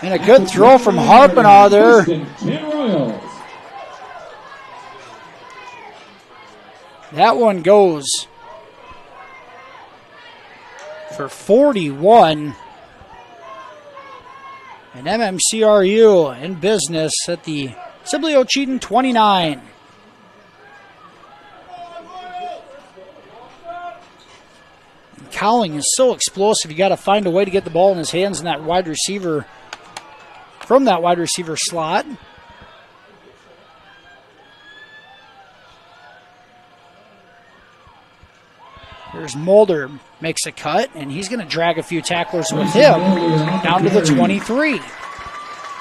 And a good throw from Harpinaugh there. That one goes for 41. And MMCRU in business at the Sibley-Ocheyedan 29. And Cowling is so explosive. You got to find a way to get the ball in his hands in that wide receiver, from that wide receiver slot. Here's Mulder, makes a cut, and he's going to drag a few tacklers with him down to the 23.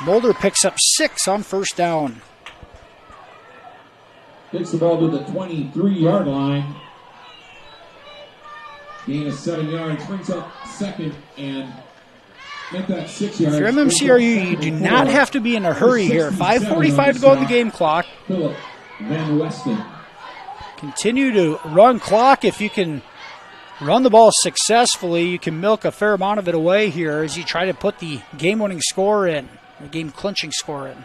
Mulder picks up 6 on first down. Takes the ball to the 23-yard line. Gain of 7 yards, brings up 2nd and make that 6 yards. If you're MMCRU, you do not have to be in a hurry here. 5:45 to go on the game clock. Philip Van Weston. Continue to run clock. If you can run the ball successfully, you can milk a fair amount of it away here as you try to put the game-winning score in, the game-clinching score in.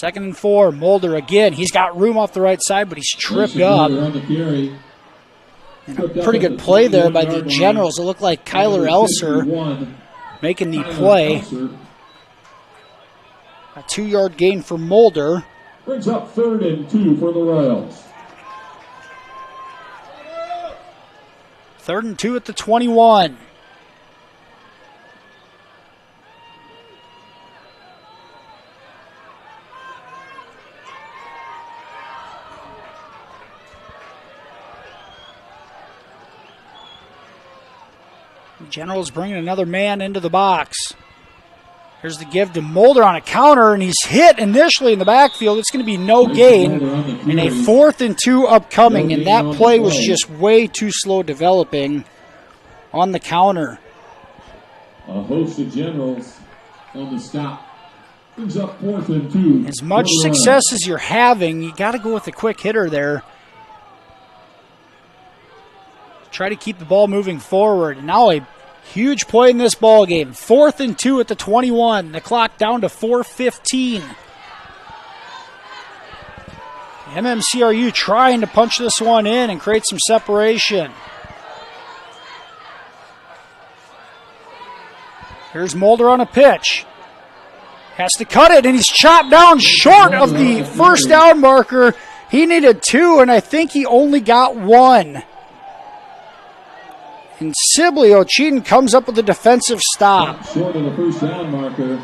2nd and 4, Mulder again. He's got room off the right side, but he's tripped up. And a pretty good play there by the Generals. It looked like Kyler Elser making the play. A 2-yard gain for Mulder. Brings up 3rd and 2 for the Royals. 3rd and 2 at the 21. The Generals bringing another man into the box. Here's the give to Mulder on a counter, and he's hit initially in the backfield. It's going to be no gain, and a 4th and 2 upcoming, and that play was just way too slow developing on the counter. A host of Generals on the stop. Brings up 4th and 2. As much success as you're having, you got to go with a quick hitter there. Try to keep the ball moving forward. Now a huge play in this ball game. 4th and 2 at the 21. The clock down to 4:15. MMCRU trying to punch this one in and create some separation. Here's Mulder on a pitch. Has to cut it, and he's chopped down short of the first down marker. He needed 2, and I think he only got 1. And Sibley-Ocheyedan comes up with a defensive stop. Short of the first down marker.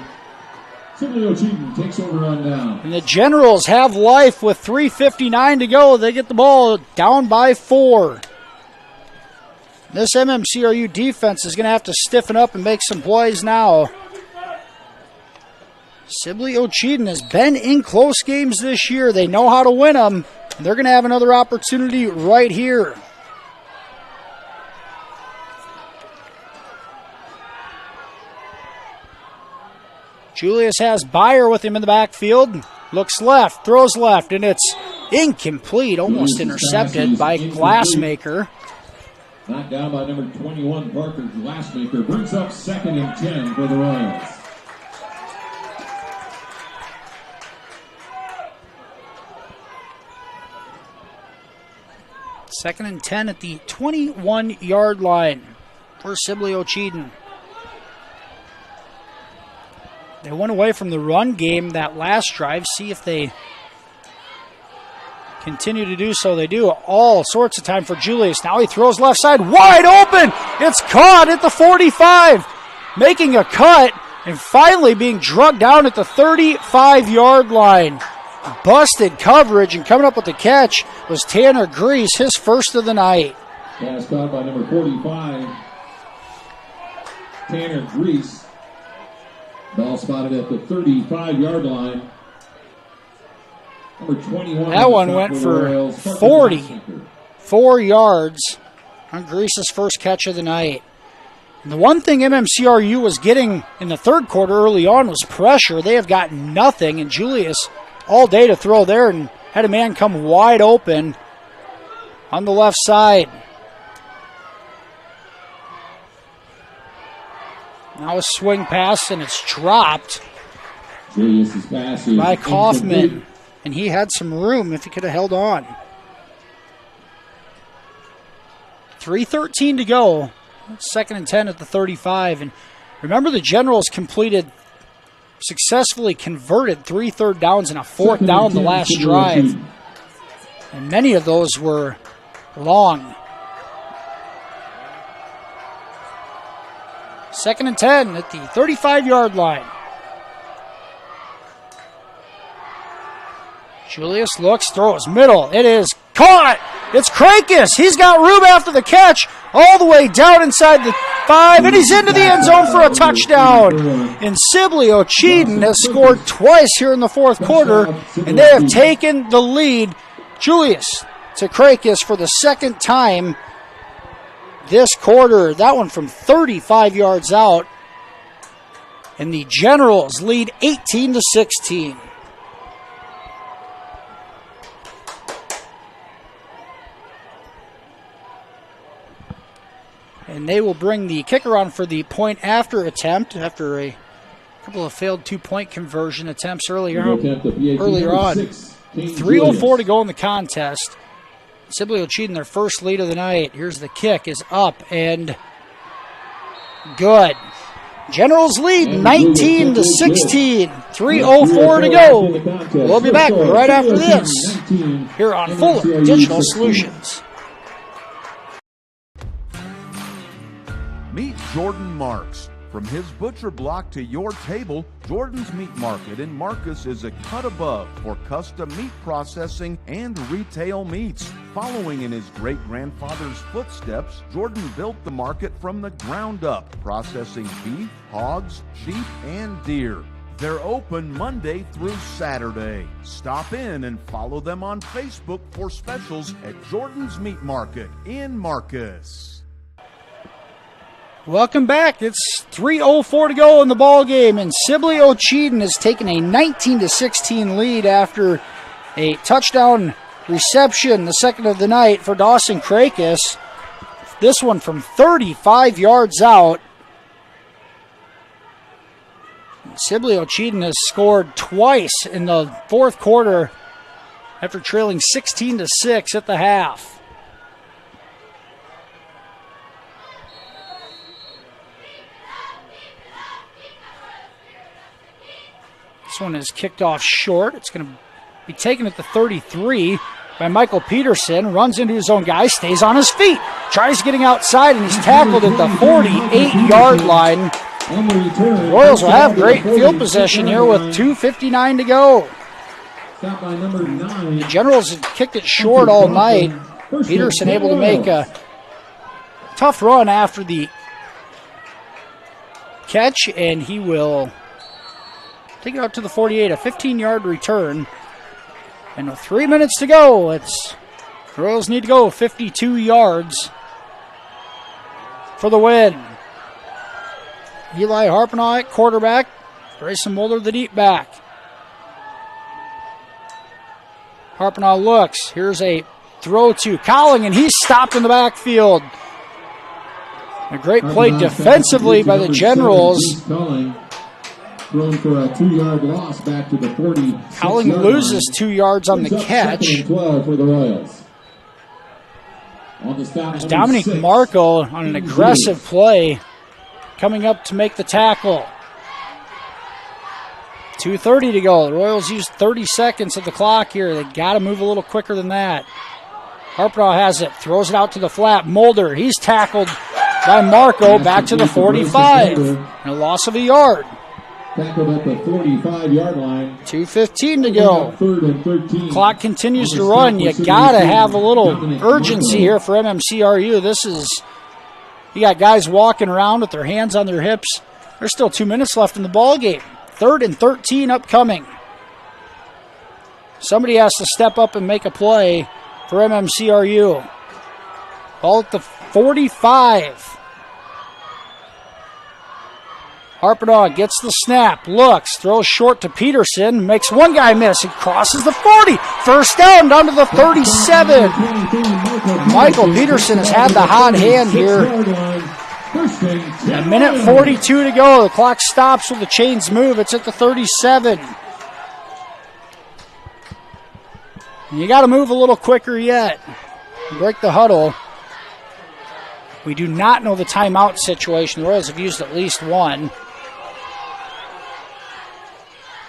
Sibley-Ocheyedan takes over on down. And the Generals have life with 3:59 to go. They get the ball down by 4. This MMCRU defense is going to have to stiffen up and make some plays now. Sibley-Ocheyedan has been in close games this year. They know how to win them. And they're going to have another opportunity right here. Julius has Byer with him in the backfield. Looks left, throws left, and it's incomplete. Almost intercepted by Glassmaker. Knocked down by number 21, Parker Glassmaker. Brings up 2nd and 10 for the Royals. Second and 10 at the 21-yard line for Sibley-Ocheyedan. They went away from the run game that last drive. See if they continue to do so. They do. All sorts of time for Julius. Now he throws left side wide open. It's caught at the 45. Making a cut and finally being drugged down at the 35-yard line. Busted coverage, and coming up with the catch was Tanner Grease, his first of the night. Pass caught by number 45, Tanner Grease. Ball spotted at the 35-yard line. Number 21. That one went for 44 yards on Grease's first catch of the night. And the one thing MMCRU was getting in the third quarter early on was pressure. They have got nothing, and Julius all day to throw there and had a man come wide open on the left side. Now a swing pass, and it's dropped by Kaufman. And he had some room if he could have held on. 3:13 to go. 2nd and 10 at the 35. And remember, the Generals successfully converted 3 third downs and a 4th down the last drive. And many of those were long. 2nd and 10 at the 35-yard line. Julius looks, throws middle. It is caught. It's Krakis. He's got room after the catch all the way down inside the 5, and he's into the end zone for a touchdown. And Sibley-Ocheyedan has scored twice here in the fourth quarter, and they have taken the lead. Julius to Krakis for the second time this quarter. That one from 35 yards out. And the Generals lead 18-16. And they will bring the kicker on for the point after attempt after a couple of failed 2-point conversion attempts earlier on. 3:04 to go in the contest. Sibley-Ocheyedan, their first lead of the night. Here's the kick, is up and good. Generals lead 19-16. 3:04 to go. We'll be back right after this here on Fuller Digital Solutions. Meet Jordan Marks. From his butcher block to your table, Jordan's Meat Market in Marcus is a cut above for custom meat processing and retail meats. Following in his great-grandfather's footsteps, Jordan built the market from the ground up, processing beef, hogs, sheep, and deer. They're open Monday through Saturday. Stop in and follow them on Facebook for specials at Jordan's Meat Market in Marcus. Welcome back. It's 3:04 to go in the ball game, and Sibley-Ocheyedan has taken a 19-16 lead after a touchdown reception, the second of the night for Dawson Krakis. This one from 35 yards out. Sibley-Ocheyedan has scored twice in the fourth quarter after trailing 16-6 at the half. This one is kicked off short. It's going to be taken at the 33 by Michael Peterson. Runs into his own guy, stays on his feet. Tries getting outside, and he's tackled at the 48-yard line. The Royals will have great field possession here with 2:59 to go. The Generals had kicked it short all night. Peterson able to make a tough run after the catch, and he will take it out to the 48, a 15-yard return. And with 3 minutes to go, the Royals need to go 52 yards for the win. Eli Harpenaugh at quarterback. Grayson Mulder, the deep back. Harpenaugh looks. Here's a throw to Cowling, and he's stopped in the backfield. A great play defensively by the Generals. Thrown for a 2-yard loss back to the 40. Cowling loses 2 yards on the catch. 12 for the Royals. There's Dominic Marco on an aggressive play coming up to make the tackle. 2:30 to go. The Royals used 30 seconds of the clock here. They got to move a little quicker than that. Harpenaugh has it, throws it out to the flat. Mulder, he's tackled by Marco back to the 45. And a loss of a yard. Tackled at the 45-yard line. 2:15 to go. 3rd and 13. Clock continues to run. You got to have a little urgency here for MMCRU. You got guys walking around with their hands on their hips. There's still 2 minutes left in the ball game. 3rd and 13 upcoming. Somebody has to step up and make a play for MMCRU. Ball at the 45. Harpenaugh gets the snap, looks, throws short to Peterson, makes one guy miss. He crosses the 40. First down to the 37. Michael Peterson has had the hot hand here. A minute 42 to go. The clock stops when the chains move. It's at the 37. You got to move a little quicker yet. Break the huddle. We do not know the timeout situation. The Royals have used at least one.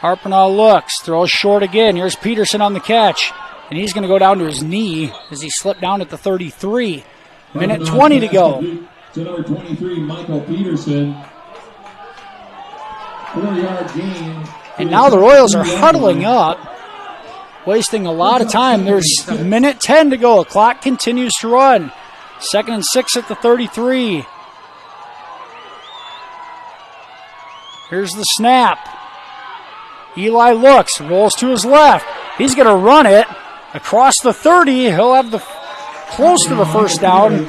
Harpenaugh looks, throws short again. Here's Peterson on the catch, and he's going to go down to his knee as he slipped down at the 33. Minute 20 to go. To number 23, Michael Peterson. 4-yard gain. And now the Royals are huddling up, wasting a lot of time. There's a minute 10 to go. The clock continues to run. 2nd and 6 at the 33. Here's the snap. Eli looks, rolls to his left. He's going to run it across the 30. He'll have close to the first down.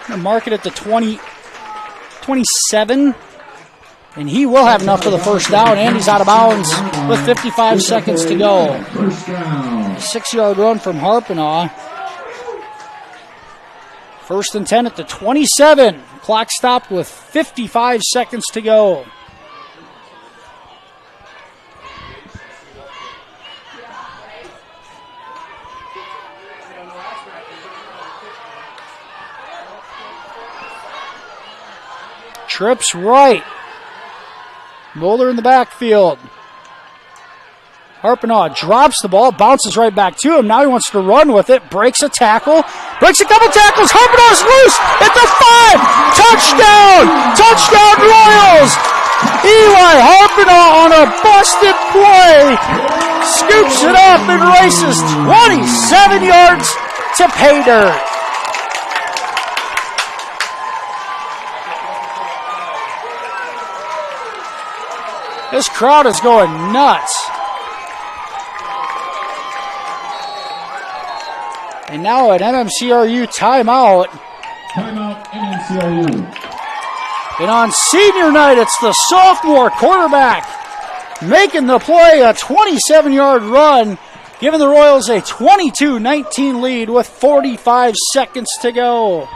Going to mark it at the 27. And he will have enough for the first down, and he's out of bounds with 55 seconds to go. A 6-yard run from Harpenaugh. 1st and 10 at the 27. Clock stopped with 55 seconds to go. Trips right. Mulder in the backfield. Harpenaugh drops the ball, bounces right back to him. Now he wants to run with it, breaks a tackle, breaks a couple tackles. Harpenaugh's loose at the 5. Touchdown! Touchdown Royals! Eli Harpenaugh on a busted play. Scoops it up and races 27 yards to pay dirt. This crowd is going nuts. And now an MMCRU timeout. Timeout, MMCRU. And on senior night, it's the sophomore quarterback making the play, a 27-yard run, giving the Royals a 22-19 lead with 45 seconds to go.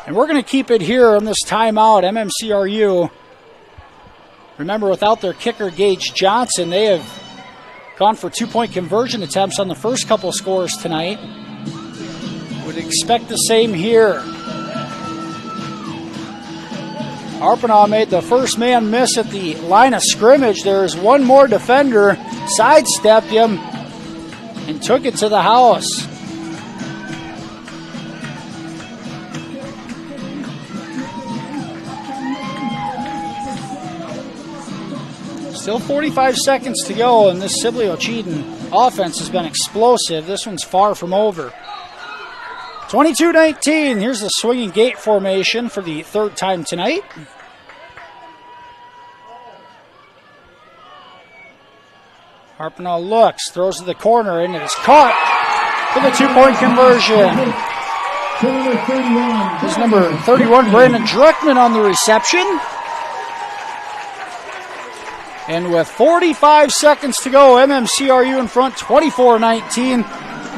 And we're going to keep it here on this timeout. MMCRU, remember, without their kicker, Gage Johnson, they have gone for 2-point conversion attempts on the first couple scores tonight. Would expect the same here. Arpaneau made the first man miss at the line of scrimmage. There's one more defender, sidestepped him, and took it to the house. Still 45 seconds to go, and this Sibley-Ocheyedan offense has been explosive. This one's far from over. 22-19, here's the swinging gate formation for the third time tonight. Arpaneau looks, throws to the corner, and it is caught for the 2-point conversion. Here's number 31, Brandon Dreckman, on the reception. And with 45 seconds to go, MMCRU in front, 24-19.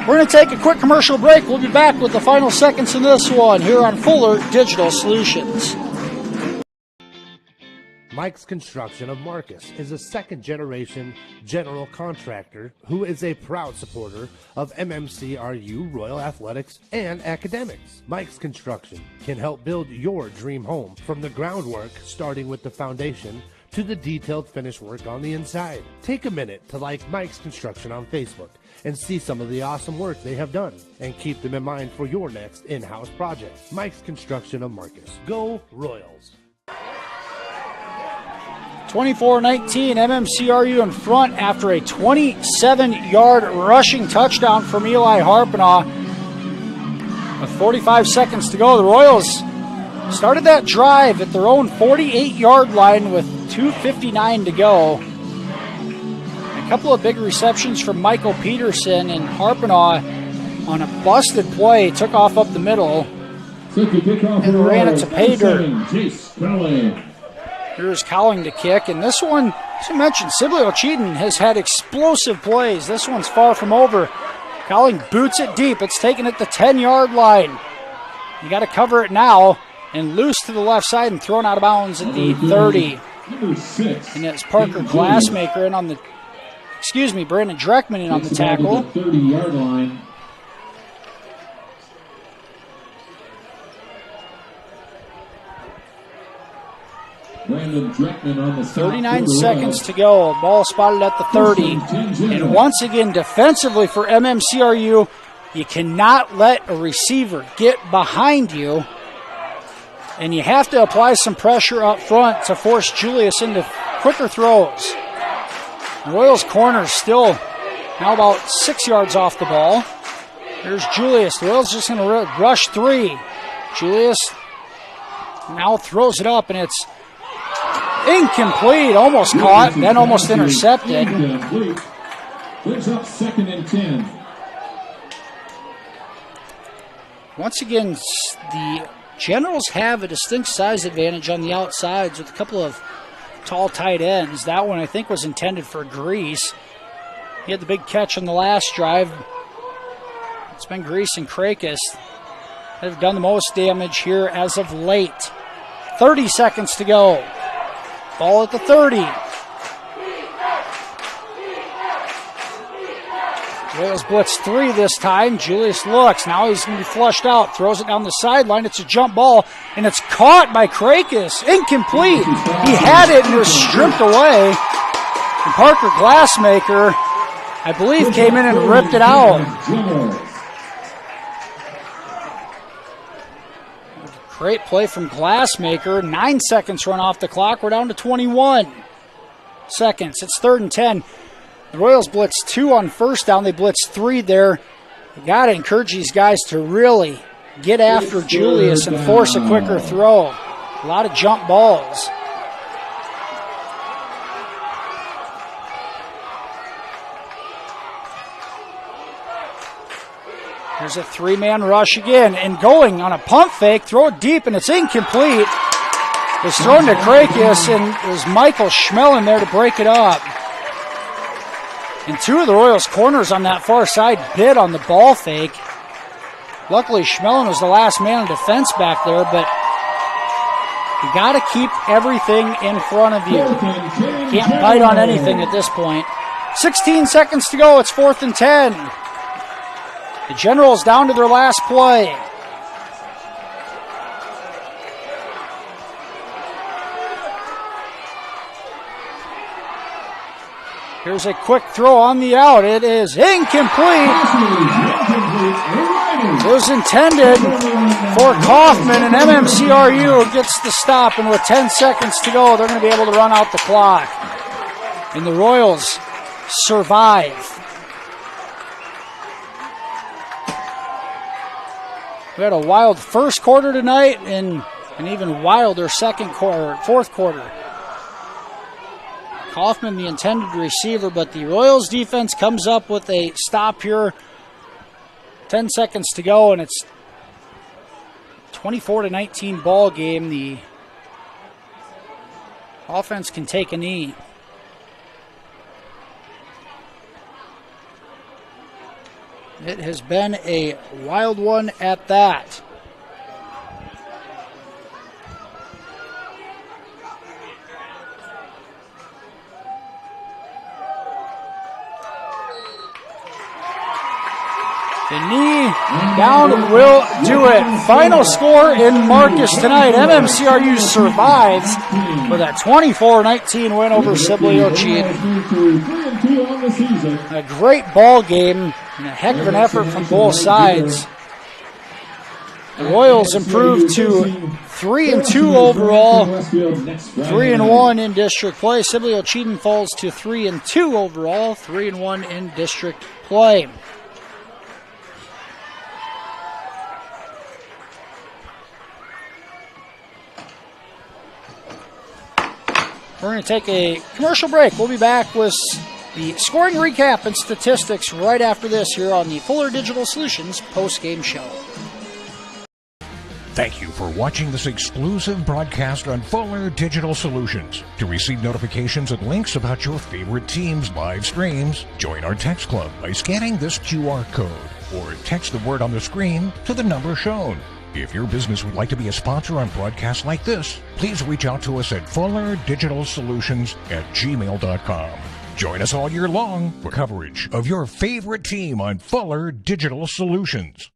We're going to take a quick commercial break. We'll be back with the final seconds in this one here on Fuller Digital Solutions. Mike's Construction of Marcus is a second-generation general contractor who is a proud supporter of MMCRU, Royal Athletics, and academics. Mike's Construction can help build your dream home from the groundwork, starting with the foundation, to the detailed finish work on the inside. Take a minute to like Mike's Construction on Facebook and see some of the awesome work they have done, and keep them in mind for your next in-house project. Mike's Construction of Marcus. Go Royals! 24-19, MMCRU in front after a 27-yard rushing touchdown from Eli Arpaneau. With 45 seconds to go, the Royals started that drive at their own 48-yard line with 2:59 to go. A couple of big receptions from Michael Peterson, and Arpaneau on a busted play took off up the middle and ran it to pay dirt. Here's Cowling to kick, and this one, as I mentioned, Sibley-Ocheyedan has had explosive plays. This one's far from over. Cowling boots it deep. It's taken at the 10-yard line. You got to cover it now, and loose to the left side and thrown out of bounds at the 30. And it's Parker Glassmaker in on the, Brandon Dreckman in on the tackle. 30-yard line. Brandon Dreckman on the 39 seconds to go. Ball spotted at the 30. And once again, defensively for MMCRU, you cannot let a receiver get behind you. And you have to apply some pressure up front to force Julius into quicker throws. Royals corner still now about 6 yards off the ball. There's Julius. The Royals just going to rush three. Julius now throws it up, and it's incomplete. Almost caught, then almost intercepted. Brings up 2nd and 10. Once again, the Generals have a distinct size advantage on the outsides with a couple of tall tight ends. That one, I think, was intended for Grease. He had the big catch on the last drive. It's been Grease and Krakis that have done the most damage here as of late. 30 seconds to go. Ball at the 30. Royals blitz 3 this time. Julius looks. Now he's going to be flushed out. Throws it down the sideline. It's a jump ball, and it's caught by Krakis. Incomplete. He had it and it was stripped away. And Parker Glassmaker, I believe, came in and ripped it out. Great play from Glassmaker. 9 seconds run off the clock. We're down to 21 seconds. It's 3rd and 10. The Royals blitz 2 on first down. They blitz 3 there. You got to encourage these guys to really get after Julius and force a quicker throw. A lot of jump balls. There's a 3-man rush again, and going on a pump fake, throw it deep, and it's incomplete. was thrown to Krakus, and it was Michael Schmellen there to break it up. And two of the Royals' corners on that far side bid on the ball fake. Luckily, Schmellen was the last man in defense back there, but you got to keep everything in front of you. Can't bite on anything at this point. 16 seconds to go. It's 4th and 10. The Generals down to their last play. Here's a quick throw on the out. It is incomplete. It was intended for Kaufman, and MMCRU gets the stop, and with 10 seconds to go, they're going to be able to run out the clock. And the Royals survive. We had a wild first quarter tonight, and an even wilder fourth quarter. Kaufman, the intended receiver, but the Royals defense comes up with a stop here. 10 seconds to go, and it's 24-19 ball game. The offense can take a knee. It has been a wild one at that. The knee down will do it. Final score in Marcus tonight. MMCRU survives with a 24-19 win over Sibley-Ocheyedan. A great ball game and a heck of an effort from both sides. The Royals improved to 3-2 overall, 3-1 in district play. Sibley-Ocheyedan falls to 3-2 overall, 3-1 in district play. We're going to take a commercial break. We'll be back with the scoring recap and statistics right after this here on the Fuller Digital Solutions post-game show. Thank you for watching this exclusive broadcast on Fuller Digital Solutions. To receive notifications and links about your favorite team's live streams, join our text club by scanning this QR code or text the word on the screen to the number shown. If your business would like to be a sponsor on broadcasts like this, please reach out to us at fullerdigitalsolutions@gmail.com. Join us all year long for coverage of your favorite team on Fuller Digital Solutions.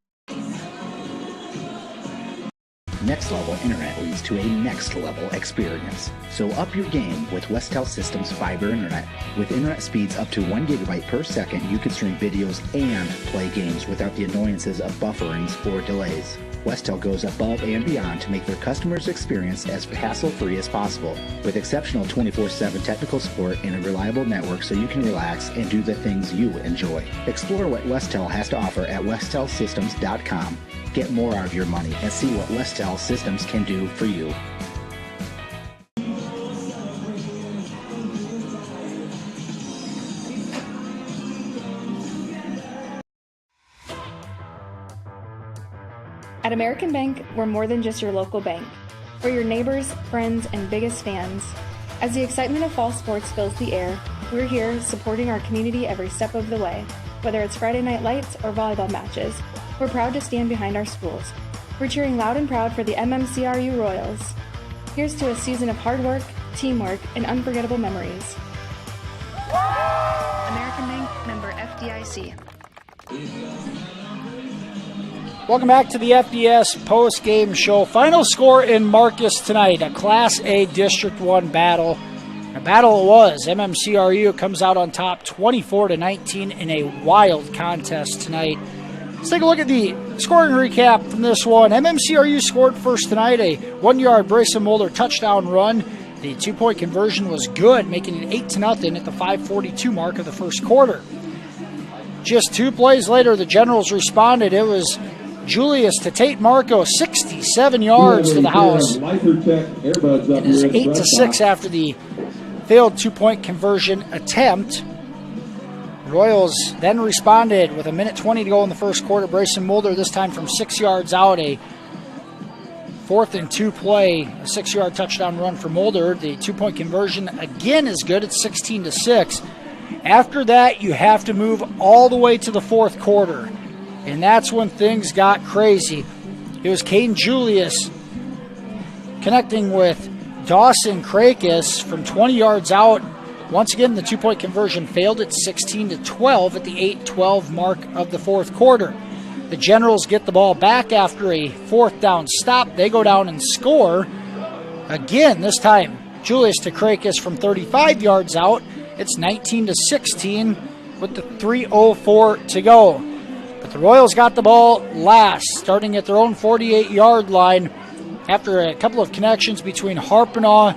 Next level internet leads to a next level experience. So up your game with Westel Systems Fiber Internet. With internet speeds up to 1 gigabyte per second, you can stream videos and play games without the annoyances of bufferings or delays. Westel goes above and beyond to make their customers' experience as hassle-free as possible, with exceptional 24/7 technical support and a reliable network so you can relax and do the things you enjoy. Explore what Westel has to offer at westelsystems.com. Get more out of your money and see what Westel Systems can do for you. At American Bank, we're more than just your local bank. We're your neighbors, friends, and biggest fans. As the excitement of fall sports fills the air, we're here supporting our community every step of the way. Whether it's Friday night lights or volleyball matches, we're proud to stand behind our schools. We're cheering loud and proud for the MMCRU Royals. Here's to a season of hard work, teamwork, and unforgettable memories. American Bank, member FDIC. Welcome back to the FDS post-game show. Final score in Marcus tonight, a Class A District 1 battle. A battle it was. MMCRU comes out on top 24-19 in a wild contest tonight. Let's take a look at the scoring recap from this one. MMCRU scored first tonight, a 1-yard Brayson Mulder touchdown run. The 2-point conversion was good, making it 8-0 at the 5:42 mark of the first quarter. Just 2 plays later, the Generals responded. It was Julius to Tate Marco, 67 yards to the house. It is 8-6 after the failed 2-point conversion attempt. Royals then responded with 1:20 to go in the first quarter. Brayson Mulder, this time from 6 yards out, a 4th and 2 play, a 6-yard touchdown run for Mulder. The 2-point conversion again is good. It's 16-6. After that, you have to move all the way to the 4th quarter, and that's when things got crazy. It was Caden Julius connecting with Dawson Krakis from 20 yards out. Once again, the 2-point conversion failed at 16-12 at the 8-12 mark of the 4th quarter. The Generals get the ball back after a 4th down stop. They go down and score. Again, this time, Julius to Krakis from 35 yards out. It's 19-16 with the 3:04 to go. But the Royals got the ball last, starting at their own 48-yard line. After a couple of connections between Harpenaugh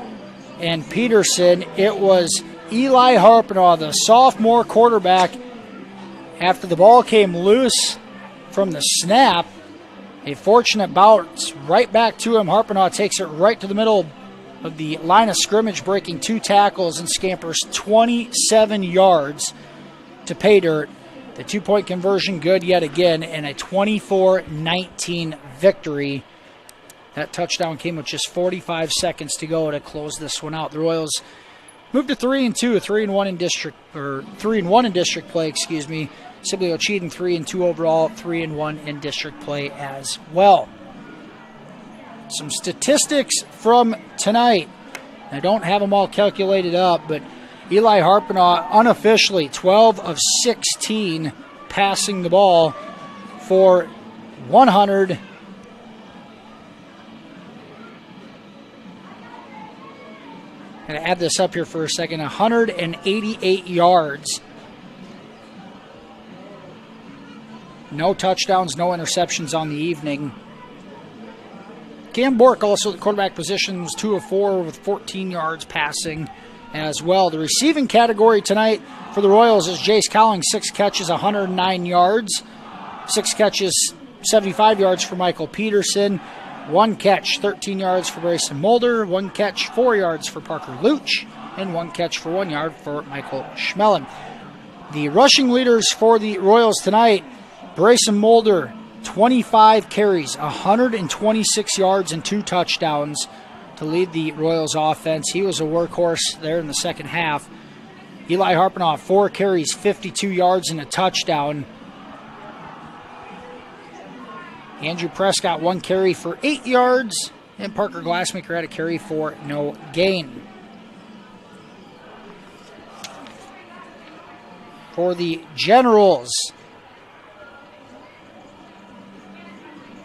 and Peterson, it was Eli Harpenaugh, the sophomore quarterback. After the ball came loose from the snap, a fortunate bounce right back to him. Harpenaugh takes it right to the middle of the line of scrimmage, breaking 2 tackles and scampers 27 yards to pay dirt. The 2-point conversion good yet again, and a 24-19 victory. That touchdown came with just 45 seconds to go to close this one out. The Royals moved to 3-2, 3-1 in district, or 3-1 in district play, excuse me. Sibley-Ocheyedan 3-2 overall, 3-1 in district play as well. Some statistics from tonight. I don't have them all calculated up, but Eli Harpenaugh unofficially 12 of 16 passing the ball for 100. I'm going to add this up here for a second. 188 yards. No touchdowns, no interceptions on the evening. Cam Bork, also the quarterback position, was 2 of 4 with 14 yards passing as well. The receiving category tonight for the Royals is Jace Cowling, 6 catches, 109 yards. 6 catches, 75 yards for Michael Peterson. 1 catch, 13 yards for Brayson Mulder. 1 catch, 4 yards for Parker Luch. And 1 catch for 1 yard for Michael Schmellen. The rushing leaders for the Royals tonight, Brayson Mulder, 25 carries, 126 yards and 2 touchdowns to lead the Royals offense. He was a workhorse there in the second half. Eli Harpenaugh, 4 carries, 52 yards and a touchdown. Andrew Prescott, 1 carry for 8 yards. And Parker Glassmaker had a carry for no gain. For the Generals,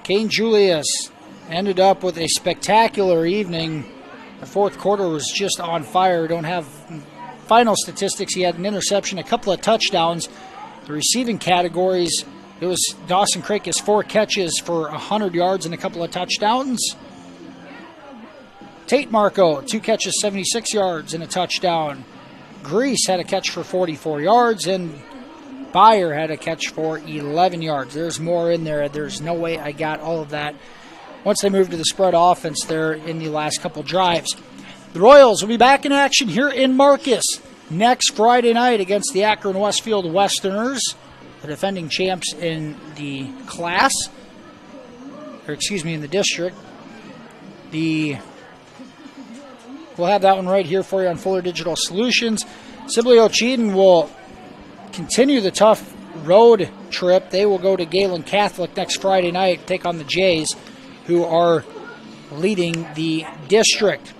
Caden Julius ended up with a spectacular evening. The 4th quarter was just on fire. Don't have final statistics. He had an interception, a couple of touchdowns. The receiving categories, it was Dawson Krakis, 4 catches for 100 yards and a couple of touchdowns. Tate Marco, 2 catches, 76 yards and a touchdown. Grease had a catch for 44 yards, and Byer had a catch for 11 yards. There's more in there. There's no way I got all of that once they moved to the spread offense there in the last couple drives. The Royals will be back in action here in Marcus next Friday night against the Akron Westfield Westerners, the defending champs in the class, or excuse me, in the district. We'll have that one right here for you on Fuller Digital Solutions. Sibley-Ocheyedan will continue the tough road trip. They will go to Galen Catholic next Friday night, take on the Jays, who are leading the district.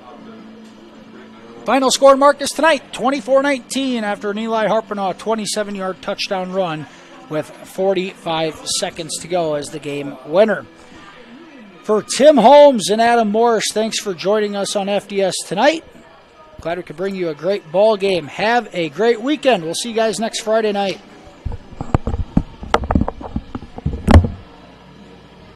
Final score in Marcus tonight, 24-19 after an Eli Harpenaugh 27-yard touchdown run with 45 seconds to go as the game winner. For Tim Holmes and Adam Morris, thanks for joining us on FDS tonight. Glad we could bring you a great ball game. Have a great weekend. We'll see you guys next Friday night.